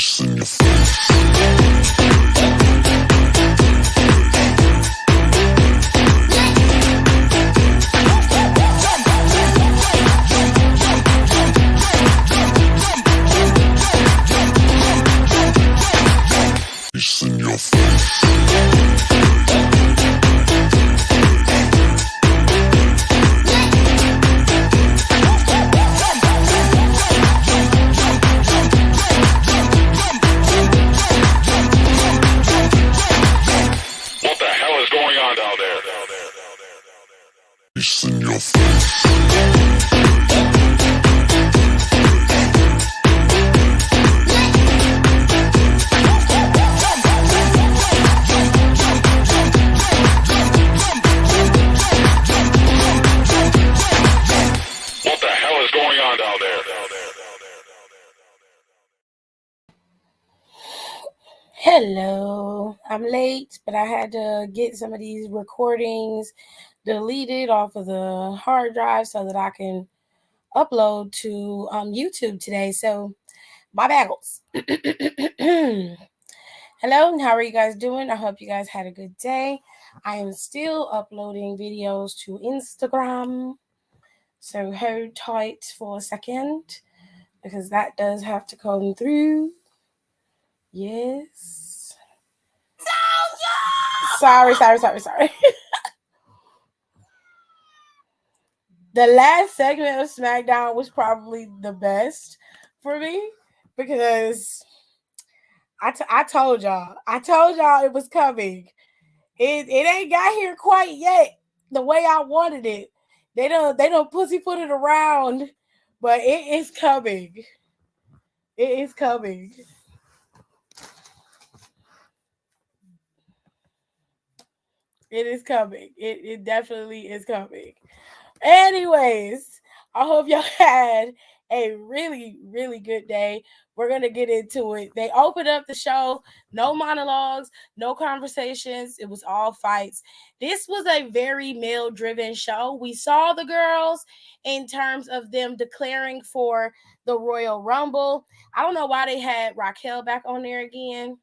It's in your face. It's in your face. What the hell is going on down there? It's in your face. What the hell is going on down there? Hello, I'm late, but I had to get some of these recordings deleted off of the hard drive so that I can upload to YouTube today. So, my bagels. Hello, how are you guys doing? I hope you guys had a good day. I am still uploading videos to Instagram. So, hold tight for a second because that does have to come through. Yes. Sorry. The last segment of Smackdown was probably the best for me because I told y'all it was coming. It ain't got here quite yet the way I wanted it. They don't pussy put it around, but it is coming. It is coming. It is coming. It definitely is coming. Anyways, I hope y'all had a really, really good day. We're going to get into it. They opened up the show. No monologues, no conversations. It was all fights. This was a very male-driven show. We saw the girls in terms of them declaring for the Royal Rumble. I don't know why they had Raquel back on there again.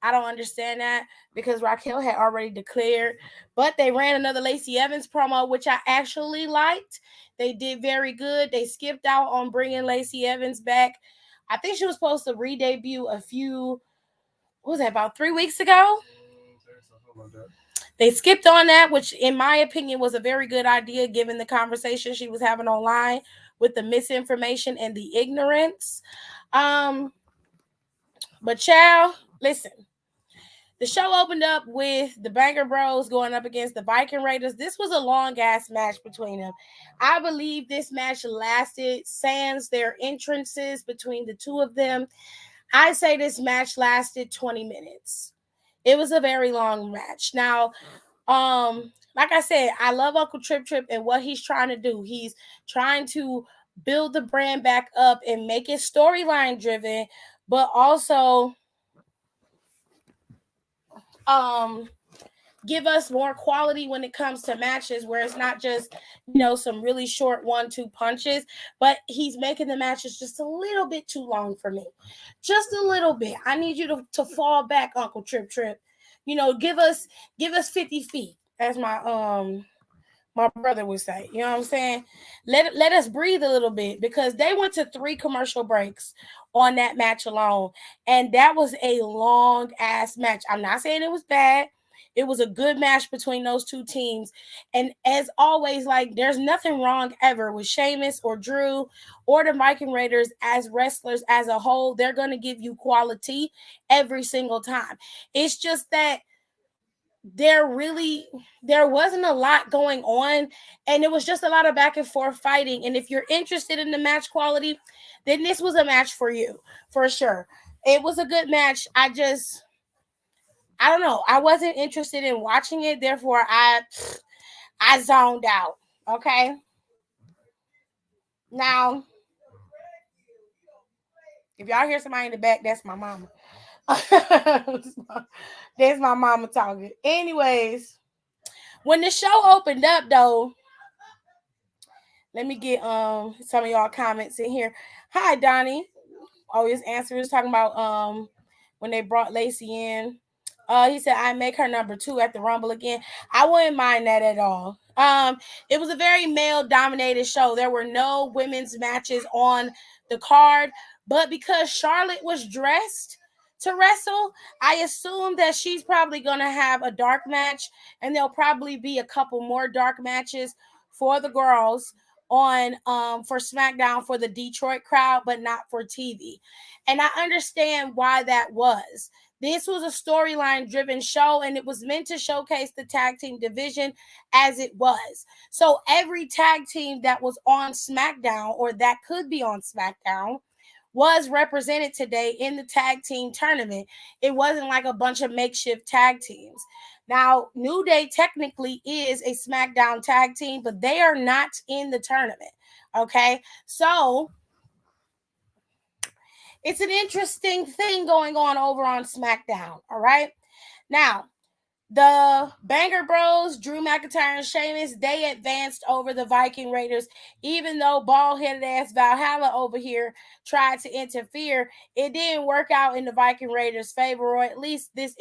I don't understand that because Raquel had already declared, but they ran another Lacey Evans promo, which I actually liked. They did very good. They skipped out on bringing Lacey Evans back. I think she was supposed to re-debut about 3 weeks ago? They skipped on that, which in my opinion was a very good idea given the conversation she was having online with the misinformation and the ignorance. But child, listen. The show opened up with the Banger Bros going up against the Viking Raiders. This was a long-ass match between them. I believe this match lasted, sans their entrances between the two of them. I say this match lasted 20 minutes. It was a very long match. Now, like I said, I love Uncle Trip and what he's trying to do. He's trying to build the brand back up and make it storyline driven, but also give us more quality when it comes to matches where it's not just, some really short 1-2 punches, but he's making the matches just a little bit too long for me. Just a little bit. I need you to fall back, Uncle Trip. Give us 50 feet, as my brother would say. You know what I'm saying? Let us breathe a little bit because they went to 3 commercial breaks on that match alone. And that was a long ass match. I'm not saying it was bad. It was a good match between those two teams. And as always, there's nothing wrong ever with Sheamus or Drew or the Viking Raiders as wrestlers as a whole. They're going to give you quality every single time. It's just that there wasn't a lot going on, and it was just a lot of back and forth fighting. And if you're interested in the match quality, then this was a match for you, for sure. It was a good match. I don't know. I wasn't interested in watching it, therefore I zoned out. Okay. Now, if y'all hear somebody in the back, that's my mama. That's my mama talking. Anyways, when the show opened up, though, let me get some of y'all comments in here. Hi, Donnie. Oh, his answer is talking about when they brought Lacey in. He said I make her number 2 at the Rumble again. I wouldn't mind that at all. It was a very male dominated show. There were no women's matches on the card, but because Charlotte was dressed to wrestle, I assume that she's probably gonna have a dark match, and there'll probably be a couple more dark matches for the girls on for SmackDown for the Detroit crowd, but not for TV. And I understand why that was. This was a storyline driven show, and it was meant to showcase the tag team division as it was. So every tag team that was on SmackDown or that could be on SmackDown was represented today in the tag team tournament. It wasn't like a bunch of makeshift tag teams. Now, New Day technically is a SmackDown tag team, but they are not in the tournament. Okay. So it's an interesting thing going on over on SmackDown. All right. Now, the Banger Bros, Drew McIntyre and Sheamus, they advanced over the Viking Raiders, even though bald-headed ass Valhalla over here tried to interfere. It didn't work out in the Viking Raiders' favor, or at least this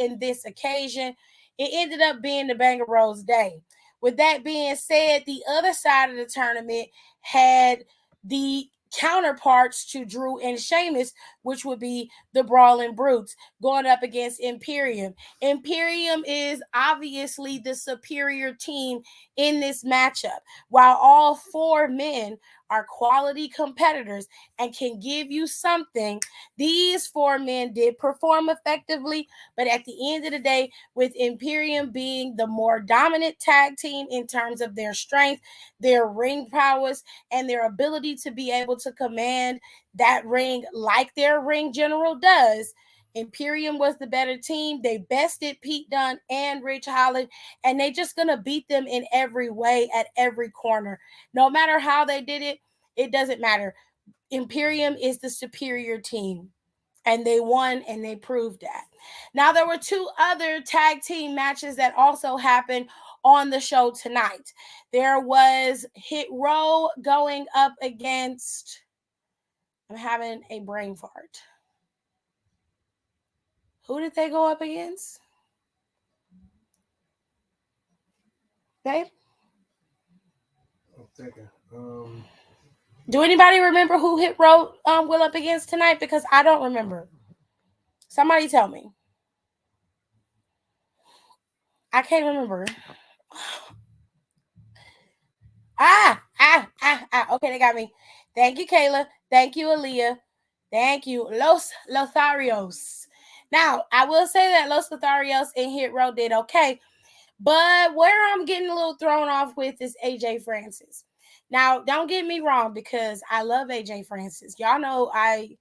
occasion. It ended up being the Banger Bros' day. With that being said, the other side of the tournament had the counterparts to Drew and Sheamus, which would be the Brawling Brutes, going up against Imperium. Imperium is obviously the superior team in this matchup. While all 4 men are quality competitors and can give you something, these 4 men did perform effectively. But at the end of the day, with Imperium being the more dominant tag team in terms of their strength, their ring prowess, and their ability to be able to command that ring like their ring general does, Imperium was the better team. They bested Pete Dunne and Rich Holland, and they just gonna beat them in every way at every corner. No matter how they did it, it doesn't matter. Imperium is the superior team, and they won, and they proved that. Now, there were 2 other tag team matches that also happened on the show tonight. There was Hit Row going up against, I'm having a brain fart. Who did they go up against? Babe? I'm thinking. Do anybody remember who Hit Row will up against tonight? Because I don't remember. Somebody tell me. I can't remember. Okay, they got me. Thank you, Kayla. Thank you, Aaliyah. Thank you, Los Lotharios. Now, I will say that Los Lotharios and Hit Row did okay, but where I'm getting a little thrown off with is AJ Francis. Now, don't get me wrong, because I love AJ Francis. Y'all know I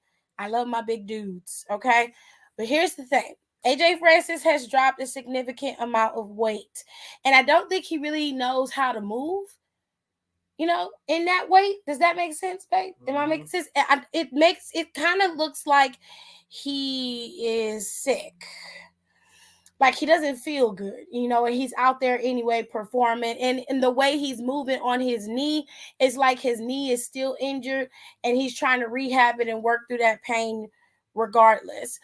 love my big dudes, okay? But here's the thing. AJ Francis has dropped a significant amount of weight, and I don't think he really knows how to move, in that weight. Does that make sense, babe? Am I making sense? It kind of looks like he is sick. Like he doesn't feel good, and he's out there anyway performing. And the way he's moving on his knee, it's like his knee is still injured and he's trying to rehab it and work through that pain regardless.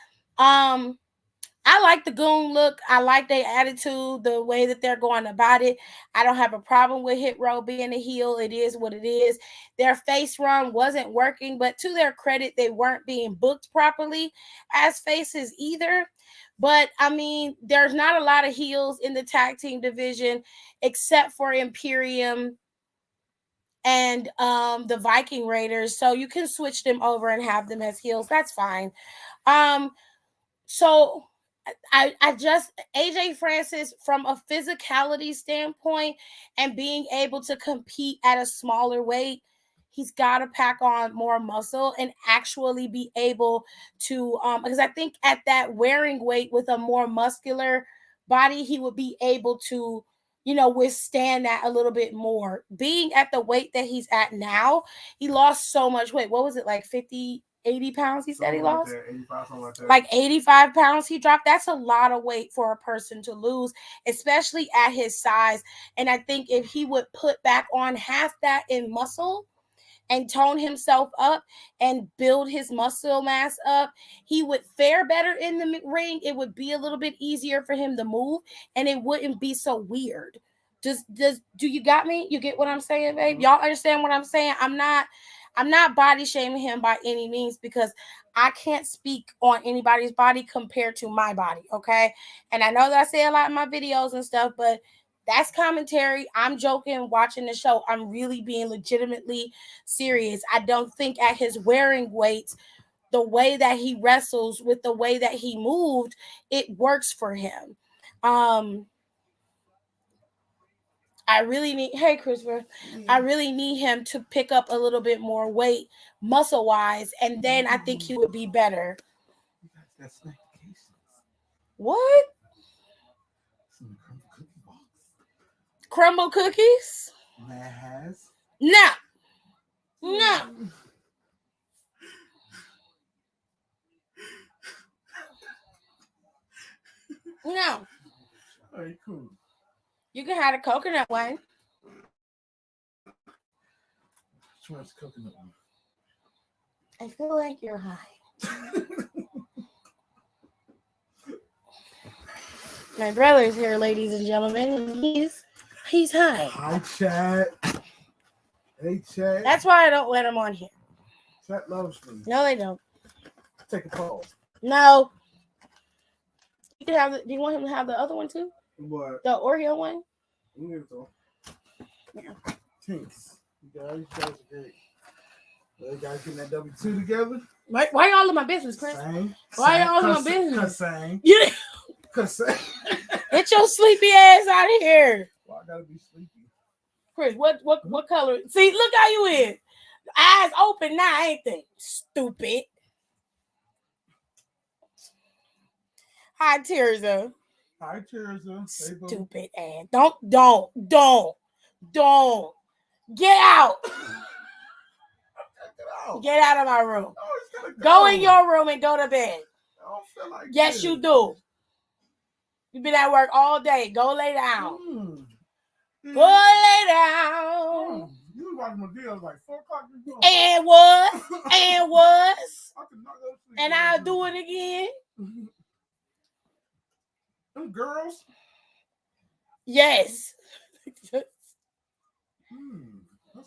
I like the goon look. I like their attitude, the way that they're going about it. I don't have a problem with Hit Row being a heel. It is what it is. Their face run wasn't working, but to their credit, they weren't being booked properly as faces either. But I mean, there's not a lot of heels in the tag team division except for Imperium and the Viking Raiders. So you can switch them over and have them as heels. That's fine. So I just AJ Francis, from a physicality standpoint and being able to compete at a smaller weight, he's got to pack on more muscle and actually be able to because I think at that wearing weight with a more muscular body, he would be able to withstand that a little bit more. Being at the weight that he's at now, he lost so much weight. What was it, like 80 pounds he said he lost? 85, something like that. Like 85 pounds he dropped. That's a lot of weight for a person to lose, especially at his size. And I think if he would put back on half that in muscle and tone himself up and build his muscle mass up, he would fare better in the ring. It would be a little bit easier for him to move, and it wouldn't be so weird. Do you got me? You get what I'm saying, babe? Y'all understand what I'm saying? I'm not body shaming him by any means, because I can't speak on anybody's body compared to my body, okay? And I know that I say a lot in my videos and stuff, but that's commentary. I'm joking watching the show. I'm really being legitimately serious. I don't think at his wearing weight, the way that he wrestles with the way that he moved, it works for him. I really need, hey, Christopher, I really need him to pick up a little bit more weight muscle wise, and then I think he would be better. That's snack cases. What? Some cookie box. Crumble cookies? That has. No. No. No. All right, cool. You can have a coconut one. Which one's coconut one? I feel like you're high. My brother's here, ladies and gentlemen, and he's high. Hi, Chad. Hey, Chad. That's why I don't let him on here. Chad loves me. No, they don't. Take a pause. No. You can have. Do you want him to have the other one too? What? The Oreo one? Give it to him. Yeah. Thanks. You guys are great. Well, you guys getting that W2 together? Why y'all in my business, Chris? Same. Why Same. y'all in my business? Cause same. You Cause same. get your sleepy ass out of here, Well, I gotta be sleepy. Chris. What color? See, look how you is. Eyes open now, ain't they? Stupid. Hi, Tirza. Hi, Tirza. Hey, boo. Stupid ass. Don't. Get out. Get out of my room. Oh, it's gonna Go in your room and go to bed. I don't feel like Yes, this. you do. You've been at work all day. Go lay down. Go lay down. You was watching my deal like 4 o'clock this morning. And was. I could not go to sleep. And I'll do it again. Them girls. Yes. That's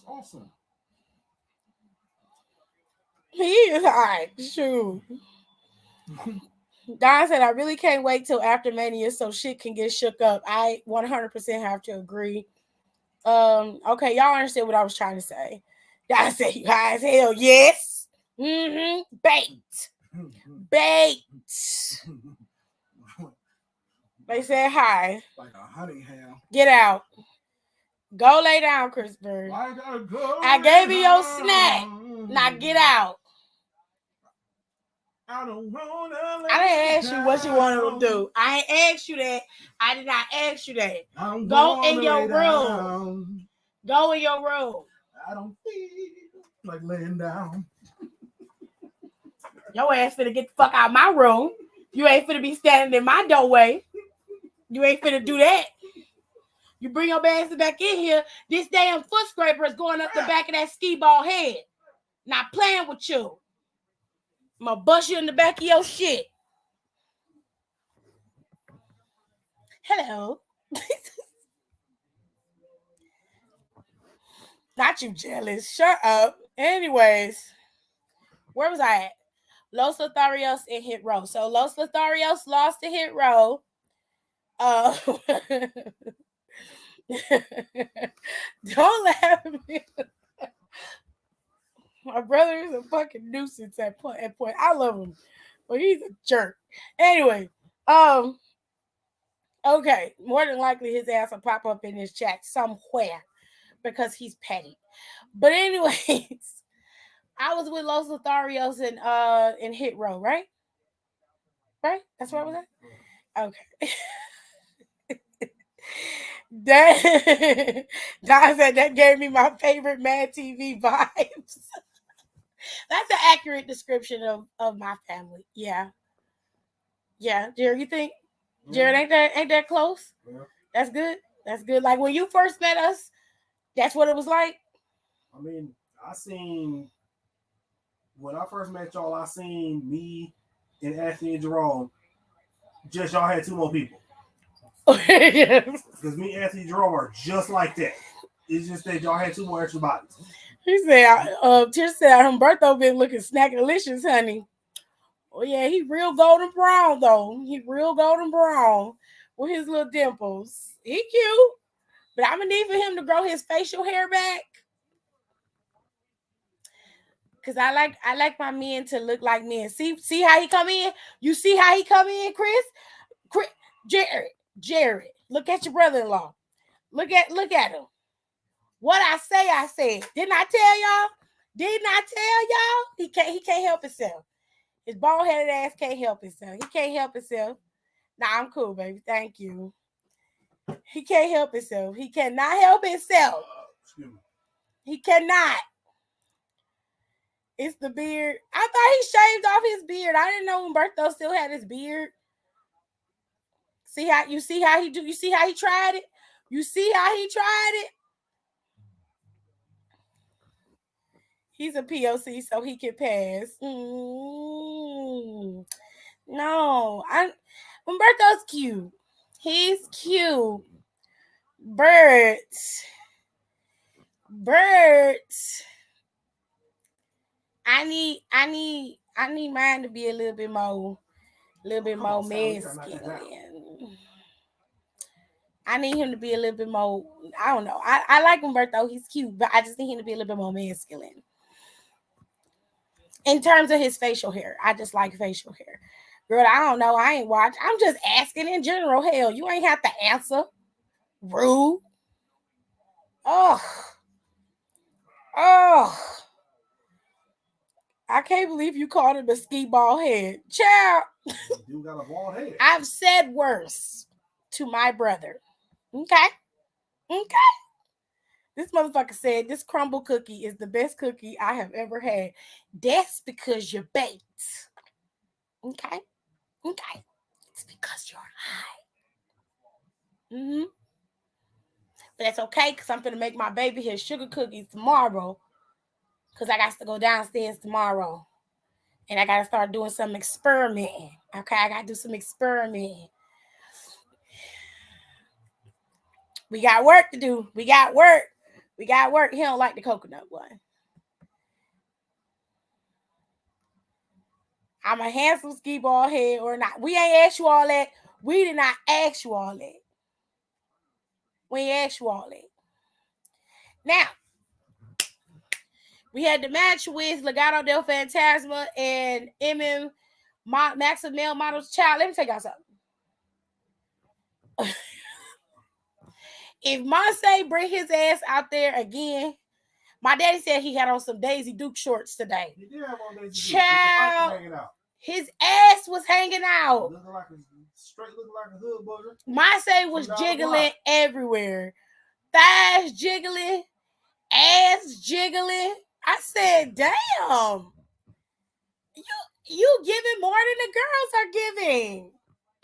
awesome. He is high. Shoot. Don said, I really can't wait till after Mania so shit can get shook up. I 100% have to agree. Okay, y'all understand what I was trying to say. Don said, you high as hell. Yes. Bait. They said hi. Like a honey ham. Get out. Go lay down, Chris Bird. I gave you your snack. Now get out. I don't wanna. I didn't ask you what you wanted to do. I ain't asked you that. I did not ask you that. Go in your room. Go in your room. I don't feel like laying down. Your ass finna get the fuck out of my room. You ain't finna be standing in my doorway. You ain't finna do that. You bring your ass back in here. This damn foot scraper is going up the back of that skee ball head. Not playing with you. I'm gonna bust you in the back of your shit. Hello. Not you jealous. Shut up. Anyways, where was I at? Los Lotharios and Hit Row. So Los Lotharios lost to Hit Row. Don't laugh at me. My brother is a fucking nuisance at point. I love him, but he's a jerk. Anyway, okay, more than likely his ass will pop up in his chat somewhere because he's petty. But anyways, I was with Los Lotharios in Hit Row, right? Right? That's where I was at? Okay. That Don said that gave me my favorite Mad TV vibes. That's an accurate description of my family. Yeah. Yeah. Jared, you think? Jared, ain't that close? Yeah. That's good. That's good. Like when you first met us, that's what it was like. I mean, I seen when I first met y'all. I seen me and Anthony and Jerome. Just y'all had two more people. Because me, Anthony, and Jerome are just like that. It's just that y'all had two more extra bodies. He said, Tish said, Humberto been looking snackalicious, honey. Oh, yeah, he real golden brown, though. He real golden brown with his little dimples. He cute. But I'm going to need for him to grow his facial hair back. Because I like my men to look like men. See how he come in? You see how he come in, Chris? Jared. Look at your brother-in-law. Look at him. What I said. Didn't I tell y'all? He can't help himself. His bald-headed ass can't help himself. He can't help himself. Nah, I'm cool, baby. Thank you. He can't help himself. He cannot help himself. He cannot. It's the beard. I thought he shaved off his beard. I didn't know Humberto still had his beard. See how he do? You see how he tried it? You see how he tried it? He's a POC, so he can pass. No, Humberto's cute. He's cute. Birds. I need mine to be a little bit more masculine. I need him to be a little bit more. I don't know. I like Humberto. He's cute, but I just need him to be a little bit more masculine. In terms of his facial hair, I just like facial hair. Girl, I don't know. I ain't watched. I'm just asking in general. Hell, you ain't have to answer. Rude. Oh. I can't believe you called him a ski ball head. Child. You got a bald head. I've said worse to my brother. Okay. This motherfucker said this crumble cookie is the best cookie I have ever had. That's because you're baked. Okay. It's because you're high. But that's okay, because I'm going to make my baby his sugar cookies tomorrow. Because I got to go downstairs tomorrow. And I got to start doing some experimenting. Okay, I got to do some experimenting. We got work to do. We got work. He don't like the coconut one. I'm a handsome ski ball head or not. We ain't asked you all that. We did not ask you all that. We ain't asked you all that. Now, we had the match with Legado del Fantasma and Maximum Male Models. Child, let me tell y'all something. If Monse bring his ass out there again, my daddy said he had on some Daisy Duke shorts today. He did have on Daisy Duke. Child, his ass was hanging out. Looking like a hood bugger. Monse was jiggling everywhere. Thighs jiggling, ass jiggling. I said, damn. You giving more than the girls are giving.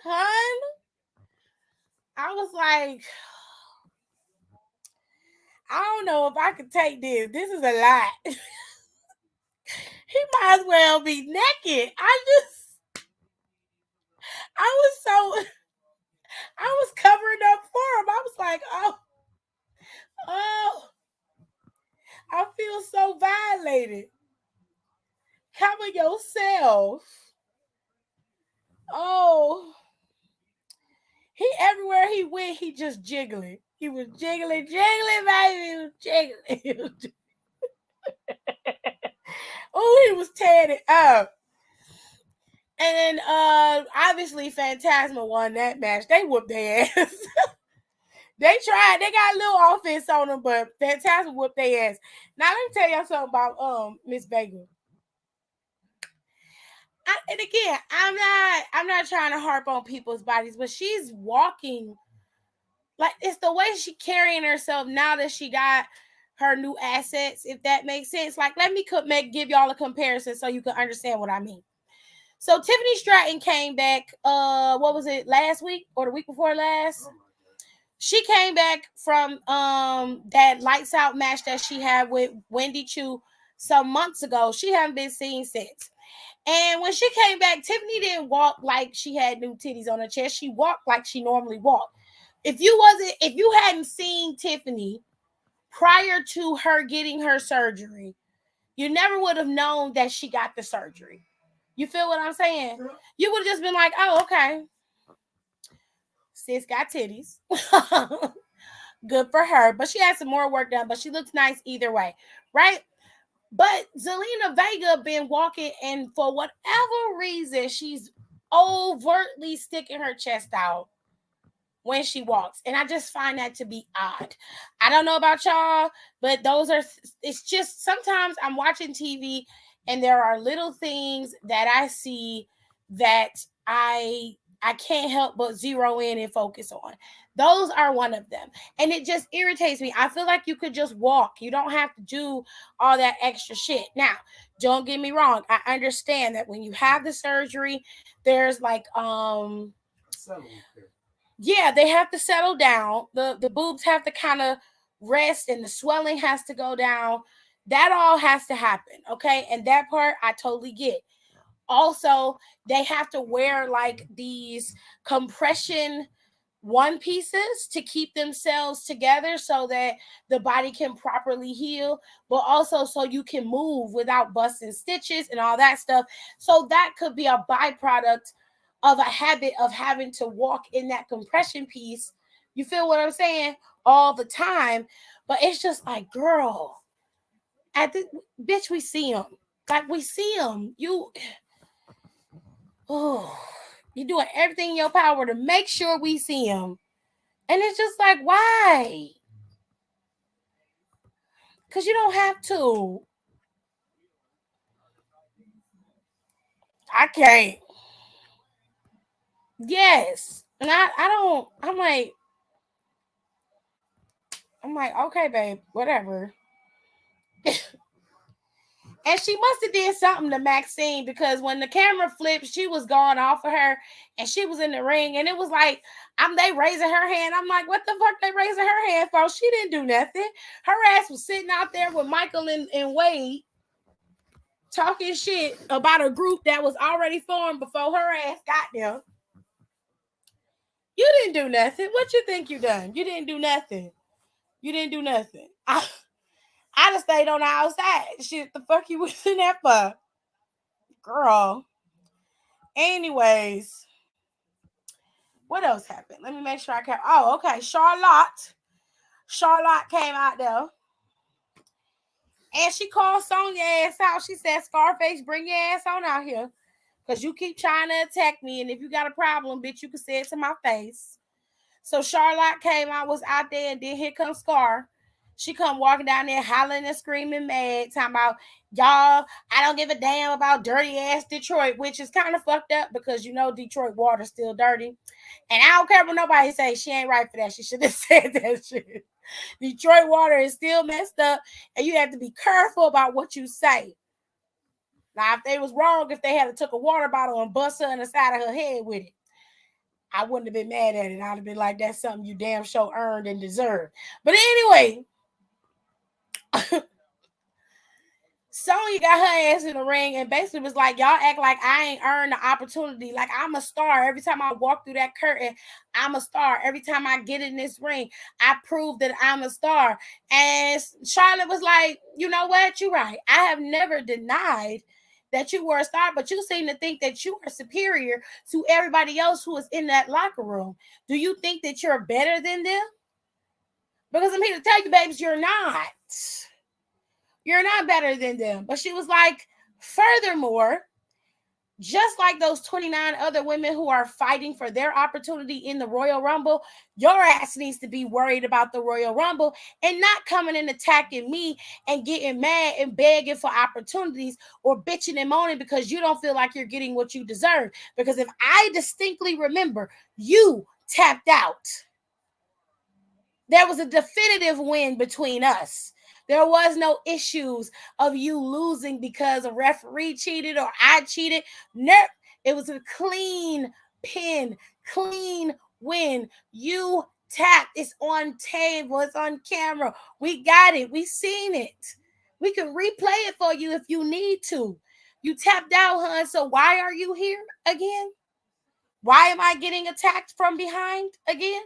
Hun? I was like, I don't know if I could take this. This is a lot. He might as well be naked. I was covering up for him. I was like, oh, I feel so violated. Cover yourself. Oh. He everywhere he went, he just jiggling. He was jiggling, baby. He was jiggling. Oh, he was tearing it up. And then obviously Phantasma won that match. They whooped their ass. They tried. They got a little offense on them, but Phantasma whooped their ass. Now let me tell y'all something about Miss Vega. And again, I'm not trying to harp on people's bodies, but she's walking like it's the way she carrying herself now that she got her new assets, if that makes sense. Like, let me give y'all a comparison so you can understand what I mean. So Tiffany Stratton came back, what was it, last week or the week before last? She came back from that lights out match that she had with Wendy Chu some months ago. She haven't been seen since. And when she came back, Tiffany didn't walk like she had new titties on her chest. She walked like she normally walked. If you hadn't seen Tiffany prior to her getting her surgery, you never would have known that she got the surgery. You feel what I'm saying? You would have just been like, oh, okay. Sis got titties. Good for her. But she had some more work done, but she looks nice either way, right? But Zelina Vega been walking, and for whatever reason, she's overtly sticking her chest out when she walks. And I just find that to be odd. I don't know about y'all, but it's just sometimes I'm watching TV and there are little things that I see that I can't help but zero in and focus on. Those are one of them. And it just irritates me. I feel like you could just walk. You don't have to do all that extra shit. Now, don't get me wrong. I understand that when you have the surgery, there's like yeah, they have to settle down. The boobs have to kind of rest and the swelling has to go down. That all has to happen, okay? And that part I totally get. Also, they have to wear like these compression one pieces to keep themselves together so that the body can properly heal, but also so you can move without busting stitches and all that stuff. So that could be a byproduct of a habit of having to walk in that compression piece. You feel what I'm saying? All the time. But it's just like, girl, at the bitch, we see them. Like we see them. You're doing everything in your power to make sure we see him. And it's just like, why? Because you don't have to. I can't. Yes. And I don't, I'm like, okay, babe, whatever. And she must have did something to Maxine because when the camera flipped, she was gone off of her and she was in the ring. And it was like, they raising her hand. I'm like, what the fuck they raising her hand for? She didn't do nothing. Her ass was sitting out there with Michael and Wade talking shit about a group that was already formed before her ass got there. You didn't do nothing. What you think you done? You didn't do nothing. You didn't do nothing. I just stayed on the outside. Shit, the fuck you was in that for? Girl. Anyways, what else happened? Let me make sure I can. Oh, okay. Charlotte came out there. And she called Sonya ass out. She said, Scarface, bring your ass on out here. Because you keep trying to attack me. And if you got a problem, bitch, you can say it to my face. So Charlotte came out, was out there, and then here comes Scar. She come walking down there hollering and screaming mad, talking about, y'all, I don't give a damn about dirty ass Detroit, which is kind of fucked up because you know Detroit water's still dirty. And I don't care what nobody say, she ain't right for that. She should have said that shit. Detroit water is still messed up, and you have to be careful about what you say. Now, if they was wrong, if they had took a water bottle and bust her in the side of her head with it, I wouldn't have been mad at it. I'd have been like, that's something you damn sure earned and deserved. But anyway, Sonya got her ass in the ring and basically was like, y'all act like I ain't earned the opportunity. Like I'm a star. Every time I walk through that curtain, I'm a star. Every time I get in this ring, I prove that I'm a star. And Charlotte was like, you know what? You're right. I have never denied that you were a star, but you seem to think that you are superior to everybody else who is in that locker room. Do you think that you're better than them? Because I'm here to tell you, babes, you're not. You're not better than them. But she was like, furthermore, just like those 29 other women who are fighting for their opportunity in the Royal Rumble, your ass needs to be worried about the Royal Rumble and not coming and attacking me and getting mad and begging for opportunities or bitching and moaning because you don't feel like you're getting what you deserve. Because if I distinctly remember, you tapped out. There was a definitive win between us. There was no issues of you losing because a referee cheated or I cheated. Nope. It was a clean pin, clean win. You tapped. It's on table. It's on camera. We got it. We seen it. We can replay it for you if you need to. You tapped out, hun. So why are you here again? Why am I getting attacked from behind again?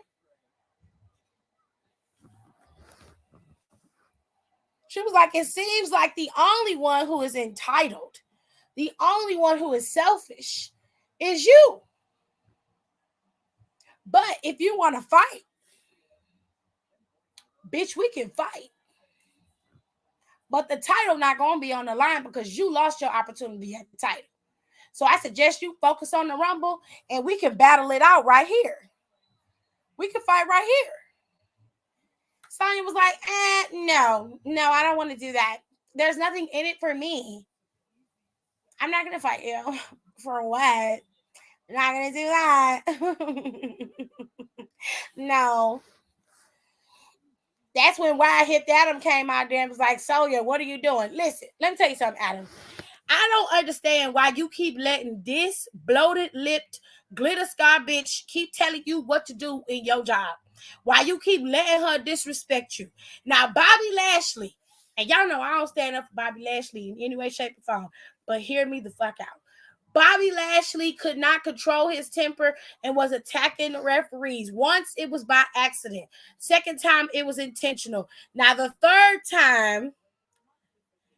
She was like, it seems like the only one who is entitled, the only one who is selfish is you. But if you want to fight, bitch, we can fight. But the title not going to be on the line because you lost your opportunity at the title. So I suggest you focus on the Rumble and we can battle it out right here. We can fight right here. Sonya was like, no, I don't want to do that. There's nothing in it for me. I'm not going to fight you. For what? I'm not going to do that. No. That's when Wyatt Hip Adam came out there and was like, Sonya, what are you doing? Listen, let me tell you something, Adam. I don't understand why you keep letting this bloated-lipped, glitter-scar bitch keep telling you what to do in your job. Why you keep letting her disrespect you. Now, Bobby Lashley, and y'all know I don't stand up for Bobby Lashley in any way, shape, or form, but hear me the fuck out. Bobby Lashley could not control his temper and was attacking the referees. Once it was by accident. Second time it was intentional. Now the third time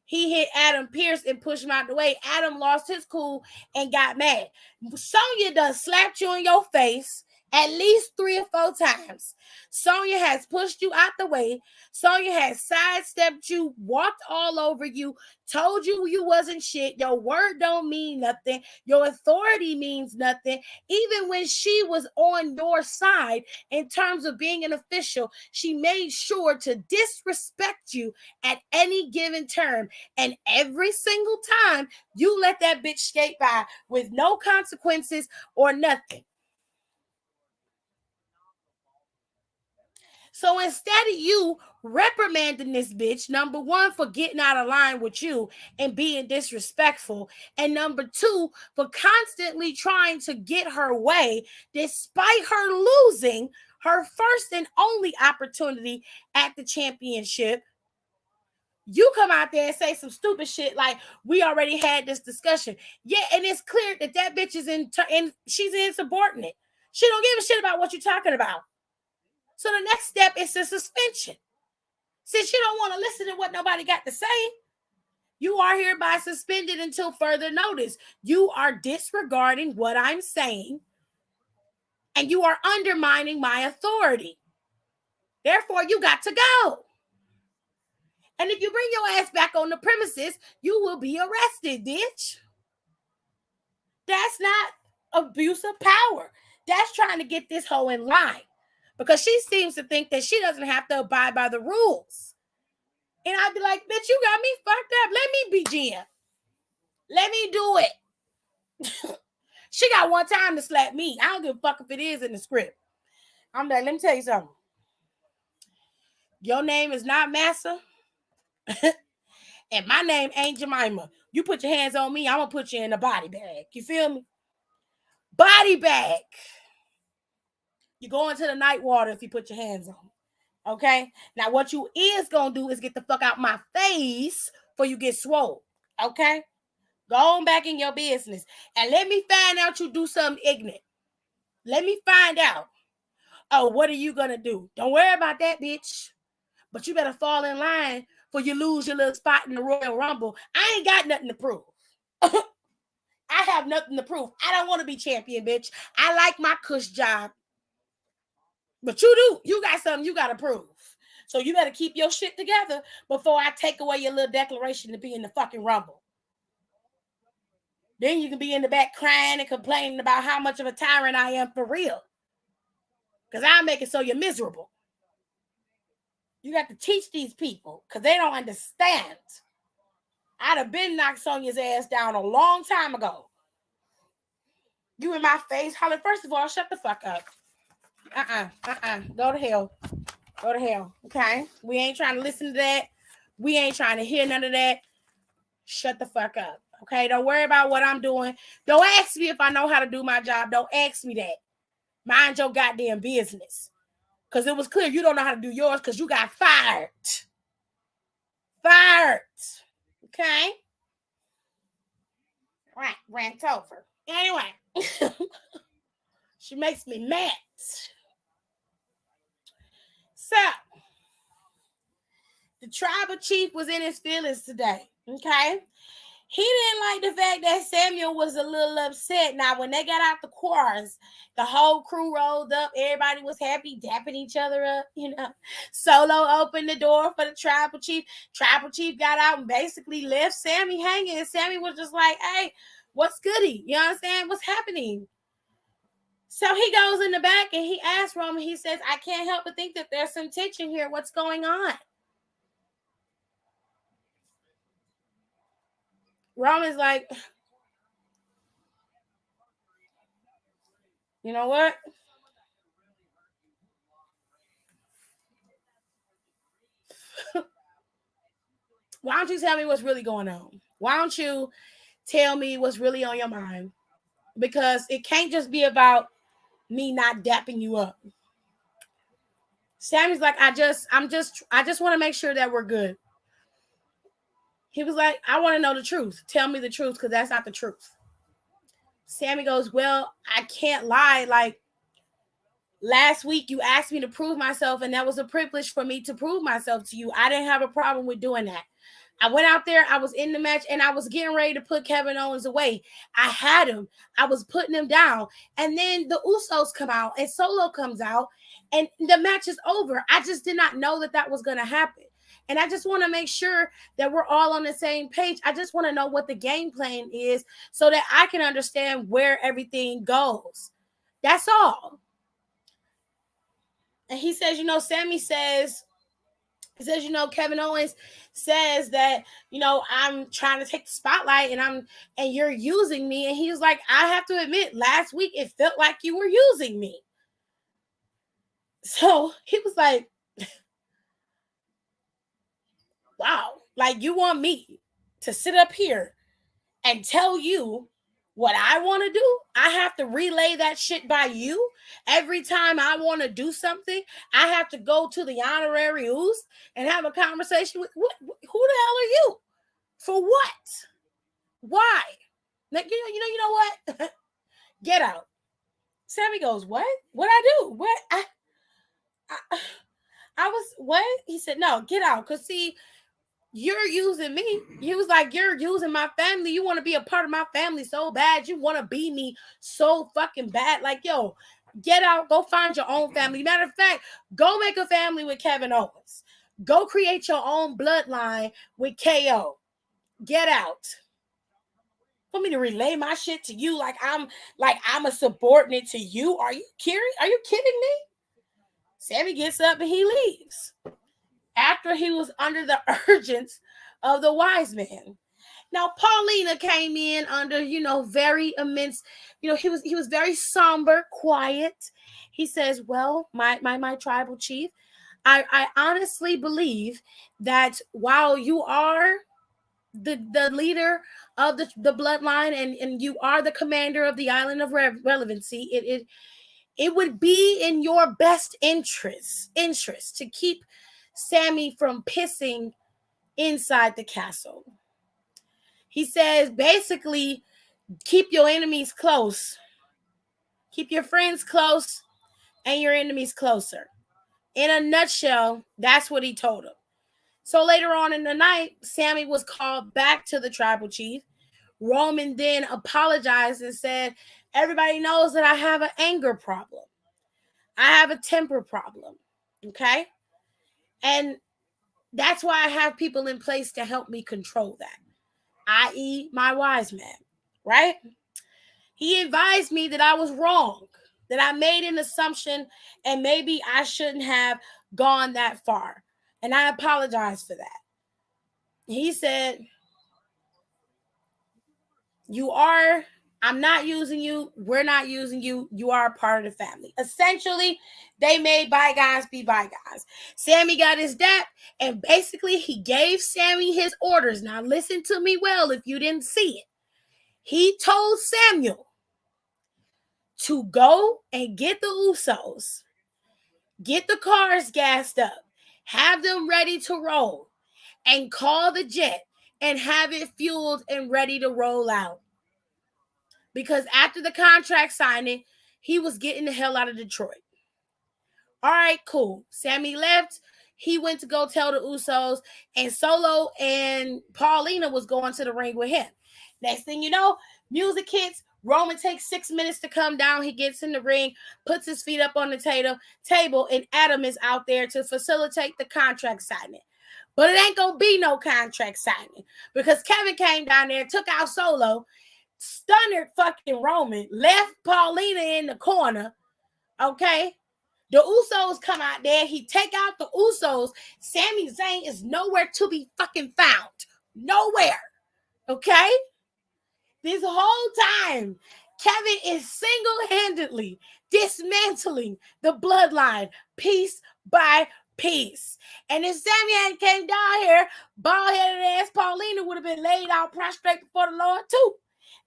he hit Adam Pearce and pushed him out the way. Adam lost his cool and got mad. Sonya done slapped you in your face at least 3 or 4 times. Sonya has pushed you out the way. Sonya has sidestepped you, walked all over you, told you you wasn't shit. Your word don't mean nothing. Your authority means nothing. Even when she was on your side in terms of being an official, she made sure to disrespect you at any given term. And every single time, you let that bitch skate by with no consequences or nothing. So instead of you reprimanding this bitch, number 1, for getting out of line with you and being disrespectful, and number 2, for constantly trying to get her way, despite her losing her first and only opportunity at the championship, you come out there and say some stupid shit like, we already had this discussion. Yeah, and it's clear that that bitch is she's insubordinate. She don't give a shit about what you're talking about. So the next step is the suspension. Since you don't want to listen to what nobody got to say, you are hereby suspended until further notice. You are disregarding what I'm saying, and you are undermining my authority. Therefore, you got to go. And if you bring your ass back on the premises, you will be arrested, bitch. That's not abuse of power. That's trying to get this hoe in line. Because she seems to think that she doesn't have to abide by the rules. And I'd be like, bitch, you got me fucked up. Let me be GM. Let me do it. She got one time to slap me. I don't give a fuck if it is in the script. I'm like, let me tell you something. Your name is not Massa. And my name ain't Jemima. You put your hands on me, I'm going to put you in a body bag. You feel me? Body bag. You go into the night water if you put your hands on me. Okay? Now, what you is going to do is get the fuck out my face before you get swole. Okay? Go on back in your business. And let me find out you do something ignorant. Let me find out. Oh, what are you going to do? Don't worry about that, bitch. But you better fall in line before you lose your little spot in the Royal Rumble. I ain't got nothing to prove. I have nothing to prove. I don't want to be champion, bitch. I like my cush job. But you do. You got something you got to prove. So you better keep your shit together before I take away your little declaration to be in the fucking Rumble. Then you can be in the back crying and complaining about how much of a tyrant I am for real. Because I'll make it so you're miserable. You got to teach these people because they don't understand. I'd have been knocked Sonya's ass down a long time ago. You in my face hollering. First of all, shut the fuck up. Go to hell. Go to hell. Okay? We ain't trying to listen to that. We ain't trying to hear none of that. Shut the fuck up. Okay? Don't worry about what I'm doing. Don't ask me if I know how to do my job. Don't ask me that. Mind your goddamn business. Because it was clear you don't know how to do yours because you got fired. fired. Okay. Right, rant over. Anyway, she makes me mad. So, the tribal chief was in his feelings today. Okay. He didn't like the fact that Samuel was a little upset. Now, when they got out the cars, the whole crew rolled up. Everybody was happy, dapping each other up, Solo opened the door for the tribal chief. Tribal chief got out and basically left Sammy hanging. And Sammy was just like, hey, what's goody? You know what I'm saying? What's happening? So he goes in the back and he asks Roman, he says, I can't help but think that there's some tension here. What's going on? Roman's like, you know what? Why don't you tell me what's really going on? Why don't you tell me what's really on your mind? Because it can't just be about me not dapping you up. Sammy's like, I just want to make sure that we're good. He was like, I want to know the truth. Tell me the truth, because that's not the truth. Sammy goes, well, I can't lie. Like, last week you asked me to prove myself, and that was a privilege for me to prove myself to you. I didn't have a problem with doing that. I went out there, I was in the match, and I was getting ready to put Kevin Owens away. I had him. I was putting him down. And then the Usos come out, and Solo comes out, and the match is over. I just did not know that that was going to happen. And I just want to make sure that we're all on the same page. I just want to know what the game plan is so that I can understand where everything goes. That's all. And he says, Sammy says, Kevin Owens says that, I'm trying to take the spotlight and you're using me. And he was like, I have to admit, last week it felt like you were using me. So he was like, wow, like you want me to sit up here and tell you what I want to do? I have to relay that shit by you every time I want to do something. I have to go to the honorary Uso and have a conversation with who the hell are you? For what? Why? Like, you know what? Get out. Sammy goes, what? What I do? What? I was what? He said, no, get out. Cause see, you're using me. He was like, you're using my family. You want to be a part of my family so bad. You want to be me so fucking bad. Like, yo, get out. Go find your own family. Matter of fact, go make a family with Kevin Owens. Go create your own bloodline with KO. Get out. For me to relay my shit to you like I'm a subordinate to you. Are you kidding? Are you kidding me? Sammy gets up and he leaves. After he was under the urgence of the wise man. Now, Paulina came in under, very immense, he was very somber, quiet. He says, well, my tribal chief, I honestly believe that while you are the leader of the bloodline and you are the commander of the island of relevancy, it would be in your best interest to keep Sammy from pissing inside the castle. He says, basically, keep your enemies close. Keep your friends close and your enemies closer. In a nutshell, that's what he told him. So later on in the night, Sammy was called back to the tribal chief. Roman then apologized and said, everybody knows that I have an anger problem. I have a temper problem. Okay? And that's why I have people in place to help me control that, i.e. my wise man, right? He advised me that I was wrong, that I made an assumption and maybe I shouldn't have gone that far. And I apologize for that. He said, I'm not using you. We're not using you. You are a part of the family. Essentially, they made bygones be bygones. Sammy got his dap, and basically he gave Sammy his orders. Now listen to me well if you didn't see it. He told Samuel to go and get the Usos, get the cars gassed up, have them ready to roll, and call the jet and have it fueled and ready to roll out. Because after the contract signing, he was getting the hell out of Detroit. All right, cool. Sammy left. He went to go tell the Usos, and Solo and Paulina was going to the ring with him. Next thing you know, music hits. Roman takes 6 minutes to come down. He gets in the ring, puts his feet up on the table, and Adam is out there to facilitate the contract signing. But it ain't gonna be no contract signing because Kevin came down there, took out Solo, stunned fucking Roman, left Paulina in the corner. Okay. The Usos come out there. He take out the Usos. Sami Zayn is nowhere to be fucking found. Nowhere. Okay? This whole time, Kevin is single-handedly dismantling the bloodline piece by piece. And if Sami hadn't came down here, bald-headed ass Paulina would have been laid out prostrate before the Lord too.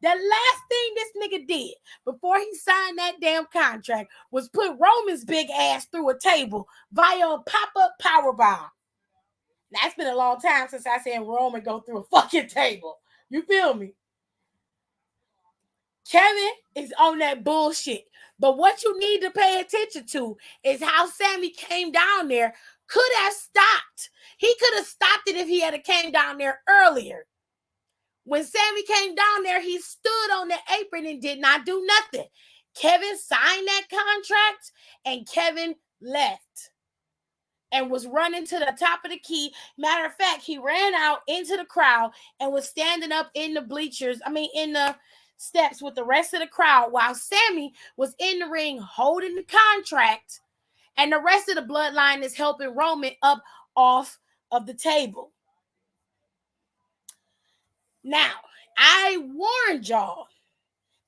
The last thing this nigga did before he signed that damn contract was put Roman's big ass through a table via a pop-up powerbomb. Now, it's been a long time since I seen Roman go through a fucking table. You feel me? Kevin is on that bullshit. But what you need to pay attention to is how Sami came down there, could have stopped. He could have stopped it if he had came down there earlier. When Sami came down there, he stood on the apron and did not do nothing. Kevin signed that contract and Kevin left and was running to the top of the key. Matter of fact, he ran out into the crowd and was standing up in the bleachers, in the steps with the rest of the crowd while Sami was in the ring holding the contract and the rest of the bloodline is helping Roman up off of the table. Now, I warned y'all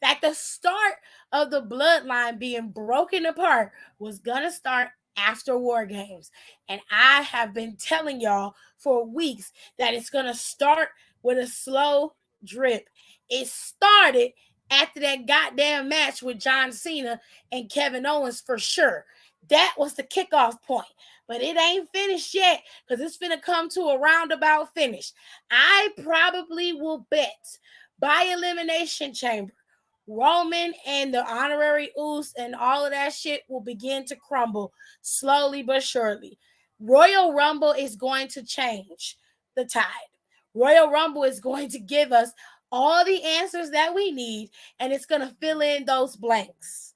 that the start of the bloodline being broken apart was going to start after War Games. And I have been telling y'all for weeks that it's going to start with a slow drip. It started after that goddamn match with John Cena and Kevin Owens for sure. That was the kickoff point. But it ain't finished yet because it's finna come to a roundabout finish. I probably will bet by Elimination Chamber, Roman and the honorary Usos and all of that shit will begin to crumble slowly but surely. Royal Rumble is going to change the tide. Royal Rumble is going to give us all the answers that we need, and it's going to fill in those blanks.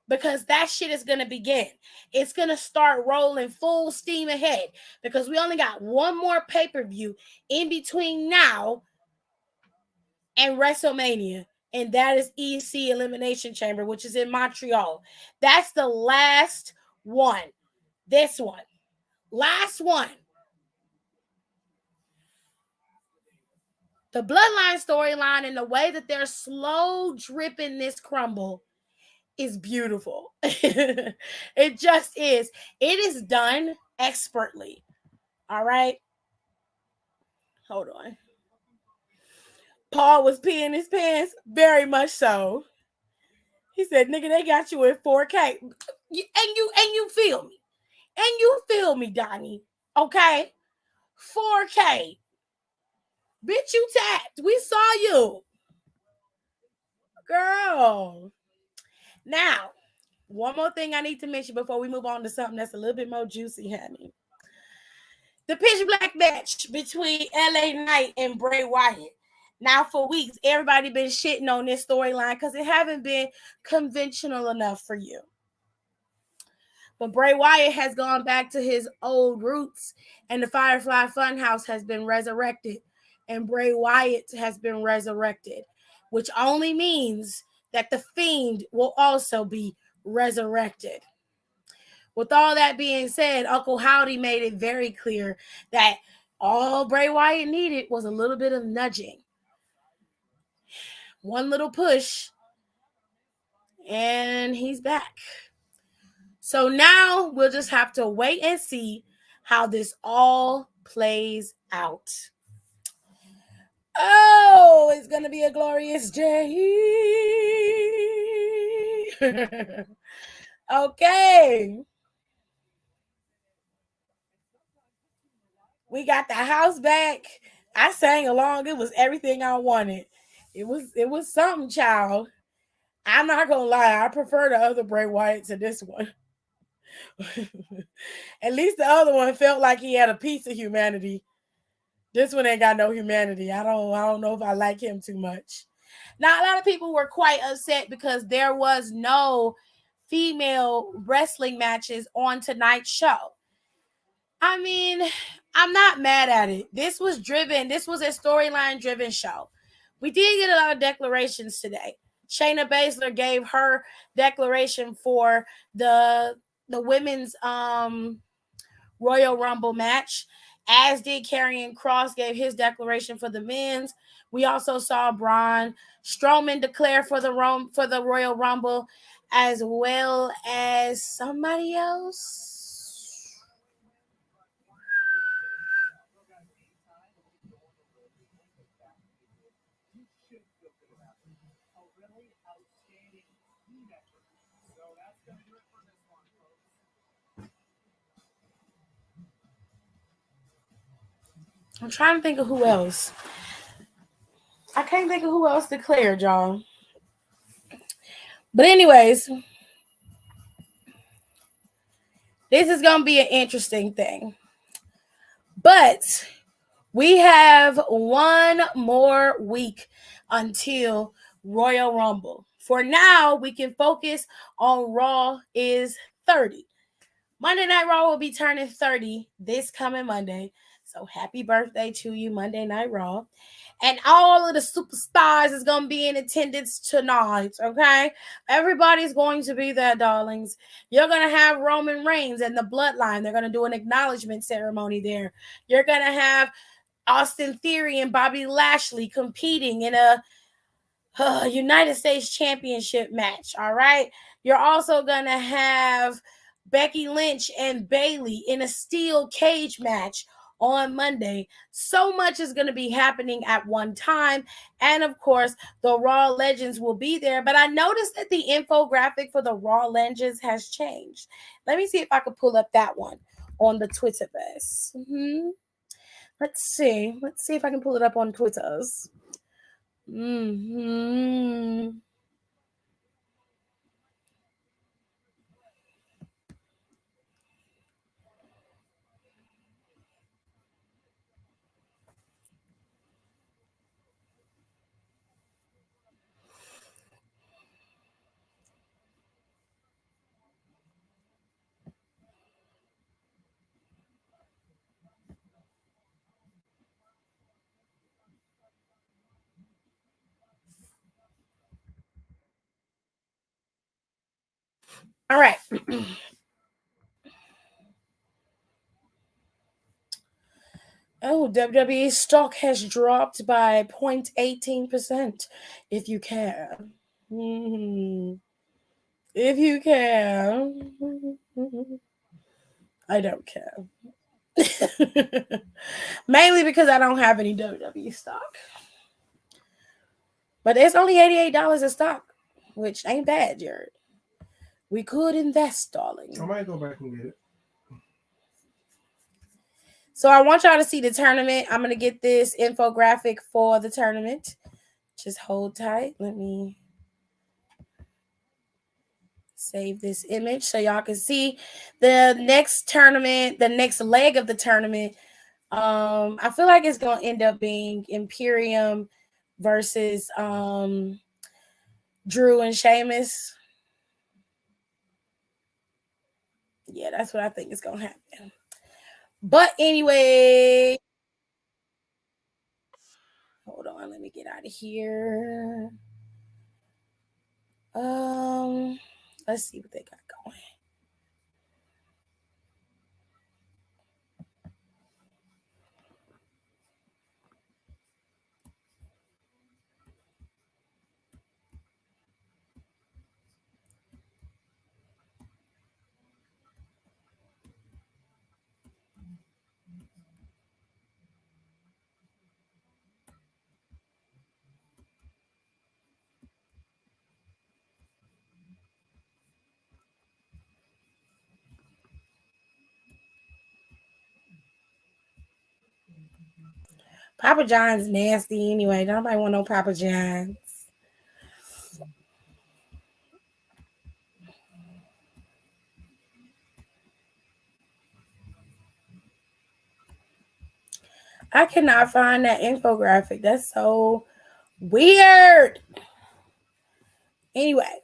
Because that shit is going to begin. It's going to start rolling full steam ahead because we only got one more pay-per-view in between now and WrestleMania, and that is EC Elimination Chamber, which is in Montreal. That's the last one. This one. Last one. The Bloodline storyline and the way that they're slow dripping this crumble is beautiful. It just is. It is done expertly. All right. Hold on. Paul was peeing his pants. Very much so. He said, nigga, they got you in 4K. And you feel me. And you feel me, Donnie. Okay? 4K. Bitch, you tapped. We saw you. Girl. Now, one more thing I need to mention before we move on to something that's a little bit more juicy, honey. The pitch black match between LA Knight and Bray Wyatt. Now, for weeks, everybody been shitting on this storyline because it haven't been conventional enough for you. But Bray Wyatt has gone back to his old roots, and the Firefly Funhouse has been resurrected, and Bray Wyatt has been resurrected, which only means that the Fiend will also be resurrected. With all that being said, Uncle Howdy made it very clear that all Bray Wyatt needed was a little bit of nudging. One little push, and he's back. So now we'll just have to wait and see how this all plays out. Oh, it's going to be a glorious day. Okay. We got the house back. I sang along. It was everything I wanted. It was something, child. I'm not gonna lie. I prefer the other Bray Wyatt to this one. At least the other one felt like he had a piece of humanity. This one ain't got no humanity. I don't know if I like him too much. Now a lot of people were quite upset because there was no female wrestling matches on tonight's show. I mean, I'm not mad at it. This was a storyline driven show. We did get a lot of declarations today. Shayna Baszler gave her declaration for the women's Royal Rumble match, as did Karrion Kross gave his declaration for the men's. We also saw Braun Strowman declare for the Royal Rumble, as well as somebody else. I'm trying to think of who else. I can't think of who else declared, y'all. But anyways, this is going to be an interesting thing. But we have one more week until Royal Rumble. For now, we can focus on Raw is 30. Monday Night Raw will be turning 30 this coming Monday. So happy birthday to you, Monday Night Raw. And all of the superstars is going to be in attendance tonight, okay? Everybody's going to be there, darlings. You're going to have Roman Reigns and the Bloodline. They're going to do an acknowledgement ceremony there. You're going to have Austin Theory and Bobby Lashley competing in a United States Championship match, all right? You're also going to have Becky Lynch and Bayley in a steel cage match on Monday. So much is going to be happening at one time. And of course, the Raw Legends will be there. But I noticed that the infographic for the Raw Legends has changed. Let me see if I can pull up that one on the Twitterverse. Let's see. Let's see if I can pull it up on Twitter's. All right. Oh, WWE stock has dropped by 0.18%. If you care. If you care. I don't care. Mainly because I don't have any WWE stock. But it's only $88 in stock, which ain't bad, Jared. We could invest, darling. I might go back and get it. So I want y'all to see the tournament. I'm going to get this infographic for the tournament. Just hold tight. Let me save this image so y'all can see the next tournament, the next leg of the tournament. I feel like it's going to end up being Imperium versus Drew and Sheamus. Yeah, that's what I think is going to happen. But anyway, hold on, let me get out of here. Let's see what they got going. Papa John's nasty anyway. Nobody want no Papa John's. I cannot find that infographic. That's so weird. Anyway.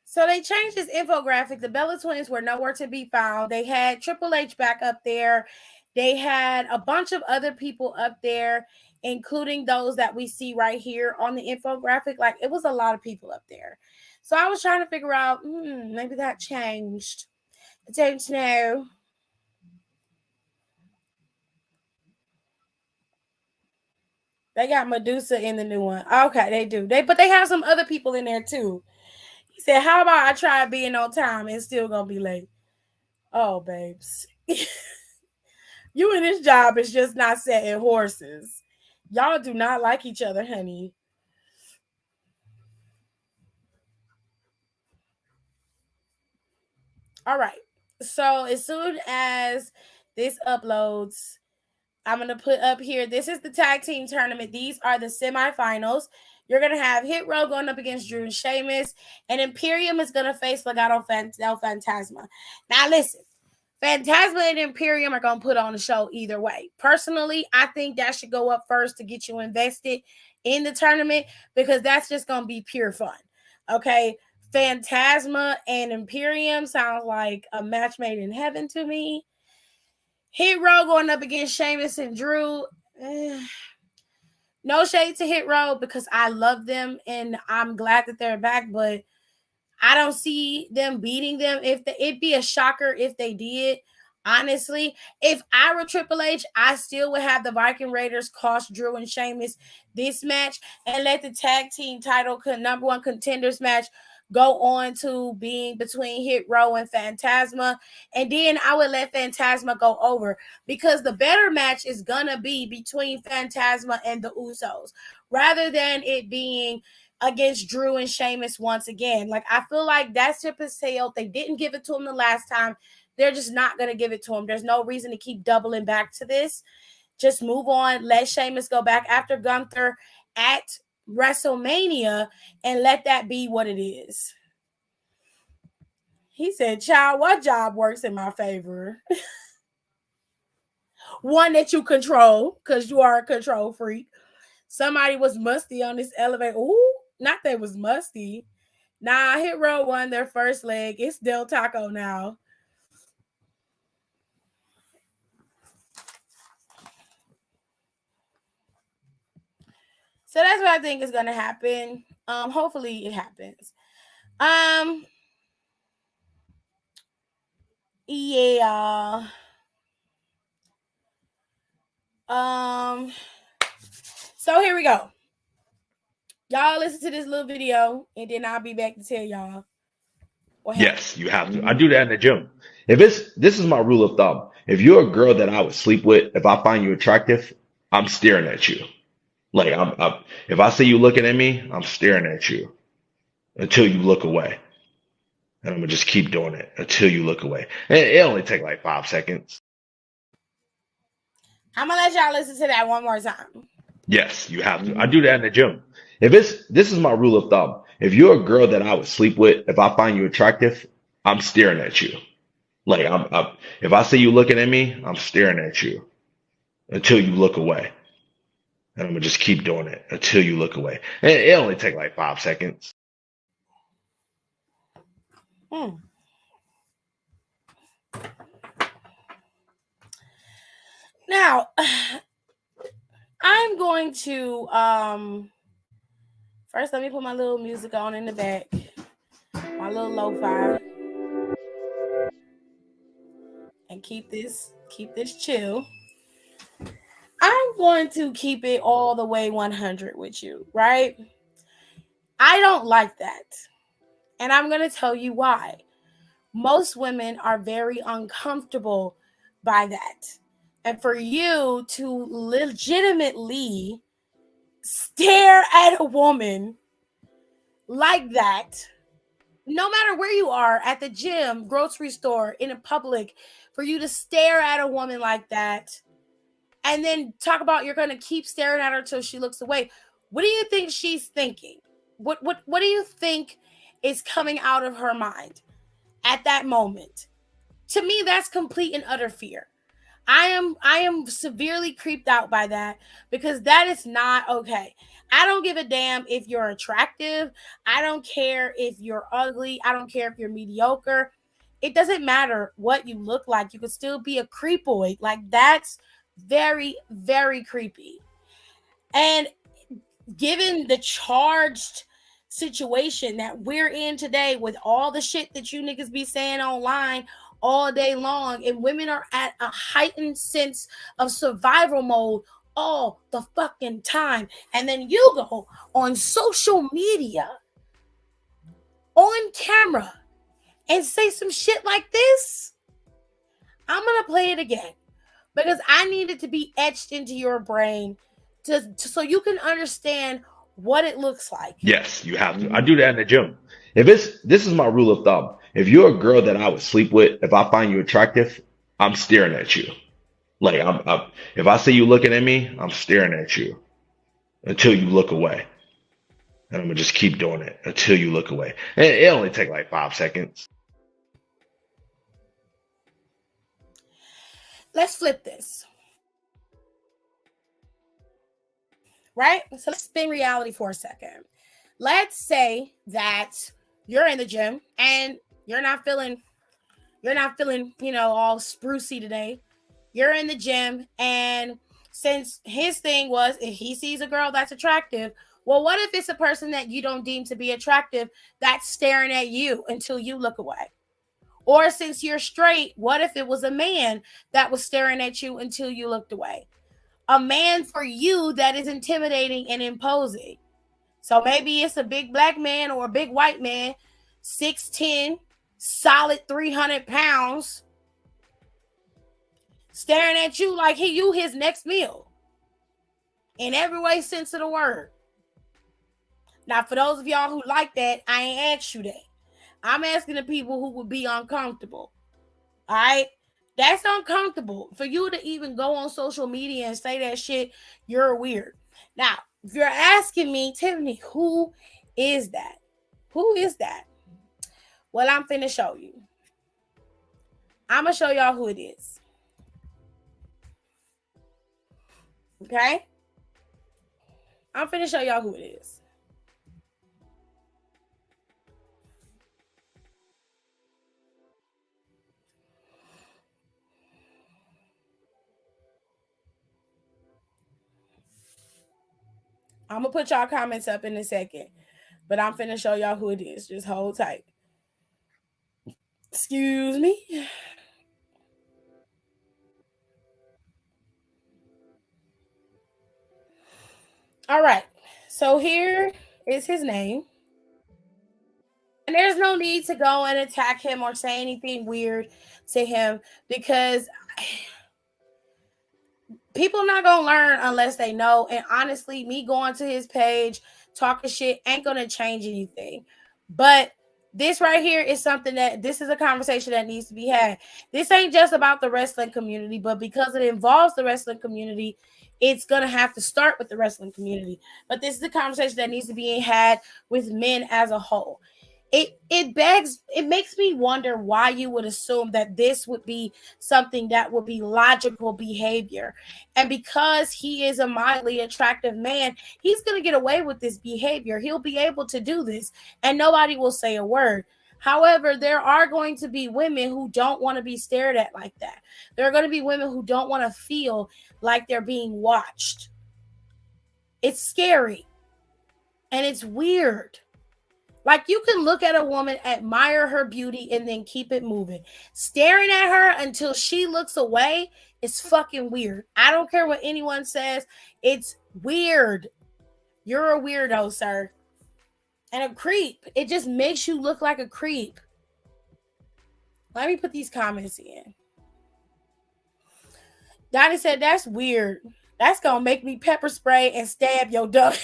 So they changed this infographic. The Bella Twins were nowhere to be found. They had Triple H back up there. They had a bunch of other people up there, including those that we see right here on the infographic. Like, it was a lot of people up there. So I was trying to figure out, maybe that changed. I don't know. They got Medusa in the new one. Okay, they do. But they have some other people in there too. He said, how about I try being on time and still gonna be late? Oh, babes. You and this job is just not setting horses. Y'all do not like each other, honey. All right. So as soon as this uploads, I'm going to put up here, this is the tag team tournament. These are the semifinals. You're going to have Hit Row going up against Drew and Sheamus, and Imperium is going to face Legado del Fantasma. Now, listen, Phantasma and Imperium are going to put on the show either way. Personally, I think that should go up first to get you invested in the tournament because that's just going to be pure fun. Okay? Phantasma and Imperium sounds like a match made in heaven to me. Hit Row going up against Sheamus and Drew. No shade to Hit Row because I love them and I'm glad that they're back, but I don't see them beating them. It'd be a shocker if they did. Honestly, if I were Triple H, I still would have the Viking Raiders cost Drew and Sheamus this match and let the tag team title number one contenders match go on to being between Hit Row and Phantasma. And then I would let Phantasma go over because the better match is going to be between Phantasma and the Usos rather than it being against Drew and Sheamus once again. Like, I feel like that ship has sailed. They didn't give it to him the last time. They're just not going to give it to him. There's no reason to keep doubling back to this. Just move on. Let Sheamus go back after Gunther at WrestleMania and let that be what it is. He said, child, what job works in my favor? One that you control because you are a control freak. Somebody was musty on this elevator. Ooh, not that it was musty. Nah, Hit Row won their first leg. It's Del Taco now. So that's what I think is going to happen. Hopefully it happens. Yeah. So here we go. Y'all listen to this little video, and then I'll be back to tell y'all what happened. Yes, you have to. I do that in the gym. This is my rule of thumb. If you're a girl that I would sleep with, if I find you attractive, I'm staring at you. Like if I see you looking at me, I'm staring at you until you look away. And I'm gonna just keep doing it until you look away. And it only take like 5 seconds. I'm gonna let y'all listen to that one more time. Yes, you have to. I do that in the gym. This is my rule of thumb. If you're a girl that I would sleep with, if I find you attractive, I'm staring at you. Like if I see you looking at me, I'm staring at you until you look away. And I'm gonna just keep doing it until you look away. And it only take like 5 seconds. Now, I'm going to first let me put my little music on in the back. My little lo-fi. And keep this chill. I'm going to keep it all the way 100 with you, right? I don't like that. And I'm going to tell you why. Most women are very uncomfortable by that. And for you to legitimately stare at a woman like that no matter where you are, at the gym, grocery store, in a public, for you to stare at a woman like that and then talk about you're going to keep staring at her till she looks away. What do you think she's thinking? What do you think is coming out of her mind at that moment? To me, that's complete and utter fear. I am severely creeped out by that because that is not okay. I don't give a damn if you're attractive. I don't care if you're ugly. I don't care if you're mediocre. It doesn't matter what you look like. You could still be a creepoid. Like that's very, very creepy. And given the charged situation that we're in today with all the shit that you niggas be saying online all day long, and women are at a heightened sense of survival mode all the fucking time, and then you go on social media on camera and say some shit like this, I'm gonna play it again because I need it to be etched into your brain so you can understand what it looks like. Yes, you have to. I do that in the gym. If it's this is my rule of thumb. If you're a girl that I would sleep with, if I find you attractive, I'm staring at you. Like if I see you looking at me, I'm staring at you until you look away. And I'm gonna just keep doing it until you look away. And it only take like 5 seconds. Let's flip this. Right? So let's spin reality for a second. Let's say that you're in the gym and you're not feeling, all sprucey today. You're in the gym, and since his thing was if he sees a girl that's attractive, well, what if it's a person that you don't deem to be attractive that's staring at you until you look away? Or since you're straight, what if it was a man that was staring at you until you looked away? A man for you that is intimidating and imposing. So maybe it's a big black man or a big white man, 6'10", solid 300 pounds, staring at you like you his next meal. In every way sense of the word. Now, for those of y'all who like that, I ain't asked you that. I'm asking the people who would be uncomfortable. All right? That's uncomfortable. For you to even go on social media and say that shit, you're weird. Now, if you're asking me, Tiffany, who is that? Who is that? Well, I'm finna show you. I'm gonna show y'all who it is. Okay? I'm finna show y'all who it is. I'm gonna put y'all comments up in a second, but I'm finna show y'all who it is. Just hold tight. Excuse me. All right. So here is his name. And there's no need to go and attack him or say anything weird to him because people not gonna learn unless they know. And honestly, me going to his page, talking shit ain't gonna change anything. But this right here is something this is a conversation that needs to be had. This ain't just about the wrestling community, but because it involves the wrestling community, it's gonna have to start with the wrestling community. But this is a conversation that needs to be had with men as a whole. It makes me wonder why you would assume that this would be something that would be logical behavior. And because he is a mildly attractive man, he's going to get away with this behavior. He'll be able to do this and nobody will say a word. However, there are going to be women who don't want to be stared at like that. There are going to be women who don't want to feel like they're being watched. It's scary and it's weird. Like, you can look at a woman, admire her beauty, and then keep it moving. Staring at her until she looks away is fucking weird. I don't care what anyone says. It's weird. You're a weirdo, sir. And a creep. It just makes you look like a creep. Let me put these comments in. Donnie said, that's weird. That's going to make me pepper spray and stab your dog.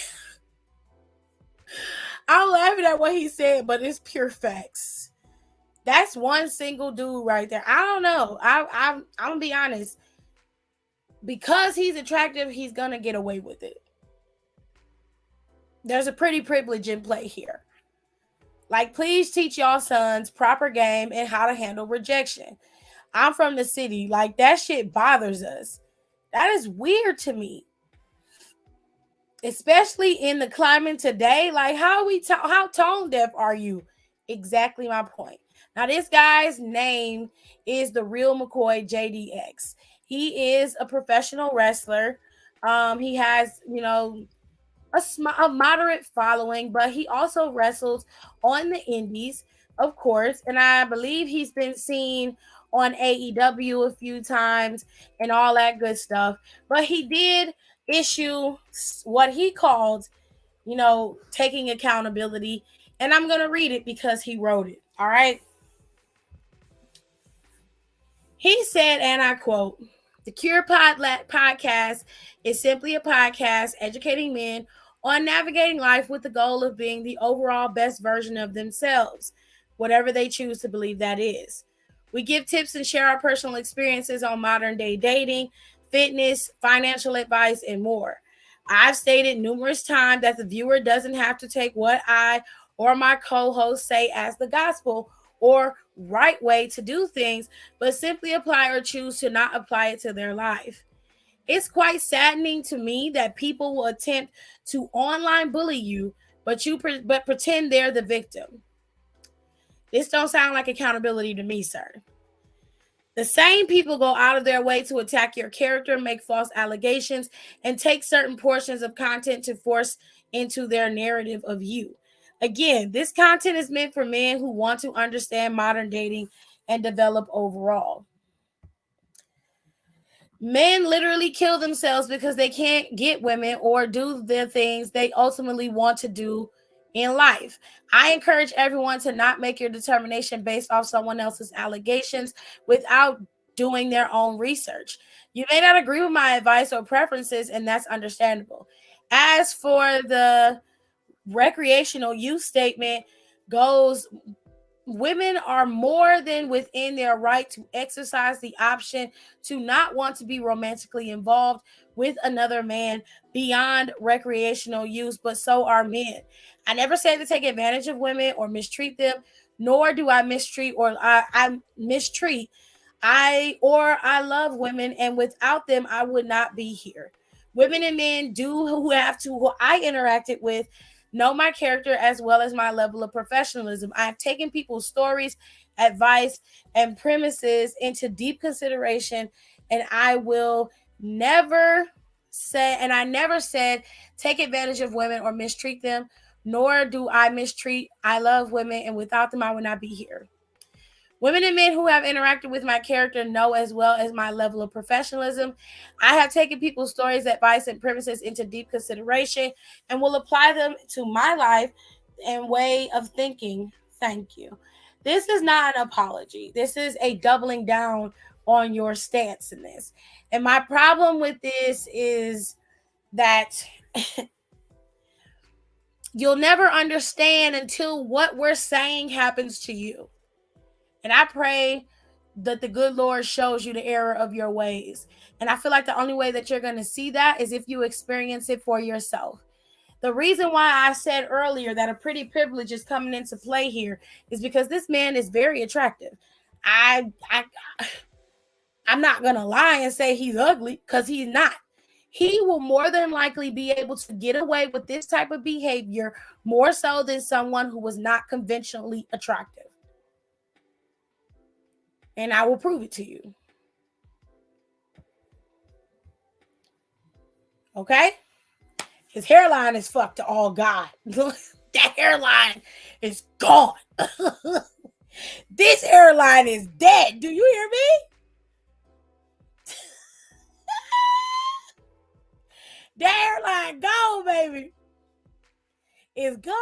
I'm laughing at what he said, but it's pure facts. That's one single dude right there. I don't know. I'm gonna be honest. Because he's attractive, he's gonna get away with it. There's a pretty privilege in play here. Like, please teach y'all sons proper game and how to handle rejection. I'm from the city. Like, that shit bothers us. That is weird to me. Especially in the climate today. Like, how tone deaf are you? Exactly my point. Now, this guy's name is the real McCoy JDX. He is a professional wrestler. He has, a moderate following, but he also wrestles on the indies, of course. And I believe he's been seen on AEW a few times and all that good stuff. But he did issue what he called, taking accountability. And I'm going to read it because he wrote it. All right. He said, and I quote, "The Cure podcast is simply a podcast educating men on navigating life with the goal of being the overall best version of themselves, whatever they choose to believe that is. We give tips and share our personal experiences on modern day dating, fitness, financial advice, and more. I've stated numerous times that the viewer doesn't have to take what I or my co-host say as the gospel or right way to do things, but simply apply or choose to not apply it to their life. It's quite saddening to me that people will attempt to online bully you, but pretend they're the victim. This don't sound like accountability to me, sir. The same people go out of their way to attack your character, make false allegations, and take certain portions of content to force into their narrative of you. Again, this content is meant for men who want to understand modern dating and develop overall. Men literally kill themselves because they can't get women or do the things they ultimately want to do in life. I encourage everyone to not make your determination based off someone else's allegations without doing their own research. You may not agree with my advice or preferences, and that's understandable. As for the recreational use statement goes, women are more than within their right to exercise the option to not want to be romantically involved with another man beyond recreational use, but so are men. I never say to take advantage of women or mistreat them, nor do I mistreat or I mistreat. I love women, and without them, I would not be here. Women and men who I interacted with know my character as well as my level of professionalism. I've taken people's stories, advice, and premises into deep consideration, and I never said take advantage of women or mistreat them, nor do I mistreat. I love women, and without them, I would not be here. Women and men who have interacted with my character know as well as my level of professionalism. I have taken people's stories, advice, and premises into deep consideration and will apply them to my life and way of thinking. Thank you. This is not an apology. This is a doubling down on your stance in this. And my problem with this is that you'll never understand until what we're saying happens to you. And I pray that the good Lord shows you the error of your ways. And I feel like the only way that you're going to see that is if you experience it for yourself. The reason why I said earlier that a pretty privilege is coming into play here is because this man is very attractive. I'm not going to lie and say he's ugly, because he's not. He will more than likely be able to get away with this type of behavior more so than someone who was not conventionally attractive. And I will prove it to you. Okay? His hairline is fucked to all God. That hairline is gone. This hairline is dead. Do you hear me? That hairline gone, baby. It's gone.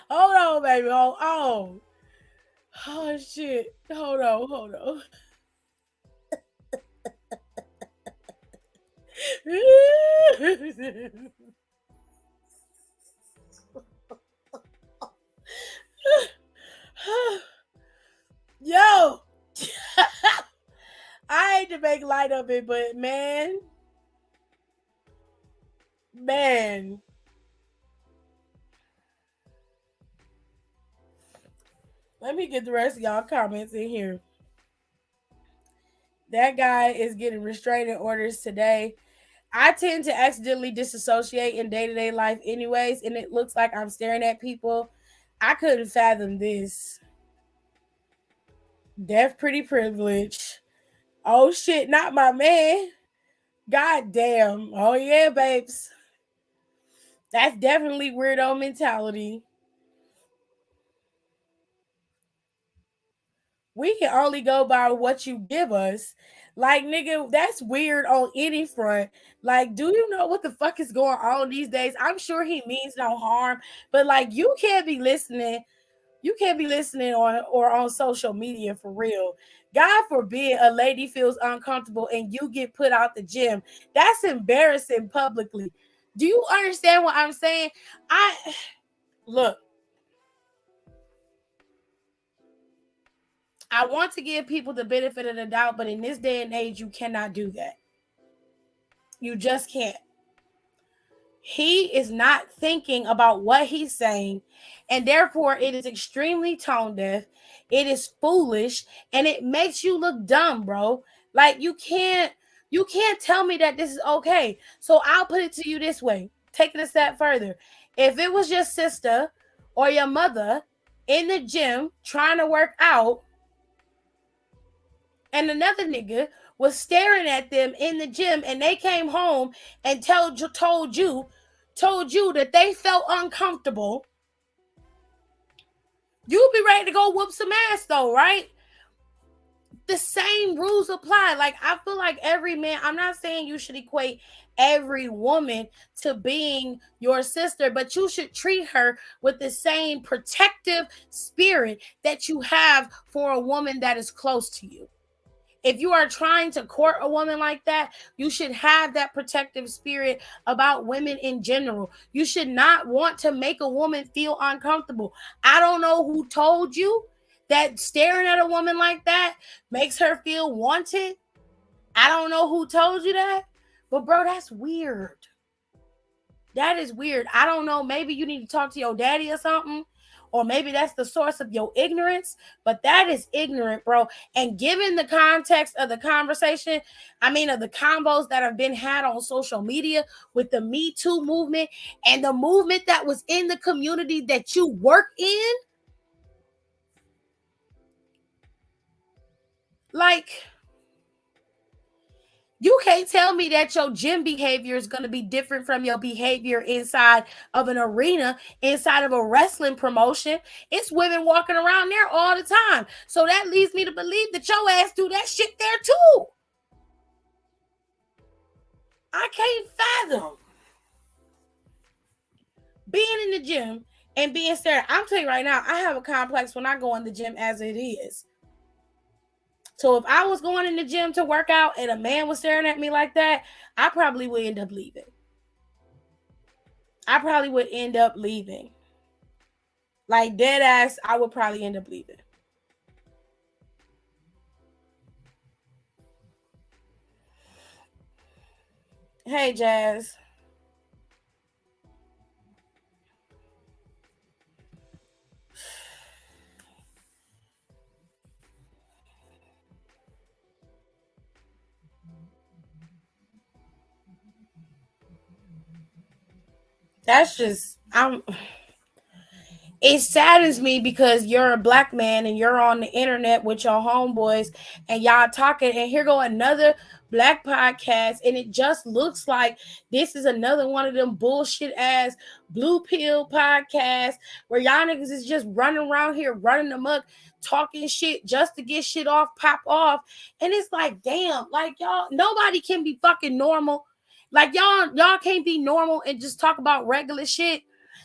Hold on, baby. Hold on. Oh, shit. Hold on. Yo, I hate to make light of it, but man, let me get the rest of y'all comments in here. That guy is getting restraining orders today. I tend to accidentally disassociate in day-to-day life anyways, and it looks like I'm staring at people. I couldn't fathom this. Deaf pretty privilege. Oh shit, not my man. God damn. Oh yeah, babes. That's definitely weirdo mentality. We can only go by what you give us. Like, nigga, that's weird on any front. Like, do you know what the fuck is going on these days? I'm sure he means no harm, but like, you can't be listening. You can't be listening on social media for real. God forbid a lady feels uncomfortable and you get put out the gym. That's embarrassing publicly. Do you understand what I'm saying? Look. I want to give people the benefit of the doubt, but in this day and age, you cannot do that. You just can't. He is not thinking about what he's saying, and therefore it is extremely tone deaf. It is foolish, and it makes you look dumb, bro. Like you can't tell me that this is okay. So I'll put it to you this way. Take it a step further. If it was your sister or your mother in the gym trying to work out, and another nigga was staring at them in the gym, and they came home and told you that they felt uncomfortable, you'd be ready to go whoop some ass though, right? The same rules apply. Like, I feel like every man, I'm not saying you should equate every woman to being your sister, but you should treat her with the same protective spirit that you have for a woman that is close to you. If you are trying to court a woman like that, you should have that protective spirit about women in general. You should not want to make a woman feel uncomfortable. I don't know who told you that staring at a woman like that makes her feel wanted. I don't know who told you that, but bro, that's weird. That is weird. I don't know. Maybe you need to talk to your daddy or something. Or maybe that's the source of your ignorance, but that is ignorant, bro. And given the context of the conversation, of the combos that have been had on social media with the Me Too movement and the movement that was in the community that you work in, like, you can't tell me that your gym behavior is going to be different from your behavior inside of an arena, inside of a wrestling promotion. It's women walking around there all the time. So that leads me to believe that your ass do that shit there too. I can't fathom being in the gym and being stared at. I'm telling you right now, I have a complex when I go in the gym as it is. So if I was going in the gym to work out and a man was staring at me like that, I probably would end up leaving. Like, dead ass, I would probably end up leaving. Hey, Jazz. That's just, it saddens me because you're a black man and you're on the internet with your homeboys and y'all talking, and here go another black podcast, and it just looks like this is another one of them bullshit ass blue pill podcasts where y'all niggas is just running around here running amok, talking shit just to get shit off, pop off. And it's like, damn, like, y'all, nobody can be fucking normal. Like, y'all can't be normal and just talk about regular shit.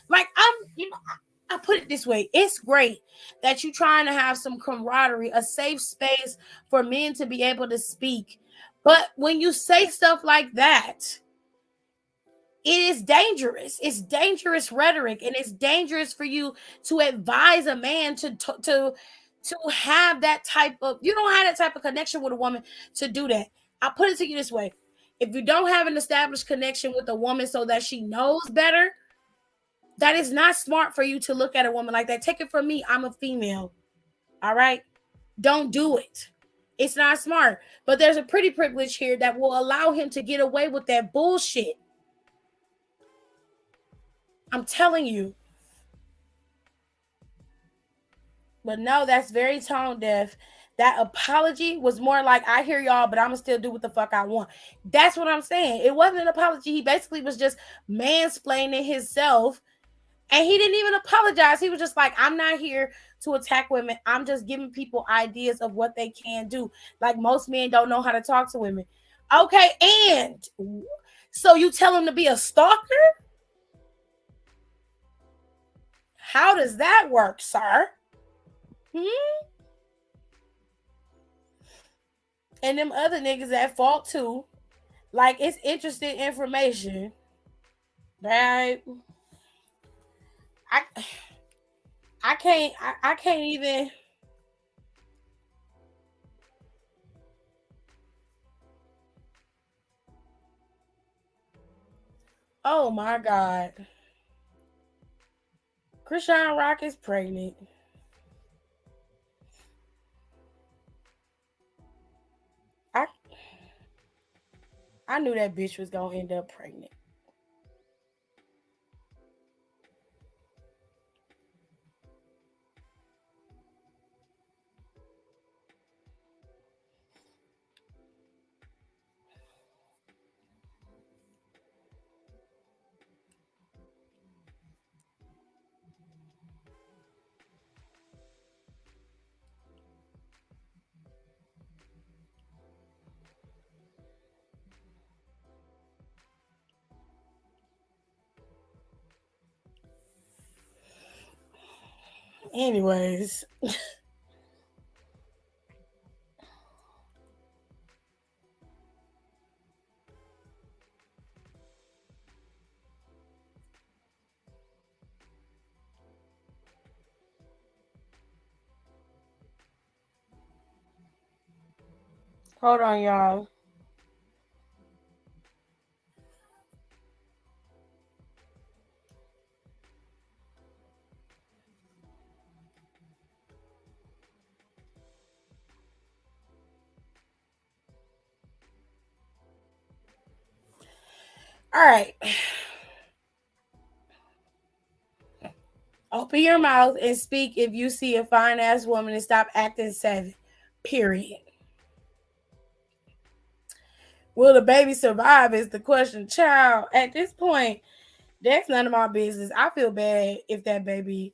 Like, I put it this way. It's great that you're trying to have some camaraderie, a safe space for men to be able to speak. But when you say stuff like that, it is dangerous. It's dangerous rhetoric, and it's dangerous for you to advise a man to have that type of, you don't have that type of connection with a woman to do that. I'll put it to you this way. If you don't have an established connection with a woman so that she knows better, that is not smart for you to look at a woman like that. Take it from me. I'm a female. All right. Don't do it. It's not smart. But there's a pretty privilege here that will allow him to get away with that bullshit. I'm telling you. But no, that's very tone deaf. That apology was more like, I hear y'all, but I'm going to still do what the fuck I want. That's what I'm saying. It wasn't an apology. He basically was just mansplaining himself. And he didn't even apologize. He was just like, I'm not here to attack women. I'm just giving people ideas of what they can do. Like, most men don't know how to talk to women. Okay, and so you tell him to be a stalker? How does that work, sir? And them other niggas at fault too. Like, it's interesting information. Right? I can't even. Oh my God. Krishan Rock is pregnant. I knew that bitch was gonna end up pregnant. Anyways. Hold on, y'all. All right. Open your mouth and speak if you see a fine ass woman and stop acting savage. Period. Will the baby survive is the question. Child, at this point, that's none of my business. I feel bad if that baby,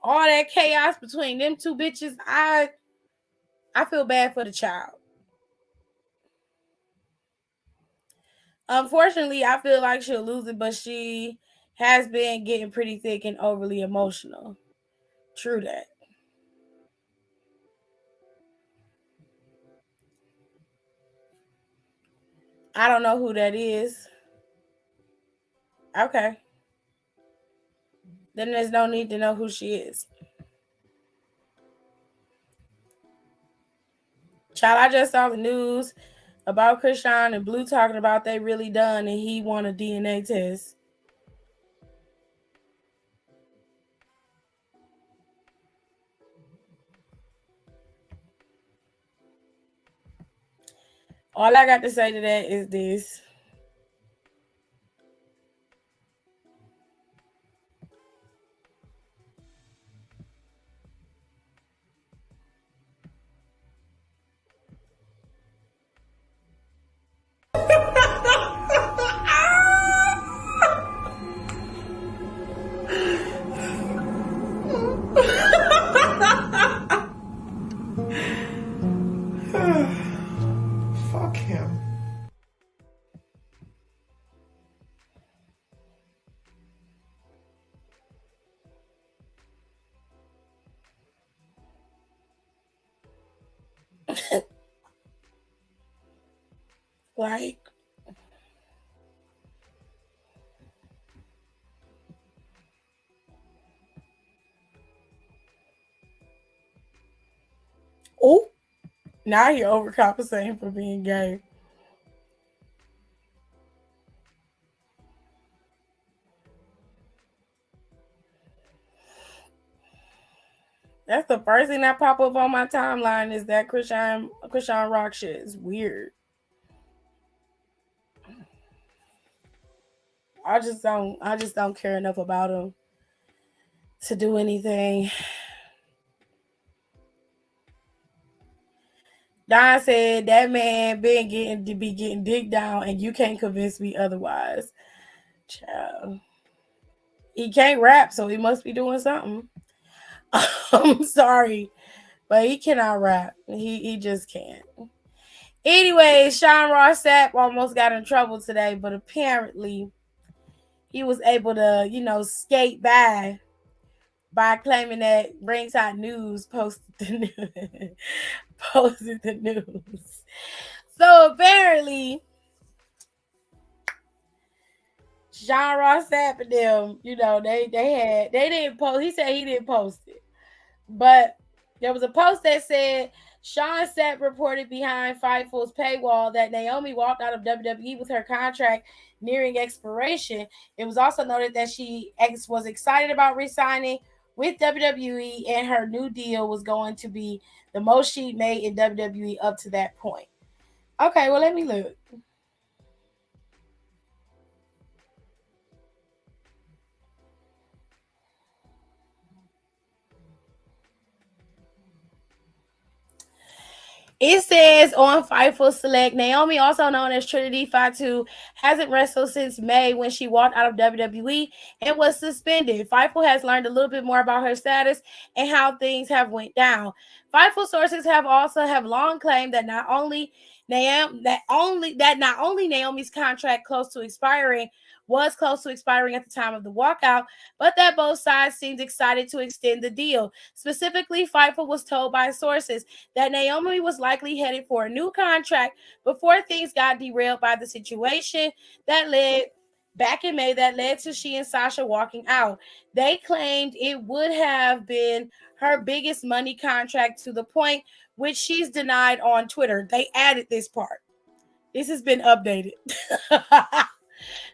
all that chaos between them two bitches, I feel bad for the child. Unfortunately, I feel like she'll lose it, but she has been getting pretty thick and overly emotional. True that. I don't know who that is. Okay. Then there's no need to know who she is. Child, I just saw the news about Krishan and Blue talking about they really done and he want a DNA test. All I got to say to that is this. Fuck him. Like, Oh, now you're overcompensating for being gay. That's the first thing that pop up on my timeline is that Christian Rock shit. Is weird. I just don't care enough about him to do anything. Don said that man been getting dick down, and you can't convince me otherwise. Child. He can't rap, so he must be doing something. I'm sorry, but he cannot rap. He just can't. Anyway, Sean Ross Sapp almost got in trouble today, but apparently he was able to, skate by claiming that Ringside News posted the news. So apparently, Sean Ross Sapp and them, they didn't post. He said he didn't post it, but there was a post that said Sean Sapp reported behind Fightful's paywall that Naomi walked out of WWE with her contract nearing expiration. It was also noted that she was excited about re-signing with WWE, and her new deal was going to be the most she'd made in WWE up to that point. Okay, well, let me look. It says on Fightful Select, Naomi, also known as Trinity Fatu, hasn't wrestled since May when she walked out of WWE and was suspended. Fightful has learned a little bit more about her status and how things have went down. Fightful sources have long claimed that not only Naomi's contract was close to expiring at the time of the walkout, but that both sides seemed excited to extend the deal. Specifically, Fightful was told by sources that Naomi was likely headed for a new contract before things got derailed by the situation that led back in May that led to she and Sasha walking out. They claimed it would have been her biggest money contract to the point which she's denied on Twitter. They added this part. This has been updated.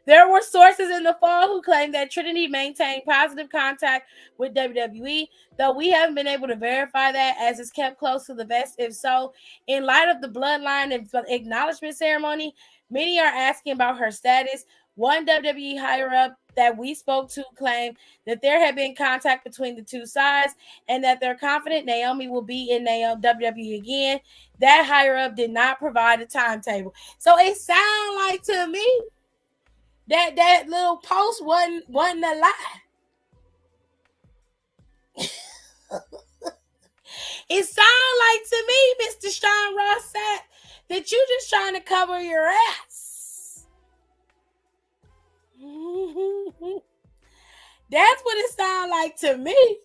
There were sources in the fall who claimed that Trinity maintained positive contact with WWE, though we haven't been able to verify that as it's kept close to the vest. If so, in light of the bloodline and acknowledgement ceremony, many are asking about her status. One WWE higher-up that we spoke to claimed that there had been contact between the two sides and that they're confident Naomi will be in WWE again. That higher-up did not provide a timetable. So it sounds like to me that little post wasn't a lie. It sounds like to me, Mr. Sean Ross Sapp, that you just trying to cover your ass. That's what it sounds like to me.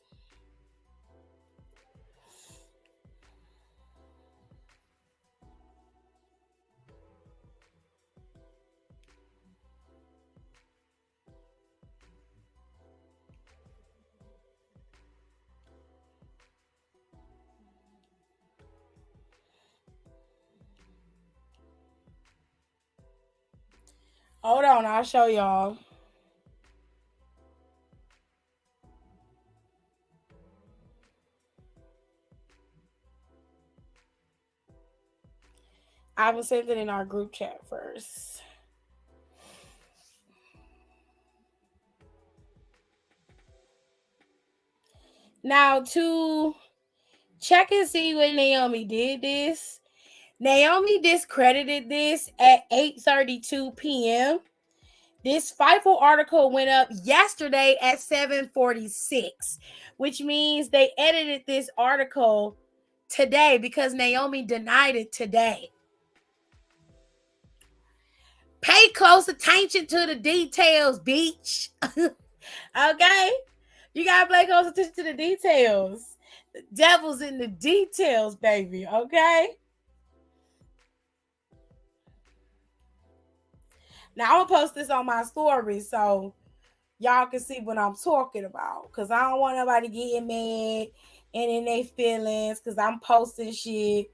Hold on, I'll show y'all. I will send it in our group chat first. Now, to check and see when Naomi did this, Naomi discredited this at 8:32 p.m. This Fightful article went up yesterday at 7:46, which means they edited this article today because Naomi denied it today. Pay close attention to the details, beach. Okay? You got to pay close attention to the details. The devil's in the details, baby. Okay? Now, I'm going to post this on my story so y'all can see what I'm talking about. Because I don't want nobody getting mad and in their feelings because I'm posting shit,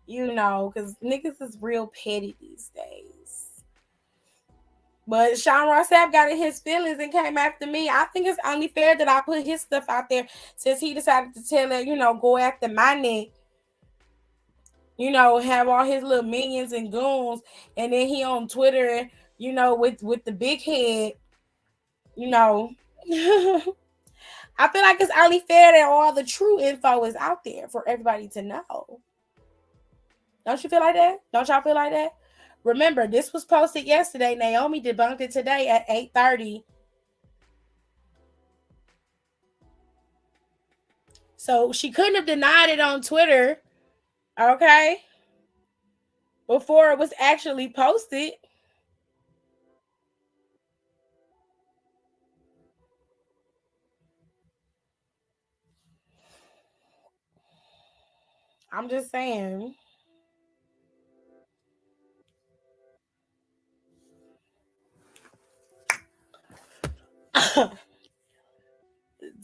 because niggas is real petty these days. But Sean Ross Sapp got in his feelings and came after me. I think it's only fair that I put his stuff out there since he decided to tell her, go after my neck. Have all his little minions and goons, and then he on Twitter, with the big head, I feel like it's only fair that all the true info is out there for everybody to know. Don't you feel like that? Don't y'all feel like that? Remember, this was posted yesterday. Naomi debunked it today at 8:30. So she couldn't have denied it on Twitter, okay, before it was actually posted. I'm just saying.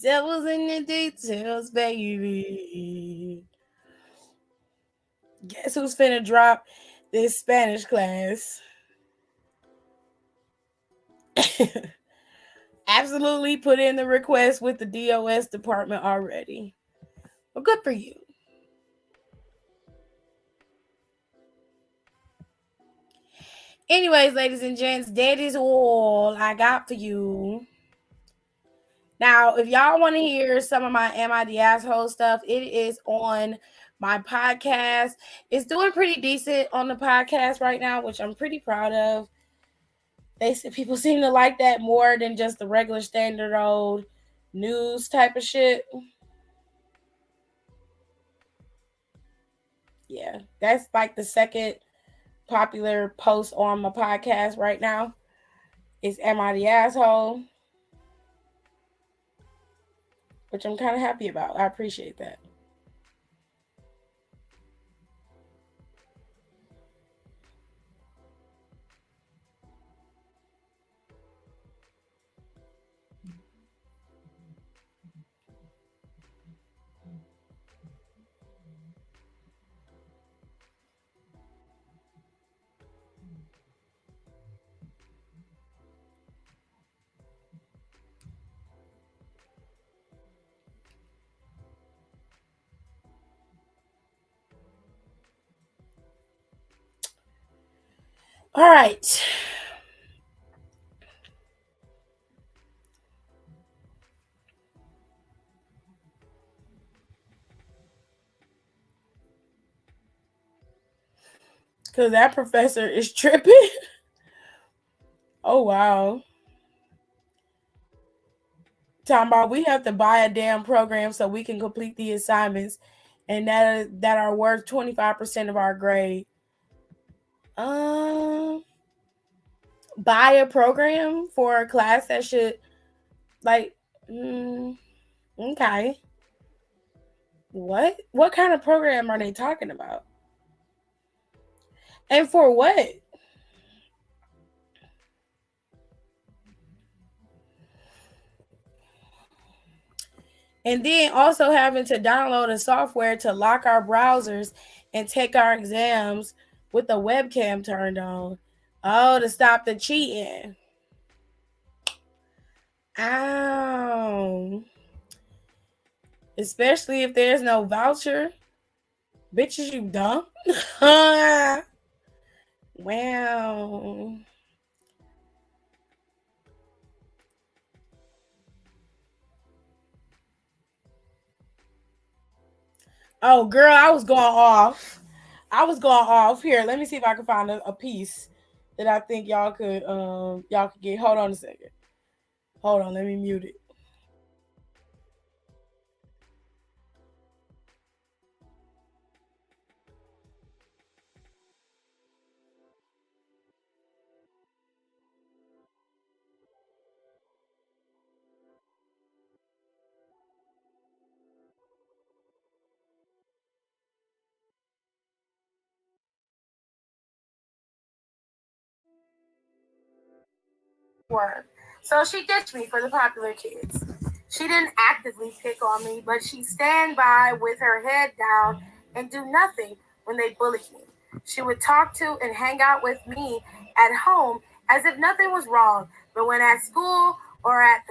Devil's in the details, baby. Guess who's finna drop this Spanish class? Absolutely put in the request with the DOS department already. Well, good for you. Anyways, ladies and gents, that is all I got for you. Now, if y'all want to hear some of my Am I the Asshole stuff, it is on my podcast. It's doing pretty decent on the podcast right now, which I'm pretty proud of. People seem to like that more than just the regular standard old news type of shit. Yeah, that's like the second popular post on my podcast right now. Is Am I the Asshole? Which I'm kind of happy about. I appreciate that. All right. Because that professor is tripping. Oh, wow. Talking about we have to buy a damn program so we can complete the assignments and that are worth 25% of our grade. Buy a program for a class that should okay. What kind of program are they talking about? And for what? And then also having to download a software to lock our browsers and take our exams with the webcam turned on. Oh, to stop the cheating. Ow. Especially if there's no voucher. Bitches, you dumb. Wow. Oh, girl, I was going off. Here, let me see if I can find a piece that I think y'all could get. Hold on a second. Hold on, let me mute it. Word. So she ditched me for the popular kids. She didn't actively pick on me, but she'd stand by with her head down and do nothing when they bullied me. She would talk to and hang out with me at home as if nothing was wrong. But when at school or at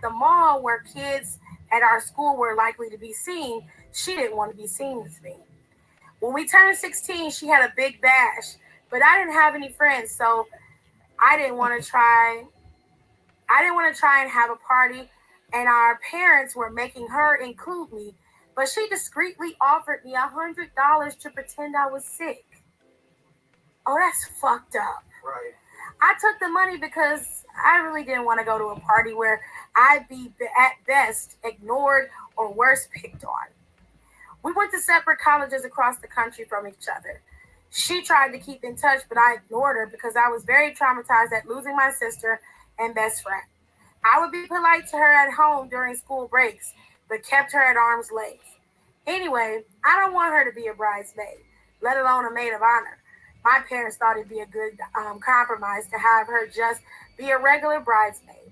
the mall where kids at our school were likely to be seen, she didn't want to be seen with me. When we turned 16, she had a big bash, but I didn't have any friends, so I didn't want to try I didn't want to try and have a party, and our parents were making her include me, but she discreetly offered me $100 to pretend I was sick. Oh, that's fucked up. Right. I took the money because I really didn't want to go to a party where I'd be at best ignored or worse picked on. We went to separate colleges across the country from each other. She tried to keep in touch, but I ignored her because I was very traumatized at losing my sister and best friend. I would be polite to her at home during school breaks, but kept her at arm's length. Anyway, I don't want her to be a bridesmaid, let alone a maid of honor. My parents thought it'd be a good compromise to have her just be a regular bridesmaid.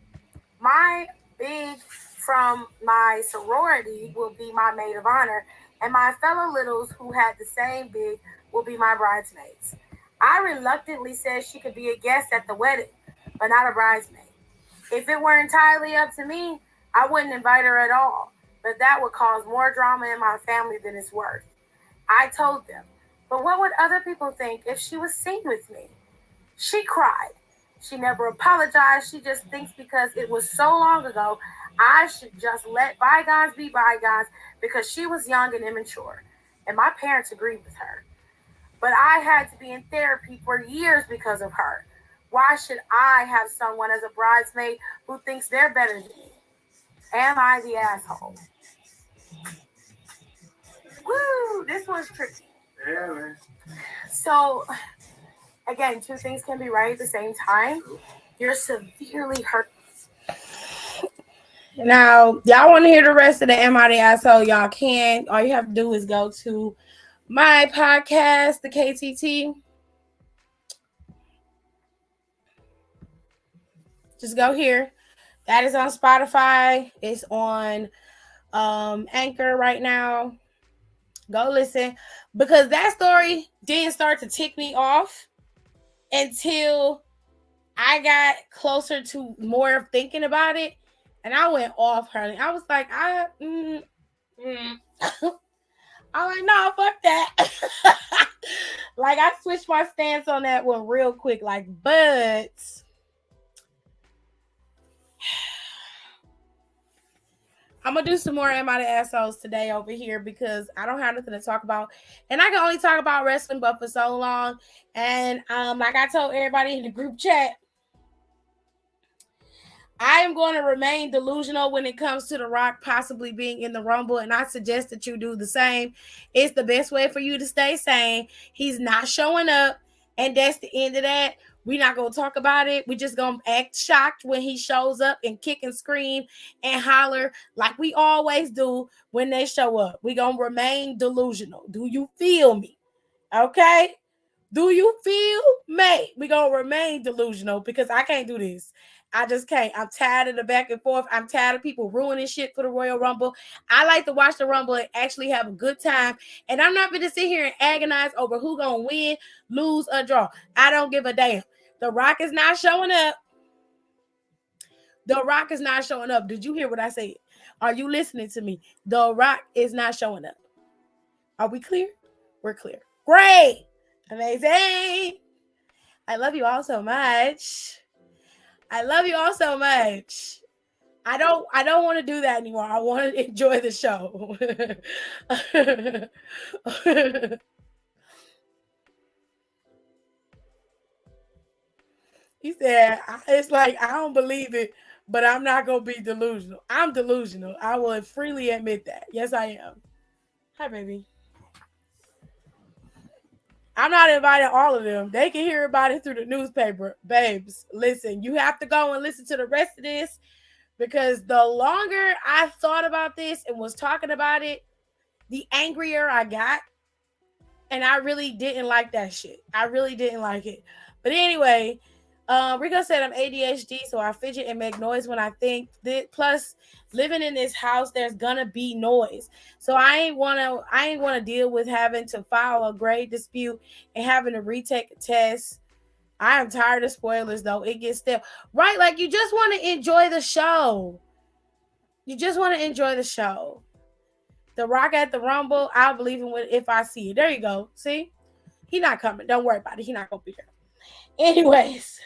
My big from my sorority will be my maid of honor, and my fellow littles who had the same big will be my bridesmaids. I reluctantly said she could be a guest at the wedding, but not a bridesmaid. If it were entirely up to me, I wouldn't invite her at all, but that would cause more drama in my family than it's worth. I told them, but what would other people think if she was seen with me? She cried. She never apologized. She just thinks because it was so long ago, I should just let bygones be bygones because she was young and immature. And my parents agreed with her. But I had to be in therapy for years because of her. Why should I have someone as a bridesmaid who thinks they're better than me? Am I the asshole? Woo, this one's tricky. Yeah, man. So, again, two things can be right at the same time. You're severely hurt. Now, y'all want to hear the rest of the Am I the Asshole? Y'all can. All you have to do is go to my podcast, the KTT. Just go here. That is on Spotify. It's on Anchor right now. Go listen. Because that story didn't start to tick me off until I got closer to more of thinking about it. And I went off, honey. I was like, I was like, no, fuck that. Like, I switched my stance on that one real quick. Like, but I'm gonna do some more Am I the Assholes today over here because I don't have nothing to talk about, and I can only talk about wrestling but for so long. And like I told everybody in the group chat, I am going to remain delusional when it comes to The Rock possibly being in the Rumble, and I suggest that you do the same. It's the best way for you to stay sane. He's not showing up, and that's the end of that. We're not going to talk about it. We're just going to act shocked when he shows up and kick and scream and holler like we always do when they show up. We're going to remain delusional. Do you feel me? Okay? Do you feel me? We're going to remain delusional because I can't do this. I just can't. I'm tired of the back and forth. I'm tired of people ruining shit for the Royal Rumble. I like to watch the Rumble and actually have a good time. And I'm not going to sit here and agonize over who going to win, lose, or draw. I don't give a damn. The Rock is not showing up. The Rock is not showing up. Did you hear what I said? Are you listening to me? The Rock is not showing up. Are we clear? We're clear. Great. Amazing. I love you all so much. I love you all so much. I don't want to do that anymore. I want to enjoy the show. He said, it's like, I don't believe it, but I'm not going to be delusional. I'm delusional. I will freely admit that. Yes, I am. Hi, baby. I'm not inviting all of them. They can hear about it through the newspaper. Babes, listen, you have to go and listen to the rest of this because the longer I thought about this and was talking about it, the angrier I got. And I really didn't like that shit. I really didn't like it. But anyway, Rico said I'm ADHD, so I fidget and make noise when I think. Plus, living in this house, there's gonna be noise, so I ain't wanna deal with having to file a grade dispute and having to retake a test. I am tired of spoilers, though. It gets stale, right? Like you just want to enjoy the show. You just want to enjoy the show. The Rock at the Rumble, I'll believe him if I see it. There you go. See, he not coming. Don't worry about it. He not gonna be there. Anyways.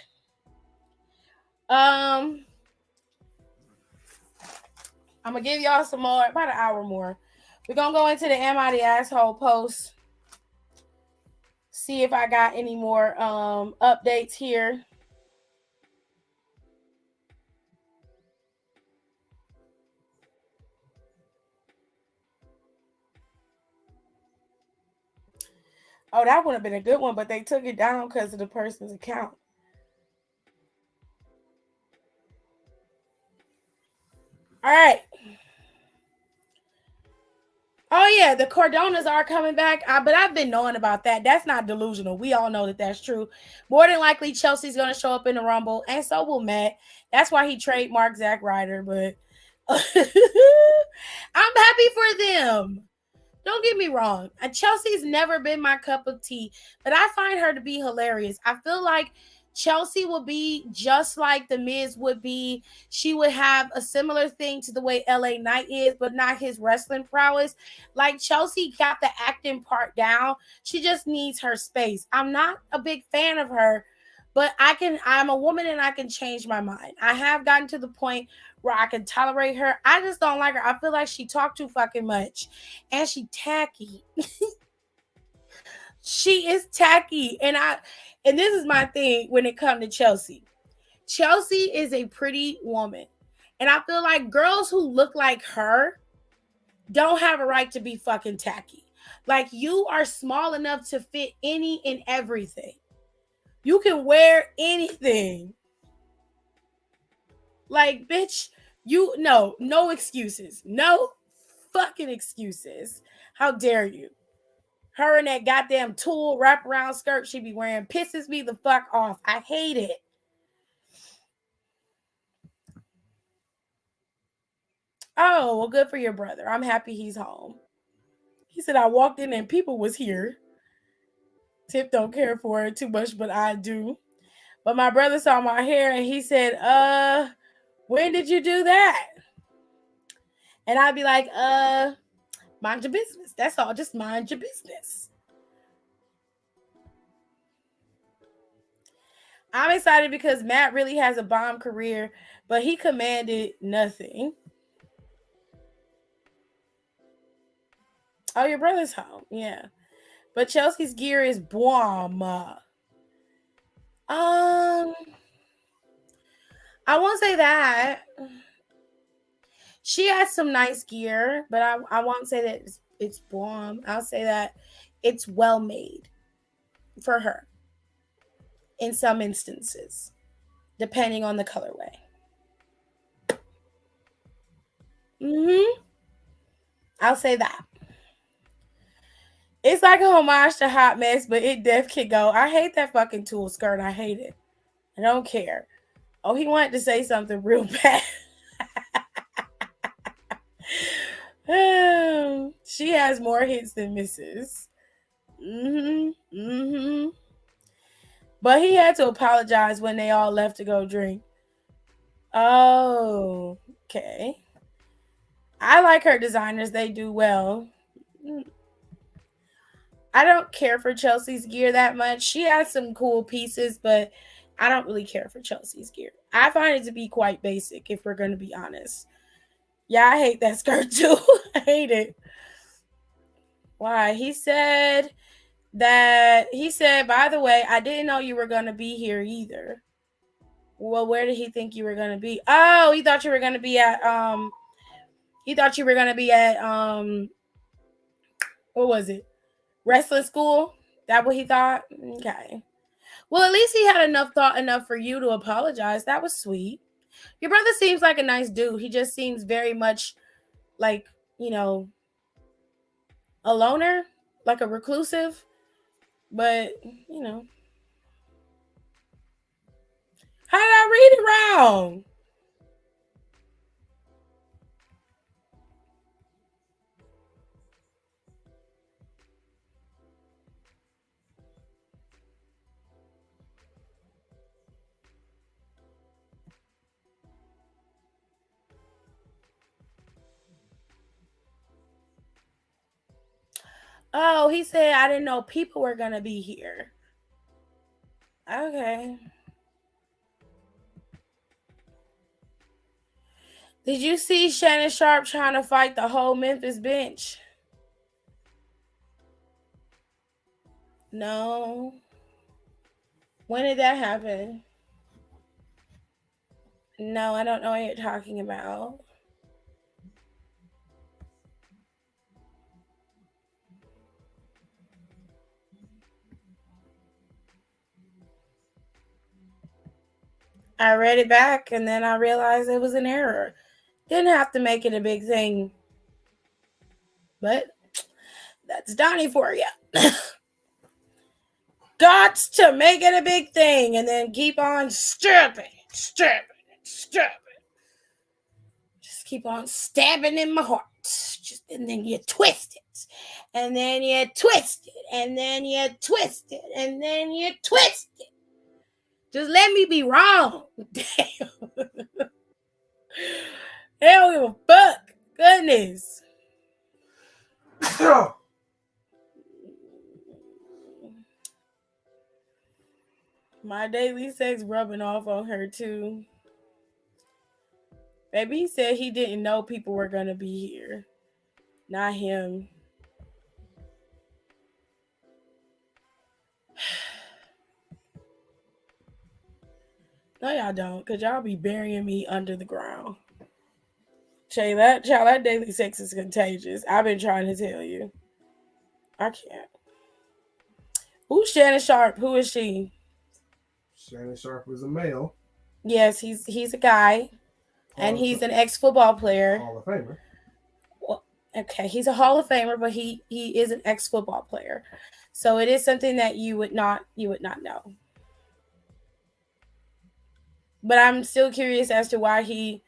I'm gonna give y'all some more, about an hour more. We're gonna go into the Am I the Asshole post. See if I got any more updates here. Oh, that would have been a good one, but they took it down because of the person's account. All right. Oh, yeah, the Cordonas are coming back, but I've been knowing about that. That's not delusional. We all know that that's true. More than likely, Chelsea's going to show up in the Rumble, and so will Matt. That's why he trademarked Zack Ryder, but I'm happy for them. Don't get me wrong. Chelsea's never been my cup of tea, but I find her to be hilarious. I feel like Chelsea would be just like The Miz would be. She would have a similar thing to the way LA Knight is, but not his wrestling prowess. Like Chelsea got the acting part down. She just needs her space. I'm not a big fan of her, but I'm a woman and I can change my mind. I have gotten to the point where I can tolerate her. I just don't like her. I feel like she talked too fucking much. And she tacky. She is tacky. And this is my thing when it comes to Chelsea. Chelsea is a pretty woman. And I feel like girls who look like her don't have a right to be fucking tacky. Like you are small enough to fit any and everything. You can wear anything. Like, bitch, no excuses. No fucking excuses. How dare you? Her and that goddamn tulle wraparound skirt she be wearing pisses me the fuck off. I hate it. Oh, well, good for your brother. I'm happy he's home. He said, I walked in and people was here. Tip don't care for it too much, but I do. But my brother saw my hair and he said, when did you do that? And I'd be like, mind your business. That's all. Just mind your business. I'm excited because Matt really has a bomb career, but he commanded nothing. Oh, your brother's home. Yeah. But Chelsea's gear is bomb. I won't say that. She has some nice gear, but I won't say that it's bomb. I'll say that it's well made for her in some instances, depending on the colorway. I'll say that. It's like a homage to Hot Mess, but it def can go. I hate that fucking tulle skirt. I hate it. I don't care. Oh, he wanted to say something real bad. She has more hits than misses. But he had to apologize when they all left to go drink. Oh, okay. I like her designers. They do well. I don't care for Chelsea's gear that much. She has some cool pieces, but I don't really care for Chelsea's gear. I find it to be quite basic, if we're going to be honest. Yeah, I hate that skirt too. I hate it. Why? He said, by the way, I didn't know you were going to be here either. Well, where did he think you were going to be? Oh, he thought you were going to be at, what was it? Wrestling school? That what he thought? Okay. Well, at least he had enough for you to apologize. That was sweet. Your brother seems like a nice dude. He just seems very much like, a loner, like a reclusive. But, How did I read it wrong? Oh, he said I didn't know people were gonna be here. Okay. Did you see Shannon Sharp trying to fight the whole Memphis bench? No. When did that happen? No, I don't know what you're talking about. I read it back and then I realized it was an error. Didn't have to make it a big thing. But that's Donnie for you. Gots to make it a big thing and then keep on stabbing. Just keep on stabbing in my heart. And then you twist it. And then you twist it. And then you twist it. And then you twist it. Just let me be wrong. Damn. They don't give a fuck. Goodness. My daily sex rubbing off on her too. Baby, he said he didn't know people were gonna be here. Not him. No, y'all don't, because y'all be burying me under the ground. Shay, that daily sex is contagious. I've been trying to tell you. I can't. Who's Shannon Sharp? Who is she? Shannon Sharp is a male. Yes, he's a guy. And he's an ex-football player. Hall of Famer. Well, okay, he's a Hall of Famer, but he is an ex-football player. So it is something that you would not know. But I'm still curious as to why he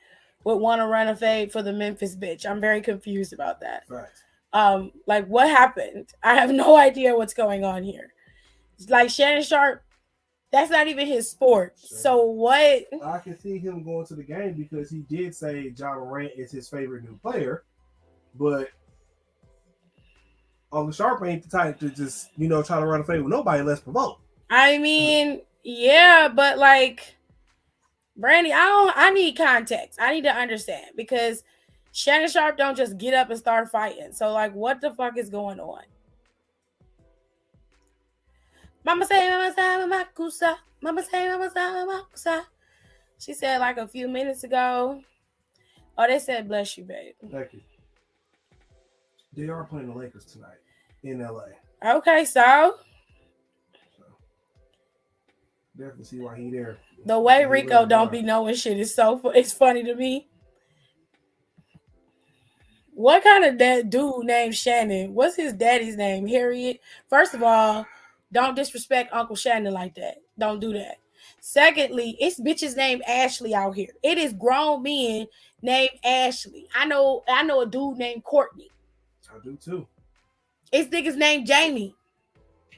would want to run a fade for the Memphis bitch. I'm very confused about that. Right. Like what happened? I have no idea what's going on here. Like Shannon Sharp, that's not even his sport. Sure. So what? I can see him going to the game because he did say John Morant is his favorite new player, but Uncle Sharp ain't the type to just try to run a fade with nobody less provoke. I mean, yeah, but like. Brandy, I need context. I need to understand because Shannon Sharp don't just get up and start fighting. So, like, what the fuck is going on? Mama say, mama say, mama kusa. Mama say, mama say, mama kusa. She said like a few minutes ago. Oh, they said bless you, babe. Thank you. They are playing the Lakers tonight in LA. Okay, so definitely see why he there. The way Rico don't be knowing shit is it's funny to me. What kind of dude named Shannon? What's his daddy's name? Harriet? First of all, don't disrespect Uncle Shannon like that. Don't do that. Secondly, it's bitches named Ashley out here. It is grown men named Ashley. I know a dude named Courtney. I do too. It's niggas named Jamie.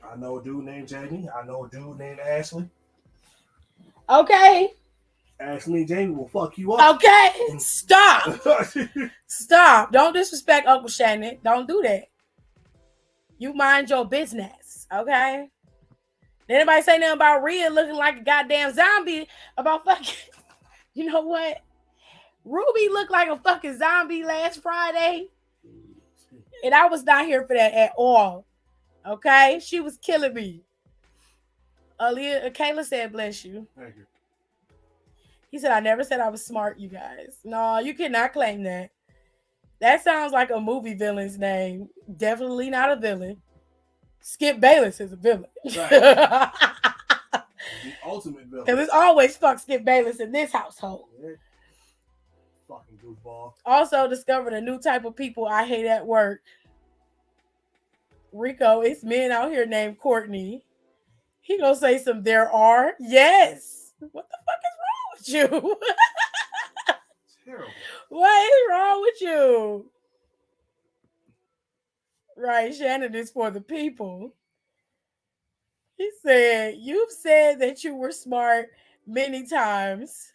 I know a dude named Jamie. I know a dude named Ashley. Okay. Ashley and Jamie will fuck you up. Okay. Stop. Stop. Don't disrespect Uncle Shannon. Don't do that. You mind your business. Okay. Did anybody say nothing about Rhea looking like a goddamn zombie? About fucking. You know what? Ruby looked like a fucking zombie last Friday. And I was not here for that at all. Okay? She was killing me. Kayla said, bless you. Thank you. He said, I never said I was smart, you guys. No, you cannot claim that. That sounds like a movie villain's name. Definitely not a villain. Skip Bayless is a villain. Right. The ultimate villain. Because it's always fuck Skip Bayless in this household. Yeah. Fucking goofball. Also discovered a new type of people I hate at work. Rico, it's men out here named Courtney. He gonna say some there are. Yes. What the fuck is with you? Terrible. What is wrong with you? Right, Shannon is for the people. He said, "You've said that you were smart many times.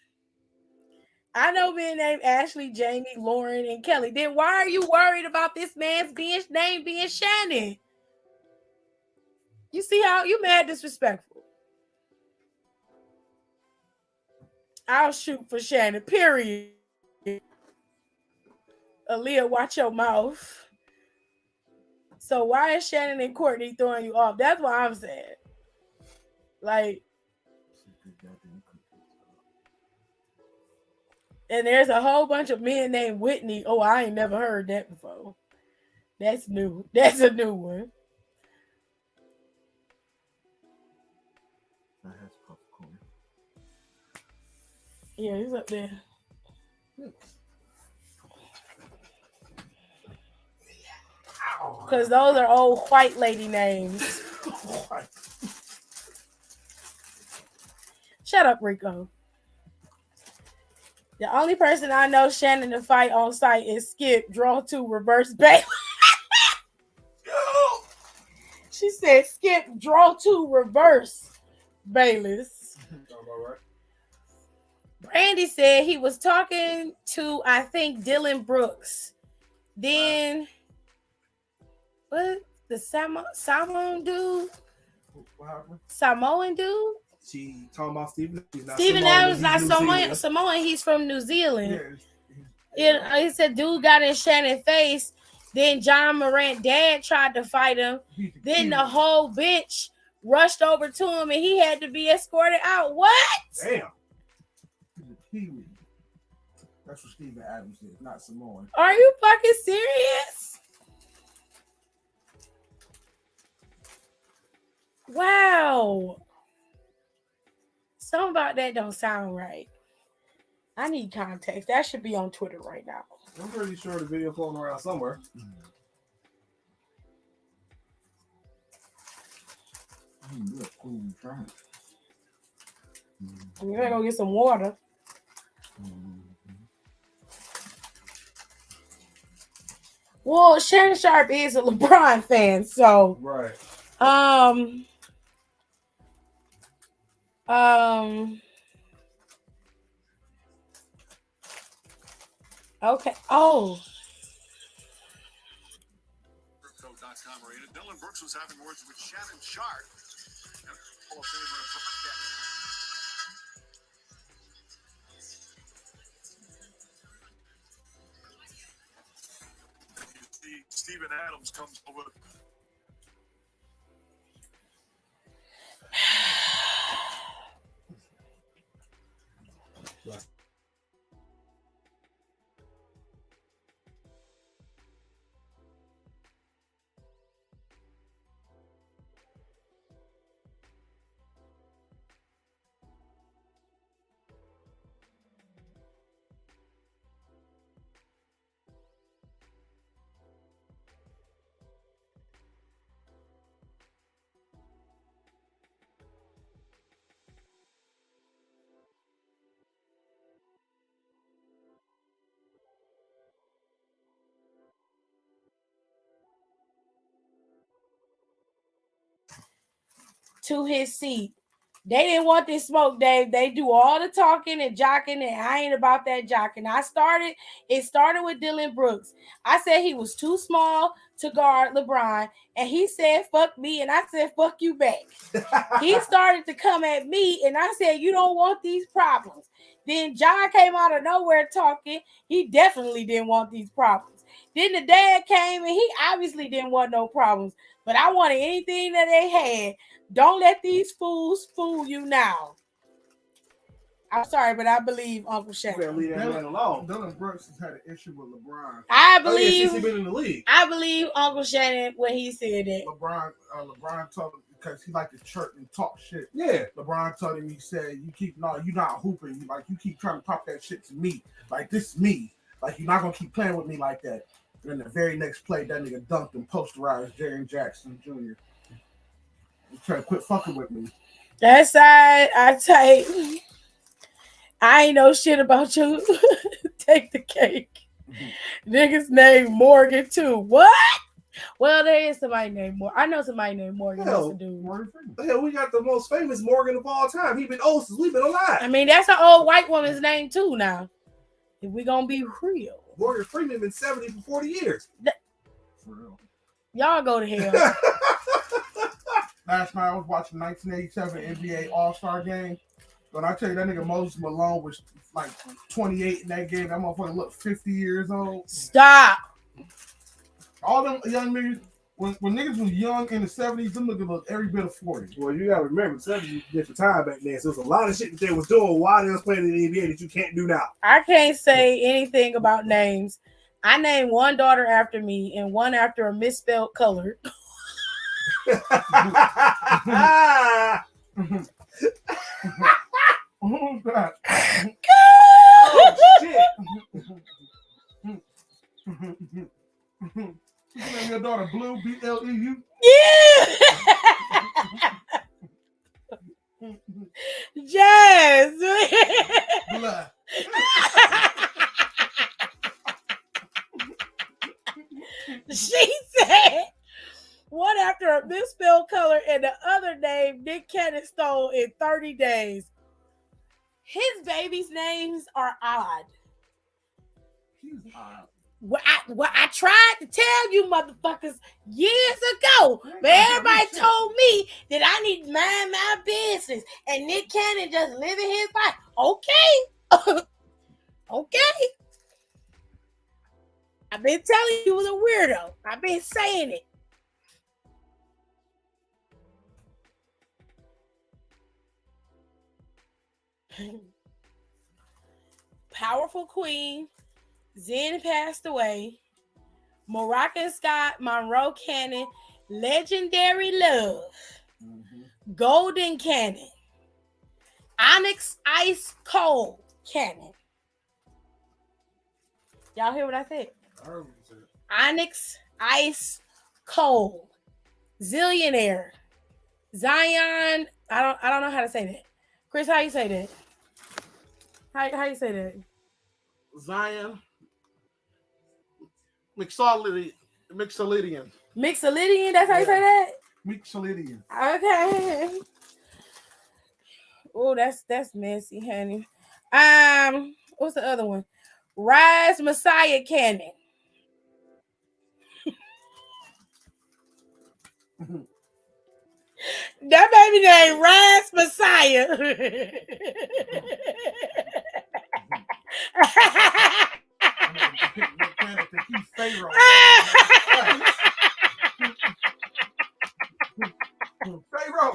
I know men named Ashley, Jamie, Lauren, and Kelly. Then why are you worried about this man's name being Shannon? You see how you mad disrespectful. I'll shoot for Shannon, period. Aaliyah, watch your mouth. So why is Shannon and Courtney throwing you off? That's what I'm saying. Like, and there's a whole bunch of men named Whitney. Oh, I ain't never heard that before. That's new. That's a new one. That has popcorn. Yeah, he's up there. Because those are old white lady names. Shut up, Rico. The only person I know Shannon to fight on site is Skip, draw to reverse Bayless. She said Skip, draw to reverse Bayless. Brandy said he was talking to, I think, Dylan Brooks. Then, what? The Samoan dude? What happened? Samoan dude? She talking about Stephen. Stephen Adams not Samoan. He's from New Zealand. Yeah. He said dude got in Shannon's face. Then John Morant dad tried to fight him. Then the whole bench rushed over to him and he had to be escorted out. What? Damn. He's a Kiwi. That's what Stephen Adams is, not Samoan. Are you fucking serious? Wow. Something about that don't sound right. I need context. That should be on Twitter right now. I'm pretty sure the video floating around somewhere. You better go get some water. Well, Shannon Sharp is a LeBron fan, so Right. Okay. Oh. Crypto.com arena. Dylan Brooks was having words with Shannon Sharp. Hall of Famer and broadcaster. You see Stephen Adams comes over. To his seat. They didn't want this smoke, Dave. They do all the talking and jocking, and I ain't about that jocking. It started with Dylan Brooks. I said he was too small to guard LeBron, and he said, fuck me, and I said, fuck you back. He started to come at me, and I said, you don't want these problems. Then John came out of nowhere talking. He definitely didn't want these problems. Then the dad came, and he obviously didn't want no problems, but I wanted anything that they had. Don't let these fools fool you now. I'm sorry, but I believe Uncle You better Shannon. leave that man alone. Dylan Brooks has had an issue with LeBron. I Oh, yeah, since believe he been in the league. I believe Uncle Shannon when he said that. LeBron told him because he liked to chirp and talk shit. Yeah. LeBron told him, he said, you're not hooping. You keep trying to talk that shit to me. Like, this is me. Like, you're not going to keep playing with me like that. And the very next play, that nigga dunked and posterized Jaren Jackson Jr. He's trying to quit fucking with me. That side I take. I ain't know shit about you. Take the cake. Niggas named Morgan too. What? Well, there is somebody named Morgan. I know somebody named Morgan. That's Hell, a dude. hell, we got the most famous Morgan of all time. He been old since we've been alive. I mean, that's an old white woman's name too now. If we gonna be real. Morgan Freeman been 70 for 40 years. For real. Y'all go to hell. Last night I was watching 1987 NBA All-Star game. When I tell you that nigga Moses Malone was like 28 in that game, that motherfucker looked 50 years old. Stop. All them young niggas, when niggas was young in the 70s, them niggas looked every bit of 40. Well, you gotta remember, 70s was a different time back then. So there's a lot of shit that they was doing while they was playing in the NBA that you can't do now. I can't say anything about names. I named one daughter after me and one after a misspelled color. Who's that? Oh, shit. You name your daughter Blue, B-L-E-U? Yeah. Jazz. Blah. She said one after a misspelled color and the other name Nick Cannon stole in 30 days. His baby's names are odd. She's odd. What I tried to tell you motherfuckers years ago, but everybody told me that I need to mind my business and Nick Cannon just living his life. Okay. Okay. I've been telling you he was a weirdo. I've been saying it. Powerful Queen. Zen passed away. Moroccan Scott, Monroe Cannon, Legendary Love, Golden Cannon, Onyx Ice Cold Cannon. Y'all hear what I said? I heard what you said. Onyx Ice Cold, Zillionaire, Zion. I don't know how to say that. Chris, how you say that? How you say that? Zion. Mixolydian. Mixolydian, that's how you say that? Mixolydian. Okay. Oh, that's messy, honey. What's the other one? Rise Messiah Cannon. That baby named Rise Messiah. Pharaoh. Pharaoh.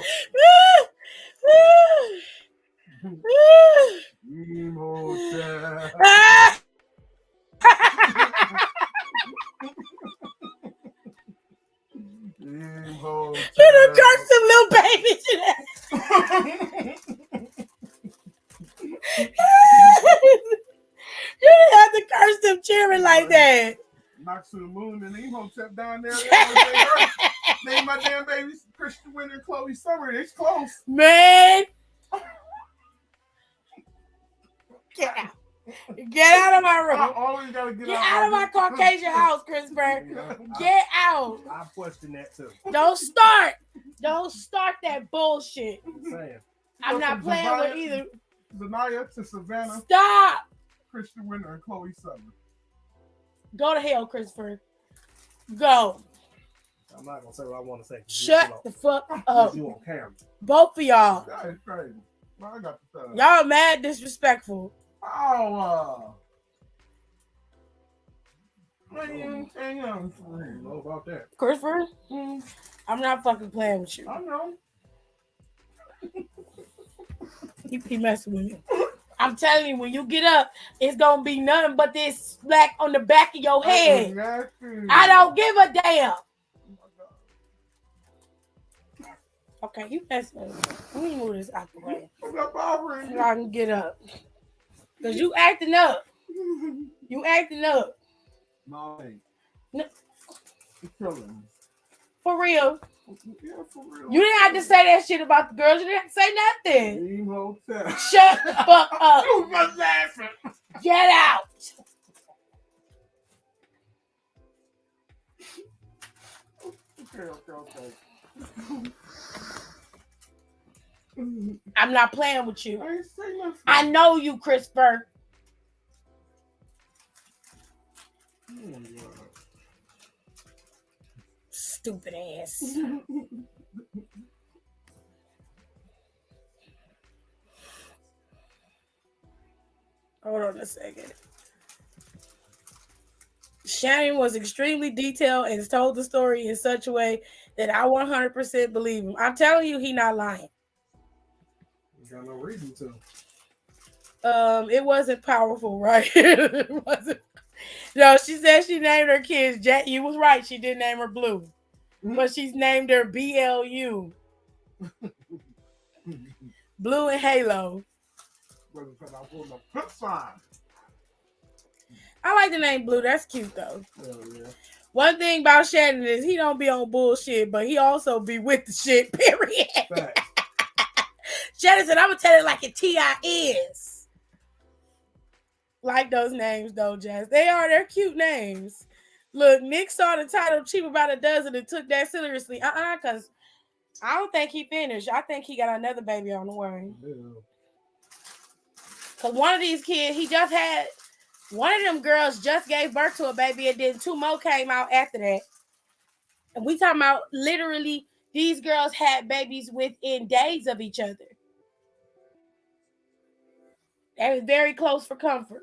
You done cursed some little babies today. You didn't have to curse them cheering like that. Knocks to the moon and Imhotep down there. Name my damn babies Christian Winter and Chloe Summer. It's close. Man. Get out. Get out of my room. I always gotta get out of my Caucasian house, Christopher. Get out. I question that too. Don't start that bullshit. Saying. I'm not playing with either. Zanaya to Savannah. Stop. Christian Winter and Chloe Summer. Go to hell, Christopher. Go. I'm not gonna say what I want to say. Shut the fuck up. You on camera. Both of y'all. That is crazy. Well, I got the Y'all mad disrespectful. Oh, I don't know about that. Christopher, I'm not fucking playing with you. I know. You keep messing with me. I'm telling you, when you get up, it's gonna be nothing but this black on the back of your head. I don't give a damn. Okay, you messing with me. Let me move this out the way so I can get up. Cause you acting up. You acting up. No. No. For real. Yeah, for real. You didn't have to say that shit about the girls. You didn't have to say nothing. Dream Hotel. Shut the fuck up. You was laughing. Get out. Okay. I'm not playing with you. I ain't say nothing. I know you, Christopher. Oh my God. Stupid ass. Hold on a second. Shannon was extremely detailed and told the story in such a way that I 100% believe him. I'm telling you, he not lying. You got no reason to. It wasn't powerful, right? It wasn't. No, she said she named her kids Jack. You was right. She did name her Blue, but she's named her BLU. Blue and Halo. Because I was on the flip side. I like the name Blue. That's cute though. Hell yeah. One thing about Shannon is he don't be on bullshit, but he also be with the shit. Period. Facts. Shannon said, "I'm gonna tell it like it T.I. is." Like those names though, Jazz. They're cute names. Look, Nick saw the title Cheap About a Dozen and took that seriously. Because I don't think he finished. I think he got another baby on the way. Yeah. Because one of these kids, he just had, one of them girls just gave birth to a baby and then 2 more came out after that. And we talking about literally these girls had babies within days of each other. They was very close for comfort.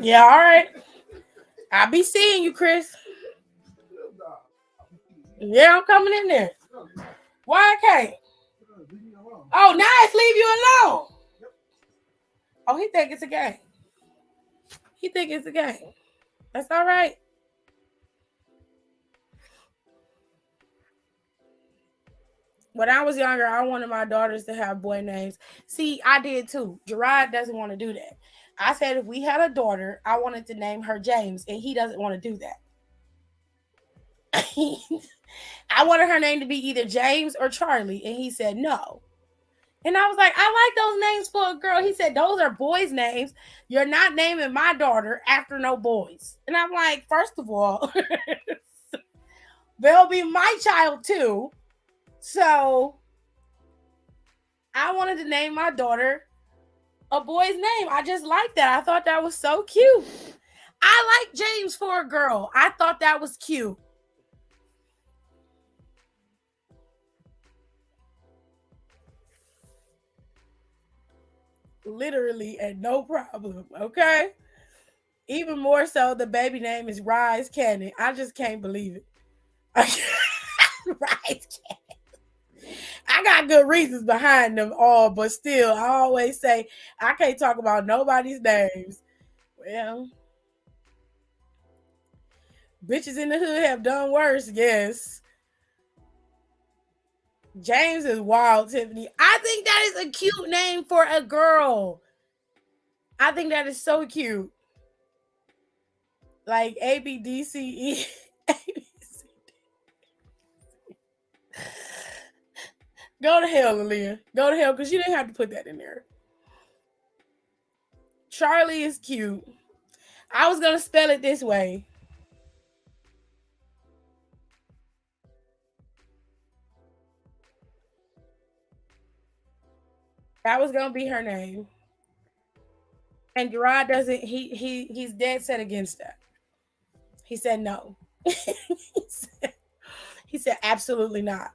Yeah, all right. I'll be seeing you, Chris. Yeah, I'm coming in there. Why I can't? Oh, nice. Leave you alone. Oh, he think it's a game. He think it's a game. That's all right. When I was younger, I wanted my daughters to have boy names. See, I did too. Gerard doesn't want to do that. I said if we had a daughter, I wanted to name her James, and he doesn't want to do that. I wanted her name to be either James or Charlie, and he said no. And I was like, I like those names for a girl. He said, those are boys' names. You're not naming my daughter after no boys. And I'm like, first of all, they'll be my child too. So I wanted to name my daughter a boy's name. I just liked that. I thought that was so cute. I like James for a girl. I thought that was cute. Literally, and no problem. Okay. Even more so, the baby name is Rise Cannon. I just can't believe it. Rise Cannon. I got good reasons behind them all, but still, I always say I can't talk about nobody's names. Well, bitches in the hood have done worse, yes. James is wild, Tiffany. I think that is a cute name for a girl. I think that is so cute. Like ABDCE. Go to hell, Aaliyah. Go to hell, because you didn't have to put that in there. Charlie is cute. I was going to spell it this way. That was gonna be her name. And Gerard doesn't, he's dead set against that. He said no. he said absolutely not.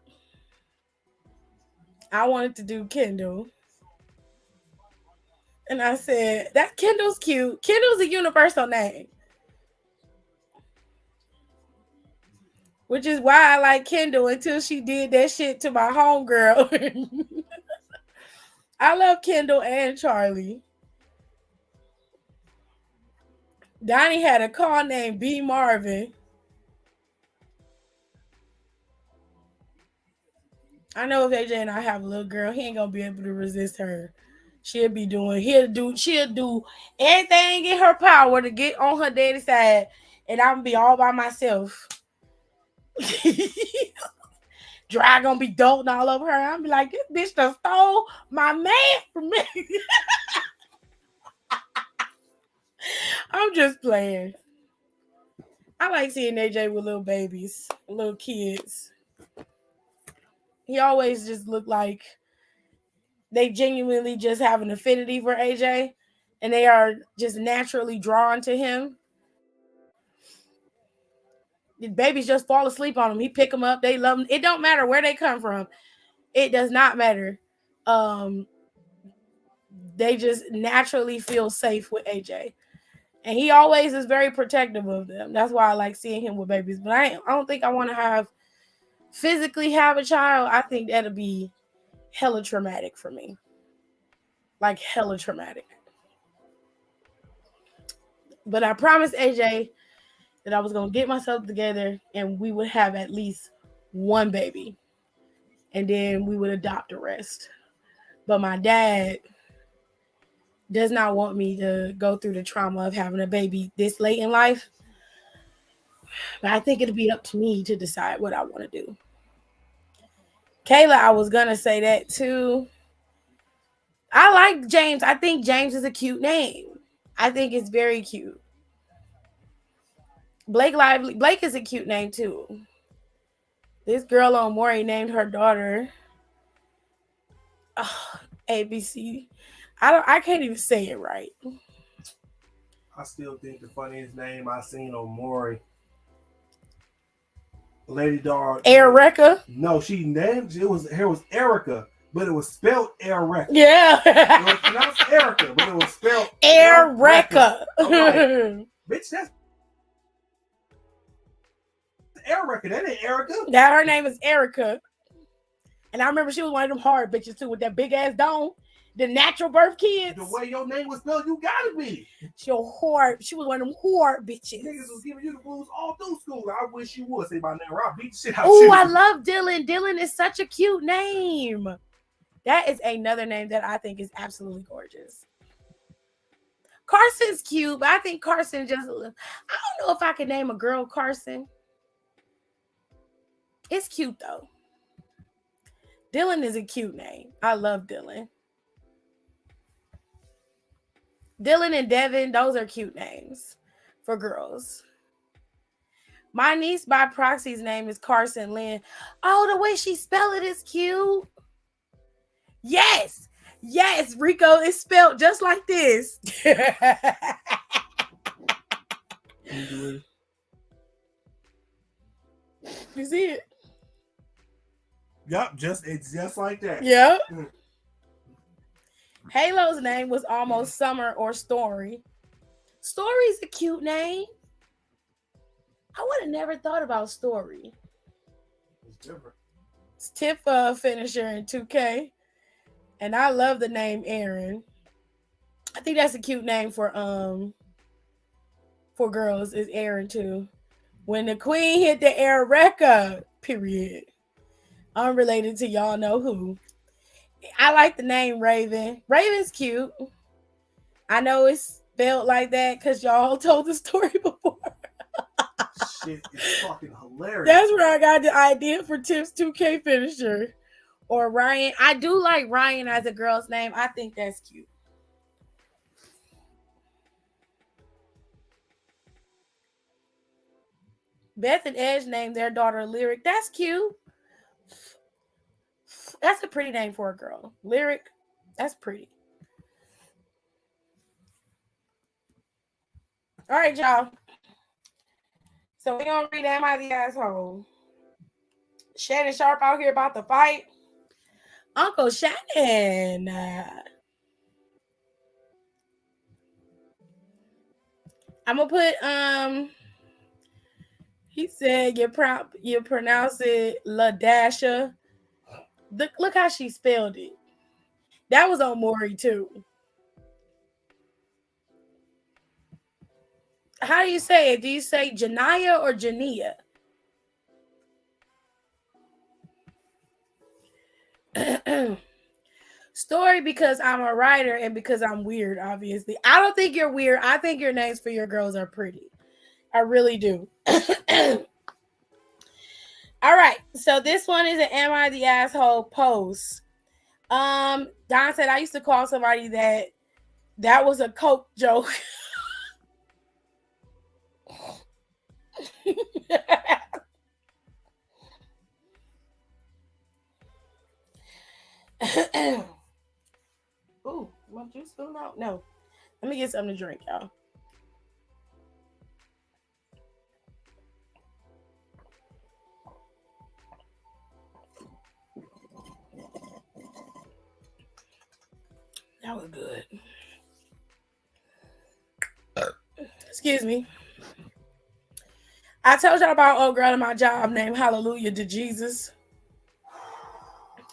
I wanted to do Kendall. And I said, that Kendall's cute. Kendall's a universal name. Which is why I like Kendall until she did that shit to my homegirl. I love Kendall and Charlie. Donnie had a call named B. Marvin. I know if AJ and I have a little girl, he ain't gonna be able to resist her. She'll do everything in her power to get on her daddy's side, and I'm gonna be all by myself. Dry gonna be doting all over her. I'm be like, this bitch done stole my man from me. I'm just playing. I like seeing AJ with little babies, little kids. He always just looked like they genuinely just have an affinity for AJ, and they are just naturally drawn to him. The babies just fall asleep on him. He pick them up. They love him. It don't matter where they come from. It does not matter. They just naturally feel safe with AJ. And he always is very protective of them. That's why I like seeing him with babies. But I don't think I want to physically have a child. I think that'll be hella traumatic for me. Like hella traumatic. But I promised AJ that I was going to get myself together and we would have at least one baby. And then we would adopt the rest. But my dad does not want me to go through the trauma of having a baby this late in life. But I think it'll be up to me to decide what I want to do. Kayla, I was going to say that too. I like James. I think James is a cute name. I think it's very cute. Blake is a cute name too. This girl on Maury named her daughter ABC. I can't even say it right. I still think the funniest name I seen on Maury, Lady Dog. Erica. No, she named it was Erica, but it was spelled Erica. Yeah. It was pronounced Erica, but it was spelled Erica. Like, bitch, that's Erica. That ain't Erica. That her name is Erica. And I remember she was one of them hard bitches too with that big ass dome. The natural birth kids. The way your name was spelled, you gotta be. She was one of them whore bitches. Niggas was giving you the blues all through school. I wish you would say my name. I'll beat the shit out Oh, you. I love Dylan. Dylan is such a cute name. That is another name that I think is absolutely gorgeous. Carson's cute, but I think Carson I don't know if I could name a girl Carson. It's cute though. Dylan is a cute name. I love Dylan. Dylan and Devin, those are cute names for girls. My niece by proxy's name is Carson Lynn. Oh, the way she spelled it is cute. Yes, Rico is spelled just like this. You see it? Yep, it's just like that. Yep. Halo's name was almost Summer or Story. Story's a cute name. I would have never thought about Story. It's different. It's Tiff finisher in 2K. And I love the name Aaron. I think that's a cute name for girls is Aaron too. When the queen hit the Erica, period. Unrelated to y'all know who. I like the name Raven. Raven's cute. I know it's spelled like that because y'all told the story before. Shit is fucking hilarious. That's where I got the idea for Tiff's 2K finisher. Or Ryan. I do like Ryan as a girl's name. I think that's cute. Beth and Edge named their daughter Lyric. That's cute. That's a pretty name for a girl. Lyric. That's pretty. All right, y'all. So we're going to read Am I the Asshole? Shannon Sharp out here about to fight. Uncle Shannon. I'm going to put, he said you pronounce it LaDasha. Look how she spelled it. That was on Maury too. How do you say it? Do you say Janaya or Jania? Story because I'm a writer and because I'm weird, obviously. I don't think you're weird. I think your names for your girls are pretty. I really do. All right. So this one is an Am I the Asshole post. Don said I used to call somebody that was a Coke joke. Ooh, my juice spilling out? No. Let me get something to drink, y'all. That was good. Excuse me. I told y'all about old girl in my job named Hallelujah to Jesus.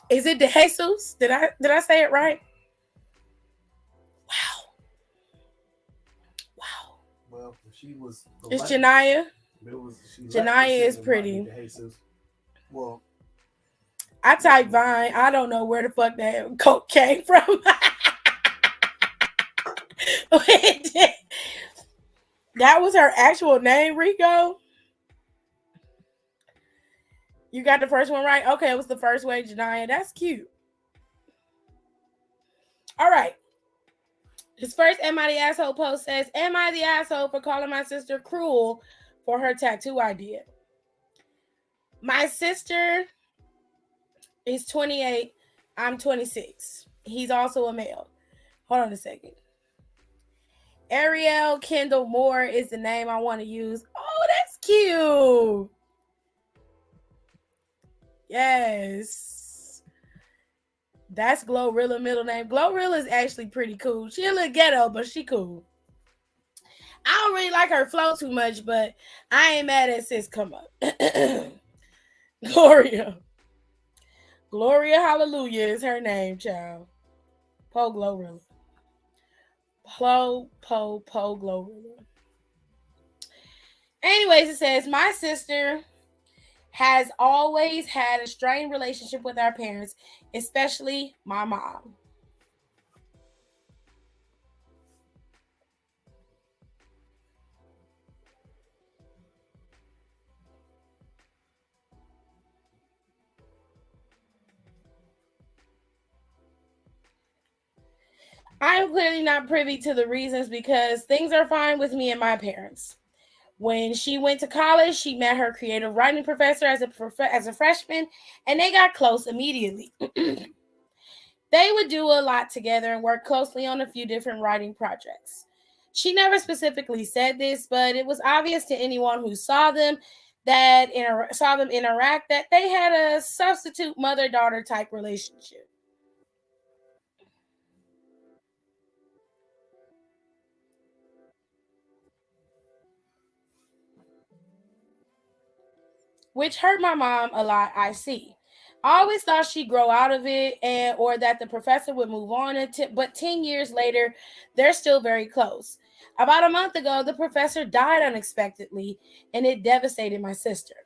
Is it De Jesus? Did I say it right? Wow. Well, she was. It's Janiyah. Janiyah is pretty. Well, I typed Vine. I don't know where the fuck that Coke came from. That was her actual name, Rico. You got the first one right? Okay, it was the first way, Janiyah. That's cute. All right. His first Am I the Asshole post says, Am I the asshole for calling my sister cruel for her tattoo idea? My sister is 28. I'm 26. He's also a male. Hold on a second. Ariel Kendall Moore is the name I want to use. Oh, that's cute. Yes. That's Glorilla middle name. Glorilla is actually pretty cool. She a little ghetto, but she cool. I don't really like her flow too much, but I ain't mad at sis come up. Gloria Hallelujah is her name, child. Po Glorilla. Po Glorilla. Anyways, it says, my sister has always had a strained relationship with our parents, especially my mom. I'm clearly not privy to the reasons because things are fine with me and my parents. When she went to college, she met her creative writing professor as a freshman, and they got close immediately. They would do a lot together and work closely on a few different writing projects. She never specifically said this, but it was obvious to anyone who saw them interact that they had a substitute mother-daughter type relationship. Which hurt my mom a lot, I see. I always thought she'd grow out of it or that the professor would move on, but 10 years later, they're still very close. About a month ago, the professor died unexpectedly, and it devastated my sister.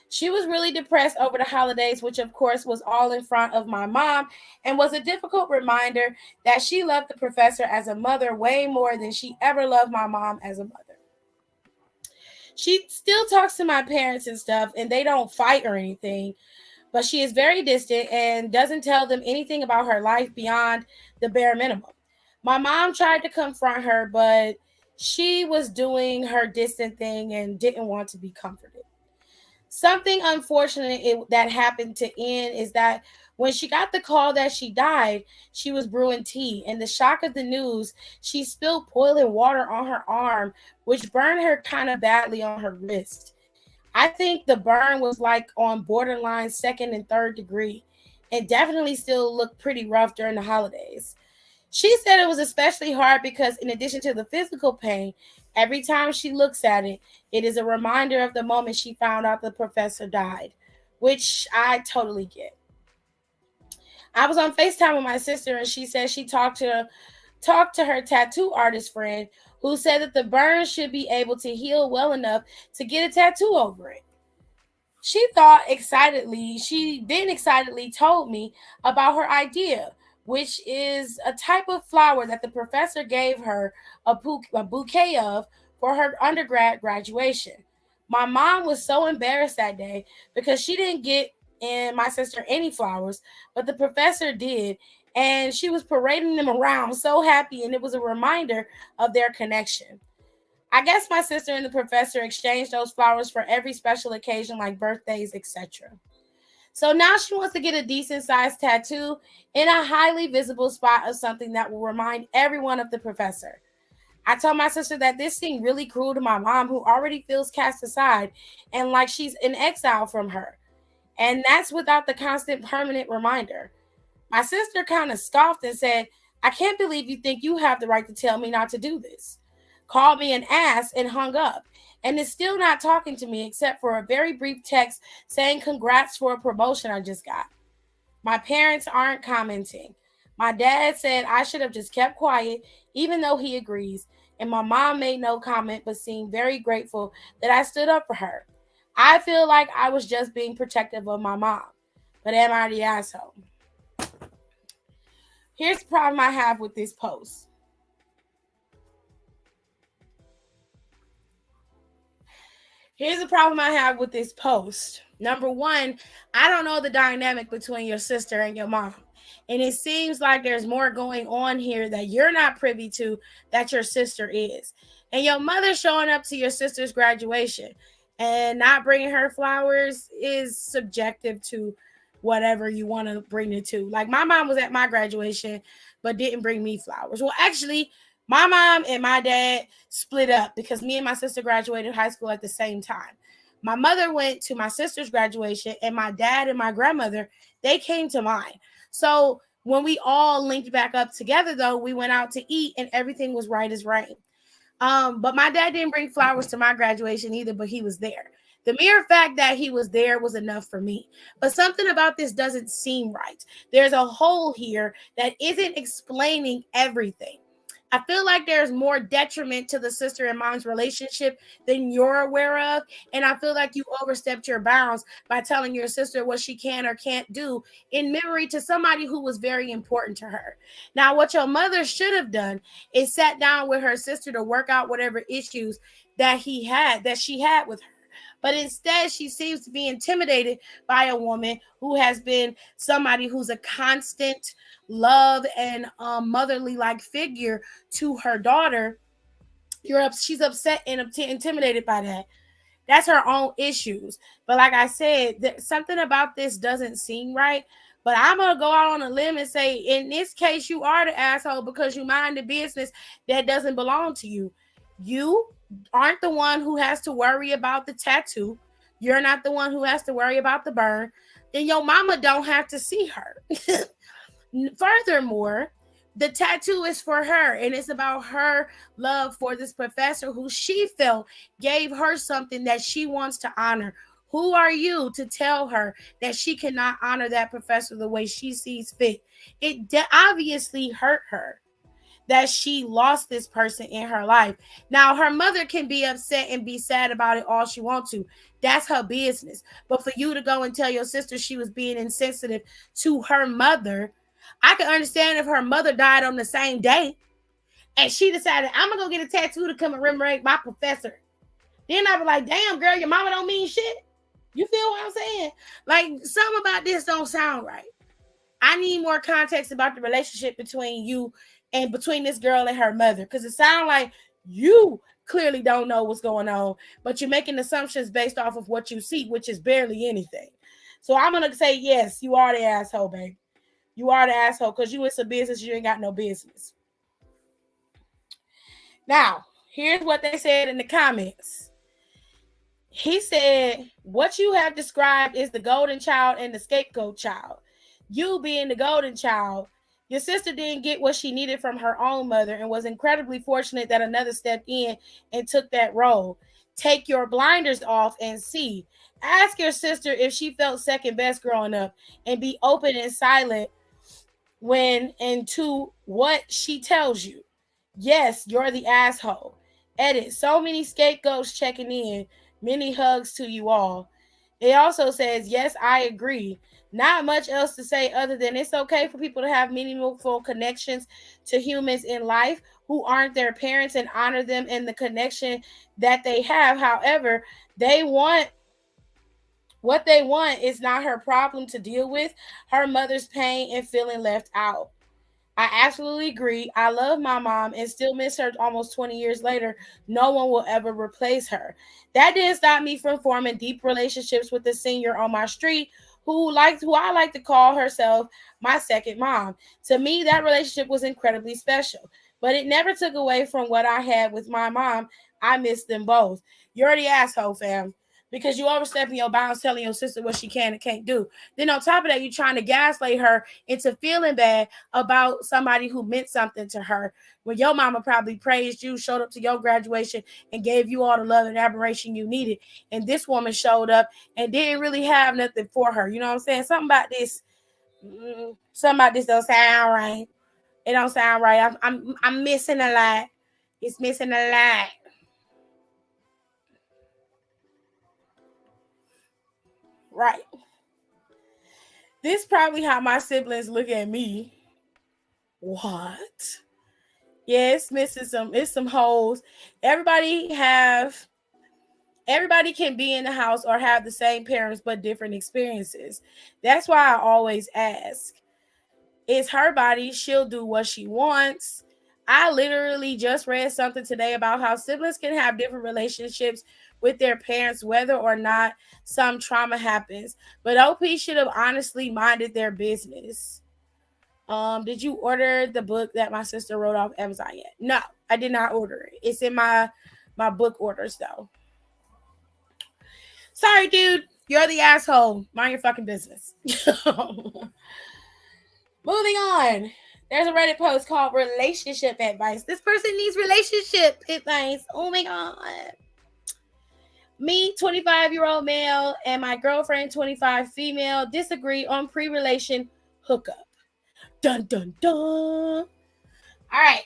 She was really depressed over the holidays, which of course was all in front of my mom, and was a difficult reminder that she loved the professor as a mother way more than she ever loved my mom as a mother. She still talks to my parents and stuff, and they don't fight or anything, but she is very distant and doesn't tell them anything about her life beyond the bare minimum. My mom tried to confront her, but she was doing her distant thing and didn't want to be comforted. Something unfortunate that happened to Ann is that when she got the call that she died, she was brewing tea. And the shock of the news, she spilled boiling water on her arm, which burned her kind of badly on her wrist. I think the burn was like on borderline second and third degree and definitely still looked pretty rough during the holidays. She said it was especially hard because in addition to the physical pain, every time she looks at it, it is a reminder of the moment she found out the professor died, which I totally get. I was on FaceTime with my sister and she said she talked to her tattoo artist friend who said that the burn should be able to heal well enough to get a tattoo over it. She then excitedly told me about her idea, which is a type of flower that the professor gave her a bouquet of for her undergrad graduation. My mom was so embarrassed that day because she didn't get and my sister any flowers, but the professor did. And she was parading them around so happy, and it was a reminder of their connection. I guess my sister and the professor exchanged those flowers for every special occasion like birthdays, etc. So now she wants to get a decent sized tattoo in a highly visible spot of something that will remind everyone of the professor. I told my sister that this seemed really cruel to my mom, who already feels cast aside and like she's in exile from her. And that's without the constant permanent reminder. My sister kind of scoffed and said, I can't believe you think you have the right to tell me not to do this. Called me an ass and hung up. And is still not talking to me except for a very brief text saying congrats for a promotion I just got. My parents aren't commenting. My dad said I should have just kept quiet, even though he agrees. And my mom made no comment but seemed very grateful that I stood up for her. I feel like I was just being protective of my mom. But am I the asshole? Here's the problem I have with this post. Here's the problem I have with this post. Number one, I don't know the dynamic between your sister and your mom. And it seems like there's more going on here that you're not privy to that your sister is. And your mother showing up to your sister's graduation and not bringing her flowers is subjective to whatever you want to bring it to. Like my mom was at my graduation, but didn't bring me flowers. Well, actually, my mom and my dad split up because me and my sister graduated high school at the same time. My mother went to my sister's graduation, and my dad and my grandmother, they came to mine. So when we all linked back up together, though, we went out to eat, and everything was right as rain. But my dad didn't bring flowers to my graduation either, but he was there. The mere fact that he was there was enough for me. But something about this doesn't seem right. There's a hole here that isn't explaining everything. I feel like there's more detriment to the sister and mom's relationship than you're aware of. And I feel like you overstepped your bounds by telling your sister what she can or can't do in memory to somebody who was very important to her. Now, what your mother should have done is sat down with her sister to work out whatever issues that she had with her. But instead, she seems to be intimidated by a woman who has been somebody who's a constant love and motherly like figure to her daughter. She's upset and intimidated by that. That's her own issues. But like I said, something about this doesn't seem right. But I'm going to go out on a limb and say, in this case, you are the asshole because you mind the business that doesn't belong to you. You aren't the one who has to worry about the tattoo. You're not the one who has to worry about the burn. And your mama don't have to see her. Furthermore, the tattoo is for her, and it's about her love for this professor who she felt gave her something that she wants to honor. Who are you to tell her that she cannot honor that professor the way she sees fit? It obviously hurt her that she lost this person in her life. Now, her mother can be upset and be sad about it all she wants to. That's her business. But for you to go and tell your sister she was being insensitive to her mother, I can understand if her mother died on the same day and she decided, I'm going to go get a tattoo to commemorate my professor. Then I'd be like, damn, girl, your mama don't mean shit. You feel what I'm saying? Like, something about this don't sound right. I need more context about the relationship between you and between this girl and her mother, because it sounds like you clearly don't know what's going on, but you're making assumptions based off of what you see, which is barely anything. So I'm going to say, yes, you are the asshole, babe. You are the asshole because you in some business you ain't got no business. Now, here's what they said in the comments. He said, what you have described is the golden child and the scapegoat child. You being the golden child, your sister didn't get what she needed from her own mother and was incredibly fortunate that another stepped in and took that role. Take your blinders off and see. Ask your sister if she felt second best growing up and be open and silent when and to what she tells you. Yes, you're the asshole. Edit. So many scapegoats checking in. Many hugs to you all. It also says, yes, I agree. Not much else to say other than it's okay for people to have meaningful connections to humans in life who aren't their parents and honor them in the connection that they have. However, they want what they want is not her problem to deal with, her mother's pain and feeling left out. I absolutely agree. I love my mom and still miss her almost 20 years later. No one will ever replace her. That didn't stop me from forming deep relationships with the senior on my street who I like to call herself my second mom. To me, that relationship was incredibly special. But it never took away from what I had with my mom. I miss them both. You're the asshole, fam. Because you overstepping your bounds telling your sister what she can and can't do. Then on top of that, you trying to gaslight her into feeling bad about somebody who meant something to her when your mama probably praised you, showed up to your graduation, and gave you all the love and admiration you needed. And this woman showed up and didn't really have nothing for her. You know what I'm saying? Something about this don't sound right. It don't sound right. I'm missing a lot. It's missing a lot. Right. This is probably how my siblings look at me. What? Yeah, it's some hoes. Everybody have everybody can be in the house or have the same parents but different experiences. That's why I always ask. It's her body, she'll do what she wants. I literally just read something today about how siblings can have different relationships with their parents, whether or not some trauma happens. But OP should have honestly minded their business. Did you order the book that my sister wrote off Amazon yet? No, I did not order it. It's in my book orders though. Sorry, dude. You're the asshole. Mind your fucking business. Moving on. There's a Reddit post called Relationship Advice. This person needs relationship advice. Oh my god. Me, 25-year-old male, and my girlfriend, 25 female, disagree on pre-relation hookup. Dun dun dun. All right.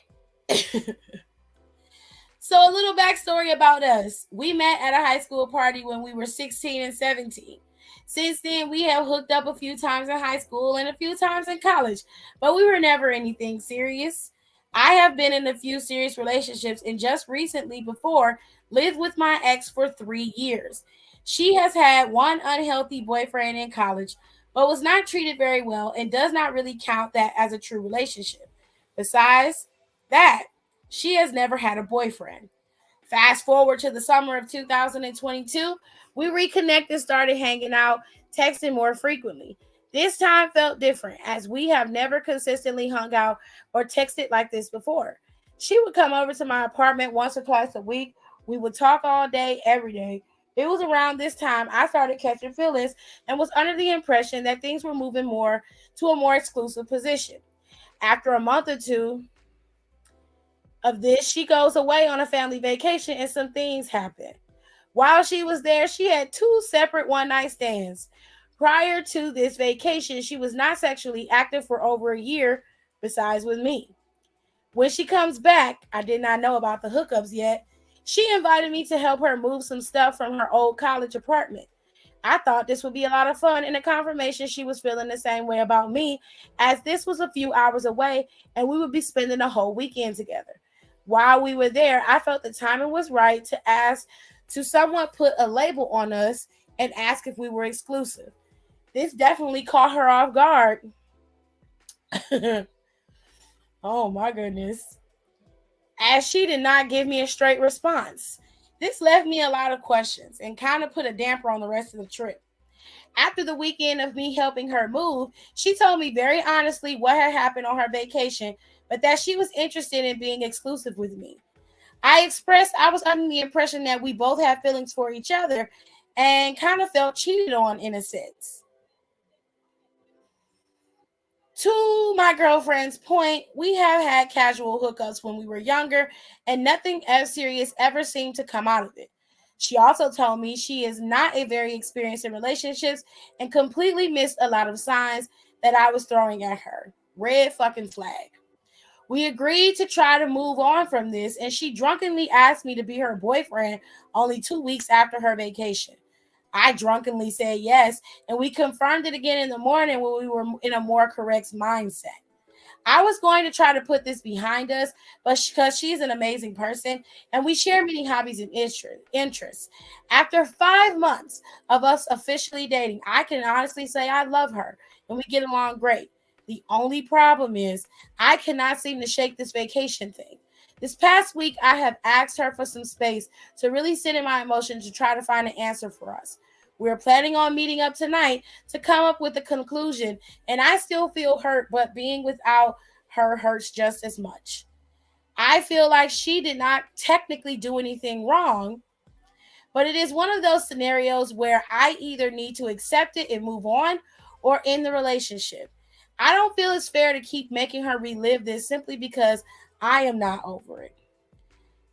So a little backstory about us. We met at a high school party when we were 16 and 17. Since then, we have hooked up a few times in high school and a few times in college, but we were never anything serious. I have been in a few serious relationships and just recently before lived with my ex for 3 years. She has had one unhealthy boyfriend in college, but was not treated very well and does not really count that as a true relationship. Besides that, she has never had a boyfriend. Fast forward to the summer of 2022, we reconnected and started hanging out, texting more frequently. This time felt different as we have never consistently hung out or texted like this before. She would come over to my apartment once or twice a week. We would talk all day, every day. It was around this time I started catching feelings and was under the impression that things were moving more to a more exclusive position. After a month or two, of this, she goes away on a family vacation and some things happen. While she was there, she had two separate one night stands. Prior to this vacation, she was not sexually active for over a year, besides with me. When she comes back, I did not know about the hookups yet. She invited me to help her move some stuff from her old college apartment. I thought this would be a lot of fun and a confirmation she was feeling the same way about me, as this was a few hours away and we would be spending a whole weekend together. While we were there, I felt the timing was right to ask to somewhat put a label on us and ask if we were exclusive. This definitely caught her off guard. Oh my goodness. As she did not give me a straight response. This left me a lot of questions and kind of put a damper on the rest of the trip. After the weekend of me helping her move, she told me very honestly what had happened on her vacation, but that she was interested in being exclusive with me. I expressed I was under the impression that we both had feelings for each other and kind of felt cheated on in a sense. To my girlfriend's point, we have had casual hookups when we were younger, and nothing as serious ever seemed to come out of it. She also told me she is not a very experienced in relationships and completely missed a lot of signs that I was throwing at her. Red fucking flag. We agreed to try to move on from this, and she drunkenly asked me to be her boyfriend only 2 weeks after her vacation. I drunkenly said yes, and we confirmed it again in the morning when we were in a more correct mindset. I was going to try to put this behind us, but because she's an amazing person and we share many hobbies and interests. After 5 months of us officially dating, I can honestly say I love her and we get along great. The only problem is I cannot seem to shake this vacation thing. This past week, I have asked her for some space to really sit in my emotions to try to find an answer for us. We're planning on meeting up tonight to come up with a conclusion, and I still feel hurt, but being without her hurts just as much. I feel like she did not technically do anything wrong, but it is one of those scenarios where I either need to accept it and move on or end the relationship. I don't feel it's fair to keep making her relive this simply because I am not over it.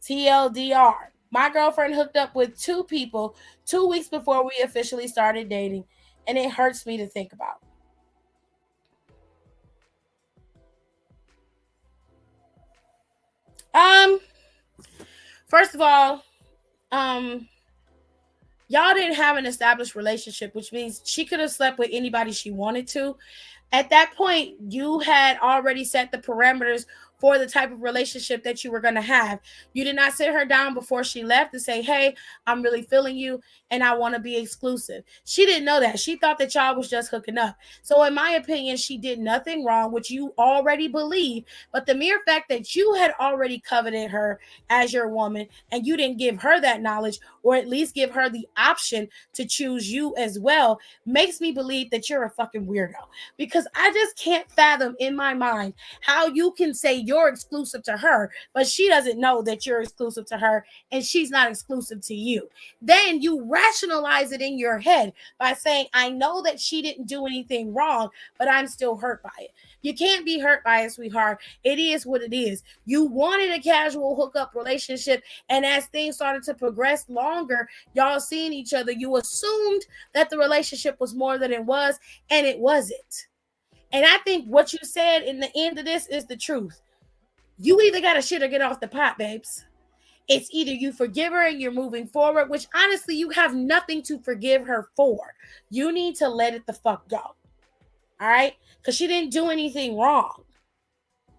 TLDR. My girlfriend hooked up with two people 2 weeks before we officially started dating, and it hurts me to think about. First of all, y'all didn't have an established relationship, which means she could have slept with anybody she wanted to. At that point, you had already set the parameters for the type of relationship that you were going to have. You did not sit her down before she left and say, hey, I'm really feeling you and I want to be exclusive. She didn't know that. She thought that y'all was just hooking up. So in my opinion, she did nothing wrong, which you already believe. But the mere fact that you had already coveted her as your woman and you didn't give her that knowledge or at least give her the option to choose you as well makes me believe that you're a fucking weirdo. Because I just can't fathom in my mind how you can say you're exclusive to her, but she doesn't know that you're exclusive to her and she's not exclusive to you. Then you rationalize it in your head by saying, I know that she didn't do anything wrong, but I'm still hurt by it. You can't be hurt by it, sweetheart. It is what it is. You wanted a casual hookup relationship, and as things started to progress longer, y'all seeing each other, you assumed that the relationship was more than it was, and it wasn't. And I think what you said in the end of this is the truth. You either got to shit or get off the pot, babes. It's either you forgive her and you're moving forward, which honestly, you have nothing to forgive her for. You need to let it the fuck go. All right? Because she didn't do anything wrong.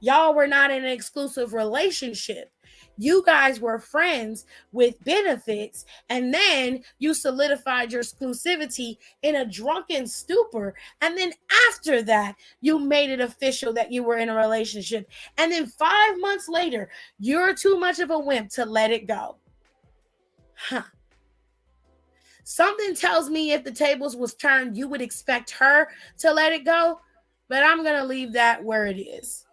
Y'all were not in an exclusive relationship. You guys were friends with benefits, and then you solidified your exclusivity in a drunken stupor. And then after that, you made it official that you were in a relationship. And then 5 months later, you're too much of a wimp to let it go. Huh. Something tells me if the tables was turned, you would expect her to let it go, but I'm going to leave that where it is.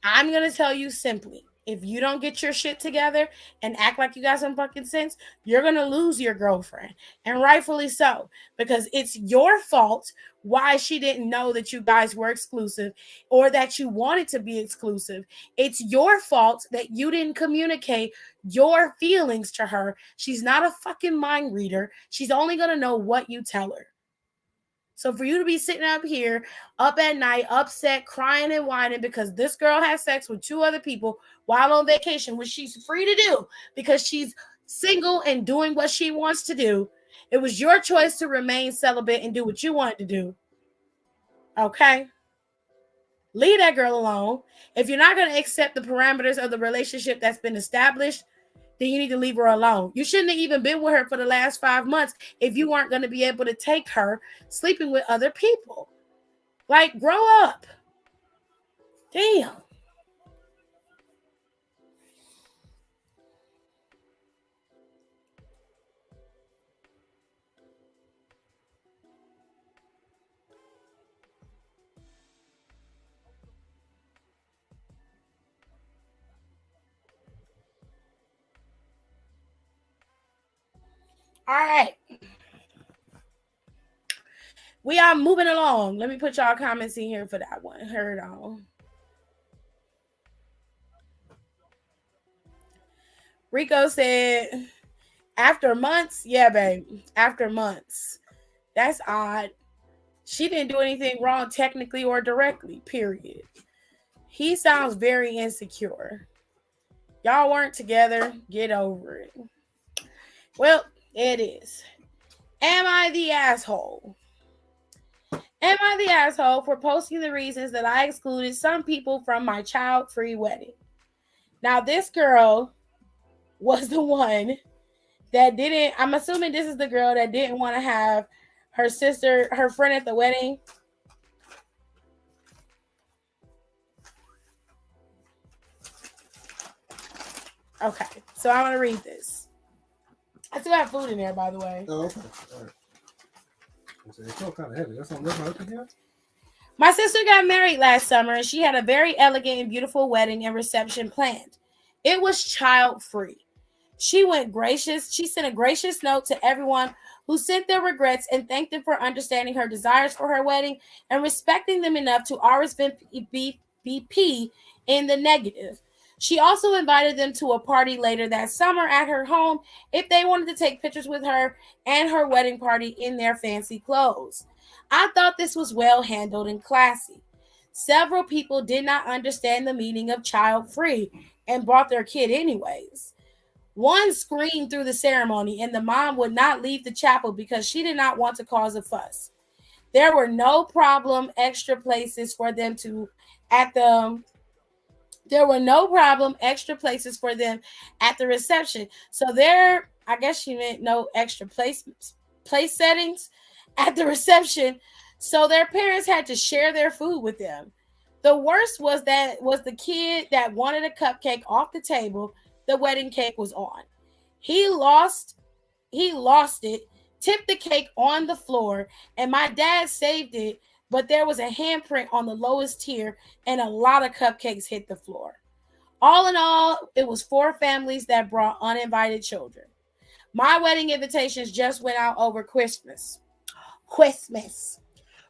I'm going to tell you simply, if you don't get your shit together and act like you got some fucking sense, you're going to lose your girlfriend. And rightfully so, because it's your fault why she didn't know that you guys were exclusive or that you wanted to be exclusive. It's your fault that you didn't communicate your feelings to her. She's not a fucking mind reader. She's only going to know what you tell her. So for you to be sitting up here, up at night, upset, crying and whining because this girl has sex with two other people while on vacation, which she's free to do because she's single and doing what she wants to do. It was your choice to remain celibate and do what you wanted to do. Okay? Leave that girl alone. If you're not going to accept the parameters of the relationship that's been established, then you need to leave her alone. You shouldn't have even been with her for the last 5 months if you weren't going to be able to take her sleeping with other people. Like, grow up. Damn. All right. We are moving along. Let me put y'all comments in here for that one. Heard on. Rico said, after months, yeah, babe. After months. That's odd. She didn't do anything wrong technically or directly, period. He sounds very insecure. Y'all weren't together. Get over it. Well, it is. Am I the asshole? Am I the asshole for posting the reasons that I excluded some people from my child-free wedding? Now, this girl was the one that didn't, I'm assuming this is the girl that didn't want to have her sister, her friend at the wedding. Okay, so I'm going to read this. I still have food in there, by the way. Oh, okay. All right. It's so kind of heavy. That's something up again? My sister got married last summer and she had a very elegant and beautiful wedding and reception planned. It was child-free. She sent a gracious note to everyone who sent their regrets and thanked them for understanding her desires for her wedding and respecting them enough to RSVP in the negative. She also invited them to a party later that summer at her home if they wanted to take pictures with her and her wedding party in their fancy clothes. I thought this was well handled and classy. Several people did not understand the meaning of child-free and brought their kid anyways. One screamed through the ceremony, and the mom would not leave the chapel because she did not want to cause a fuss. There were no problem extra places for them at the reception. So I guess she meant no extra place settings at the reception. So their parents had to share their food with them. The worst was the kid that wanted a cupcake off the table the wedding cake was on. He lost it, tipped the cake on the floor, and my dad saved it, but there was a handprint on the lowest tier and a lot of cupcakes hit the floor. All in all, it was 4 families that brought uninvited children. My wedding invitations just went out over Christmas.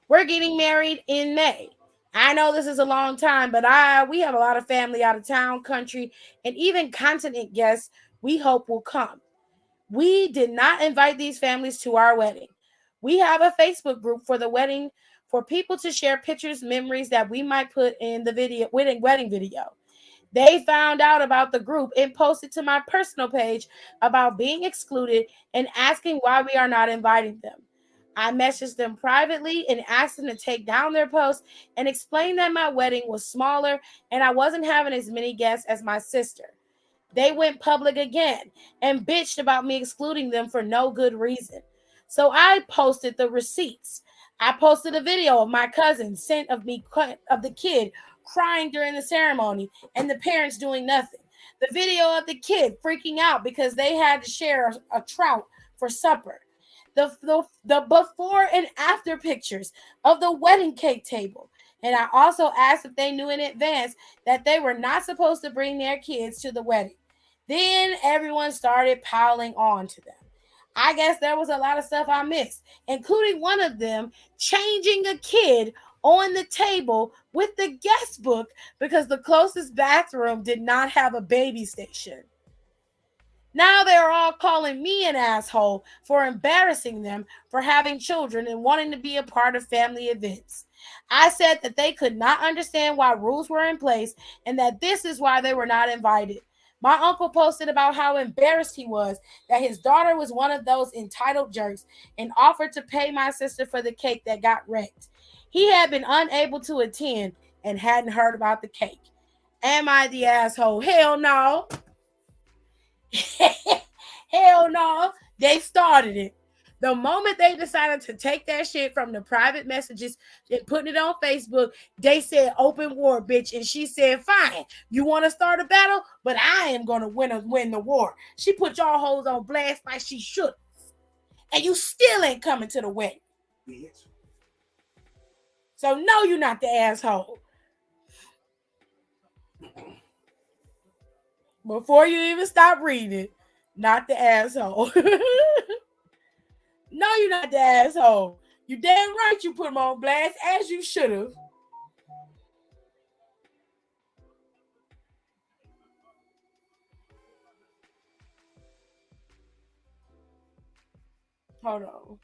We're getting married in May. I know this is a long time, but we have a lot of family out of town, country, and even continent guests we hope will come. We did not invite these families to our wedding. We have a Facebook group for the wedding for people to share pictures, memories that we might put in the wedding video. They found out about the group and posted to my personal page about being excluded and asking why we are not inviting them. I messaged them privately and asked them to take down their post and explain that my wedding was smaller and I wasn't having as many guests as my sister. They went public again and bitched about me excluding them for no good reason. So I posted the receipts. I posted a video of my cousin sent of the kid crying during the ceremony and the parents doing nothing. The video of the kid freaking out because they had to share a trout for supper. The before and after pictures of the wedding cake table. And I also asked if they knew in advance that they were not supposed to bring their kids to the wedding. Then everyone started piling on to them. I guess there was a lot of stuff I missed, including one of them changing a kid on the table with the guest book because the closest bathroom did not have a baby station. Now they're all calling me an asshole for embarrassing them for having children and wanting to be a part of family events. I said that they could not understand why rules were in place and that this is why they were not invited. My uncle posted about how embarrassed he was that his daughter was one of those entitled jerks and offered to pay my sister for the cake that got wrecked. He had been unable to attend and hadn't heard about the cake. Am I the asshole? Hell no. Hell no. They started it. The moment they decided to take that shit from the private messages and putting it on Facebook, they said open war, bitch. And she said, fine, you want to start a battle? But I am going to win the war. She put y'all hoes on blast like she should. And you still ain't coming to the wedding. Bitch. So no, you're not the asshole. Before you even stop reading, not the asshole. No, you're not the asshole. You damn right you put them on blast, as you should have. Hold on.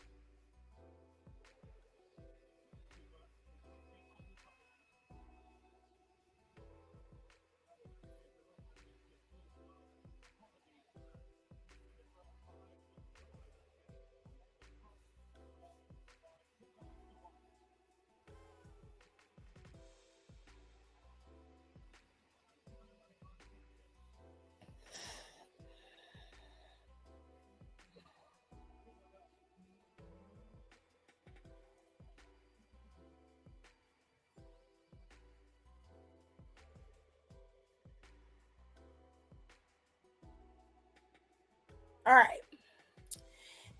All right.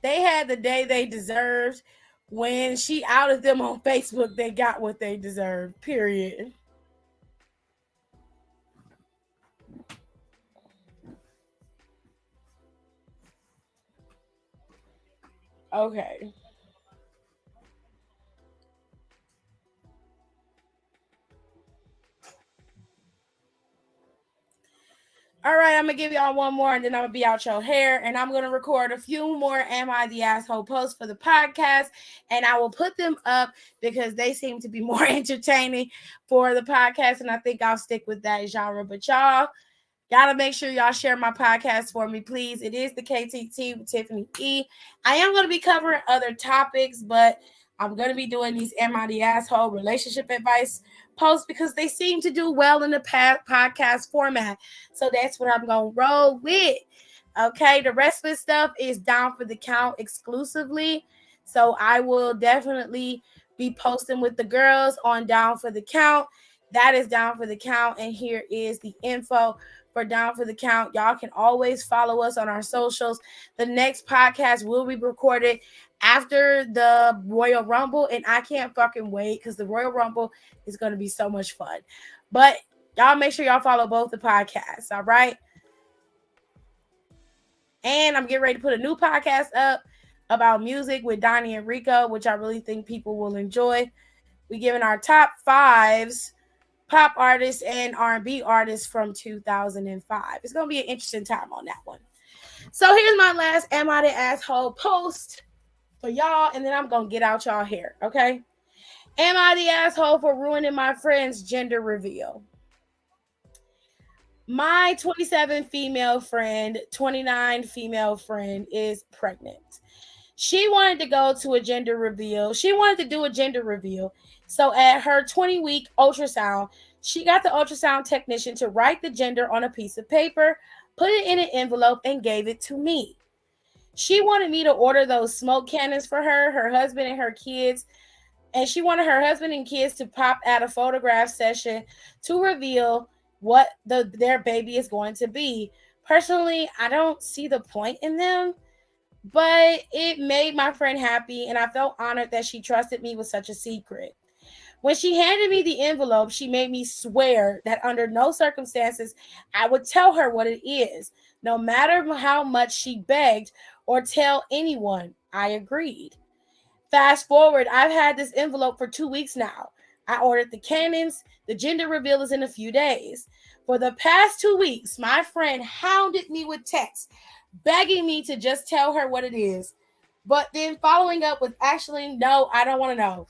They had the day they deserved. When she outed them on Facebook, they got what they deserved. Period. Okay. All right, I'm gonna give y'all one more and then I'm gonna be out your hair. And I'm gonna record a few more Am I the Asshole posts for the podcast. And I will put them up because they seem to be more entertaining for the podcast. And I think I'll stick with that genre. But y'all gotta make sure y'all share my podcast for me, please. It is the KTT with Tiffany E. I am gonna be covering other topics, but I'm gonna be doing these Am I the Asshole relationship advice posts because they seem to do well in the podcast format. So that's what I'm gonna roll with. Okay, the rest of the stuff is down for the count exclusively. So I will definitely be posting with the girls on Down for the Count. That is Down for the Count, and here is the info for Down for the Count. Y'all can always follow us on our socials. The next podcast will be recorded after the Royal Rumble, and I can't fucking wait because the Royal Rumble is going to be so much fun. But y'all make sure y'all follow both the podcasts, all right? And I'm getting ready to put a new podcast up about music with Donnie and Rico, which I really think people will enjoy. We're giving our top fives pop artists and R&B artists from 2005. It's going to be an interesting time on that one. So here's my last Am I the Asshole post for y'all, and then I'm going to get out y'all hair, okay? Am I the asshole for ruining my friend's gender reveal? My 27 female friend, 29 female friend is pregnant. She wanted to go to a gender reveal. She wanted to do a gender reveal. So at her 20-week ultrasound, she got the ultrasound technician to write the gender on a piece of paper, put it in an envelope, and gave it to me. She wanted me to order those smoke cannons for her husband, and her kids. And she wanted her husband and kids to pop at a photograph session to reveal what their baby is going to be. Personally, I don't see the point in them, but it made my friend happy, and I felt honored that she trusted me with such a secret. When she handed me the envelope, she made me swear that under no circumstances I would tell her what it is, no matter how much she begged or tell anyone. I agreed. Fast forward, I've had this envelope for 2 weeks now. I ordered the cannons. The gender reveal is in a few days. For the past 2 weeks, my friend hounded me with texts, begging me to just tell her what it is, but then following up with actually, no, I don't want to know.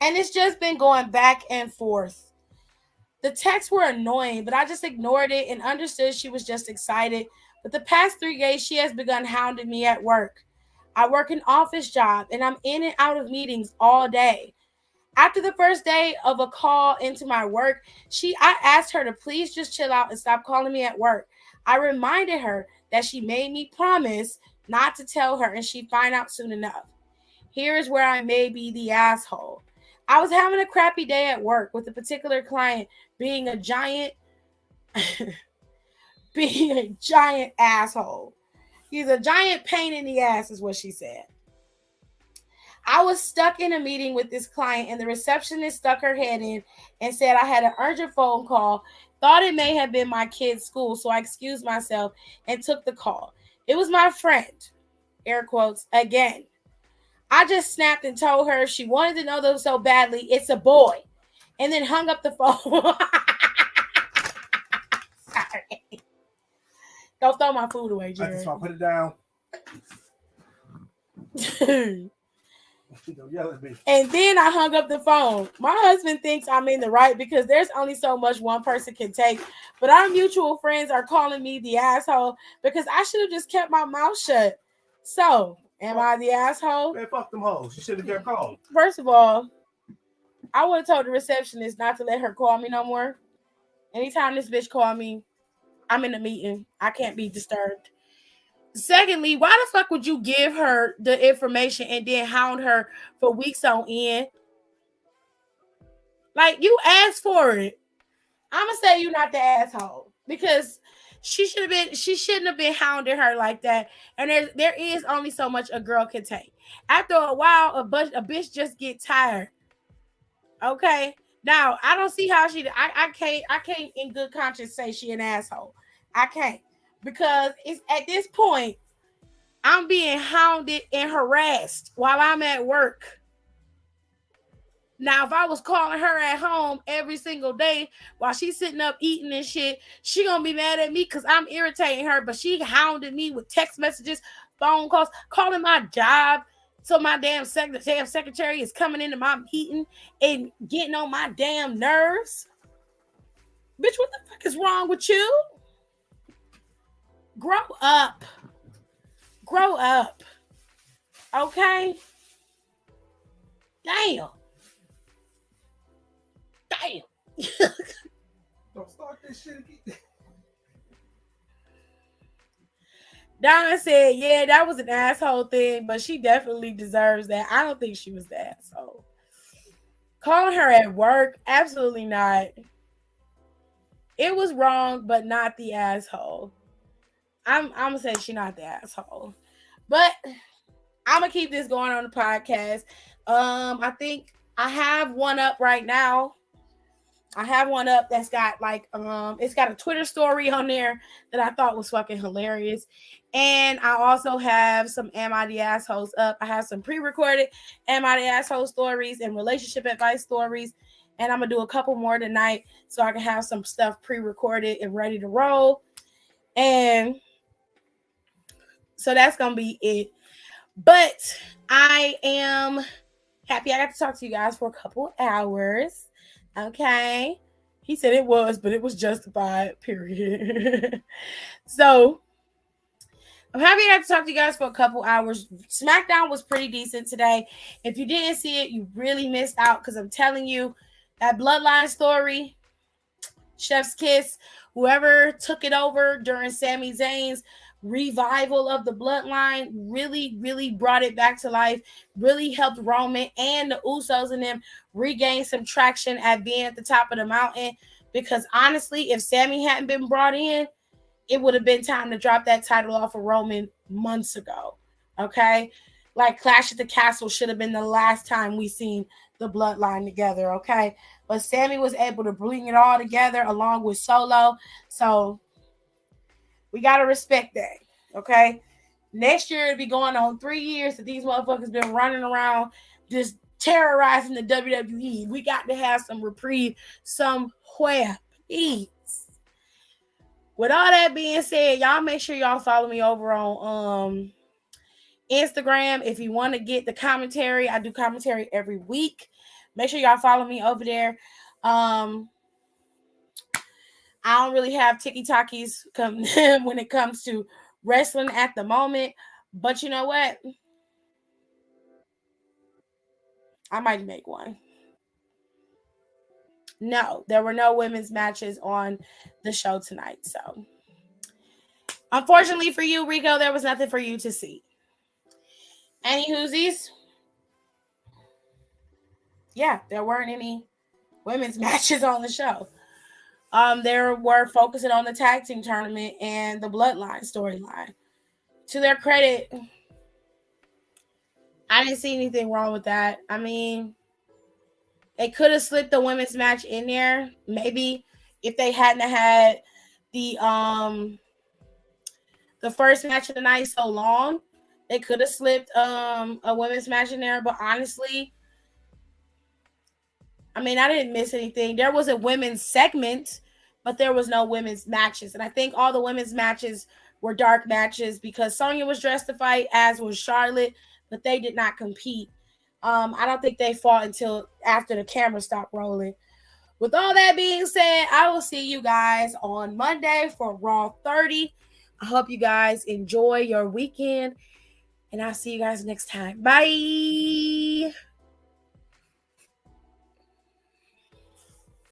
And it's just been going back and forth. The texts were annoying, but I just ignored it and understood she was just excited. But the past 3 days, she has begun hounding me at work. I work an office job, and I'm in and out of meetings all day. After the first day of a call into my work, I asked her to please just chill out and stop calling me at work. I reminded her that she made me promise not to tell her, and she'd find out soon enough. Here is where I may be the asshole. I was having a crappy day at work with a particular client being a giant asshole. He's a giant pain in the ass, is what she said. I was stuck in a meeting with this client, and the receptionist stuck her head in and said I had an urgent phone call, thought it may have been my kid's school, so I excused myself and took the call. It was my friend, air quotes, again. I just snapped and told her if she wanted to know them so badly, it's a boy, and then hung up the phone. Sorry. Don't throw my food away, Jerry. I just want to put it down. Don't yell at me. And then I hung up the phone. My husband thinks I'm in the right because there's only so much one person can take. But our mutual friends are calling me the asshole because I should have just kept my mouth shut. So, am I the asshole? Man, fuck them hoes. You should have kept calling. First of all, I would have told the receptionist not to let her call me no more. Anytime this bitch call me, I'm in a meeting. I can't be disturbed. Secondly, why the fuck would you give her the information and then hound her for weeks on end? Like, you asked for it. I'm going to say you're not the asshole because She shouldn't have been hounding her like that. And there is only so much a girl can take. After a while, a bitch just get tired. Okay. Now I don't see how I can't in good conscience say she an asshole. I can't. Because it's at this point, I'm being hounded and harassed while I'm at work. Now, if I was calling her at home every single day while she's sitting up eating and shit, she gonna be mad at me because I'm irritating her. But she hounded me with text messages, phone calls, calling my job. So my damn secretary is coming into my meeting and getting on my damn nerves. Bitch, what the fuck is wrong with you? Grow up. Grow up. Okay? Damn. Don't start this shit again. Donna said, yeah, that was an asshole thing, but she definitely deserves that. I don't think she was the asshole. Calling her at work, absolutely not. It was wrong, but not the asshole. I'm gonna say she's not the asshole. But I'm gonna keep this going on the podcast. I think I have one up right now. I have one up that's got like it's got a Twitter story on there that I thought was fucking hilarious. And I also have some Am I the Assholes up. I have some pre-recorded Am I the Asshole stories and relationship advice stories. And I'm gonna do a couple more tonight so I can have some stuff pre-recorded and ready to roll. And so that's gonna be it. But I am happy I got to talk to you guys for a couple hours. Okay. He said it was, but it was justified, period. So I'm happy I got to talk to you guys for a couple hours. Smackdown was pretty decent today. If you didn't see it, you really missed out because I'm telling you, that Bloodline story, Chef's Kiss, whoever took it over during Sami Zayn's revival of the Bloodline really, really brought it back to life, really helped Roman and the Usos and them regain some traction at being at the top of the mountain. Because honestly, if Sami hadn't been brought in, it would have been time to drop that title off of Roman months ago. Okay? Like Clash at the Castle should have been the last time we seen the Bloodline together. Okay? But Sami was able to bring it all together along with Solo. So we got to respect that, okay? Next year, it'll be going on 3 years that these motherfuckers been running around just terrorizing the WWE. We got to have some reprieve somewhere, please. With all that being said, y'all make sure y'all follow me over on Instagram. If you want to get the commentary, I do commentary every week. Make sure y'all follow me over there. I don't really have tiki-takis when it comes to wrestling at the moment. But you know what? I might make one. No, there were no women's matches on the show tonight. So, unfortunately for you, Rico, there was nothing for you to see. Any whoosies? Yeah, there weren't any women's matches on the show. They were focusing on the tag team tournament and the Bloodline storyline. To their credit, I didn't see anything wrong with that. I mean, they could have slipped the women's match in there. Maybe if they hadn't had the first match of the night so long, they could have slipped a women's match in there. But honestly, I mean, I didn't miss anything. There was a women's segment, but there was no women's matches. And I think all the women's matches were dark matches because Sonya was dressed to fight, as was Charlotte, but they did not compete. I don't think they fought until after the camera stopped rolling. With all that being said, I will see you guys on Monday for Raw 30. I hope you guys enjoy your weekend, and I'll see you guys next time. Bye.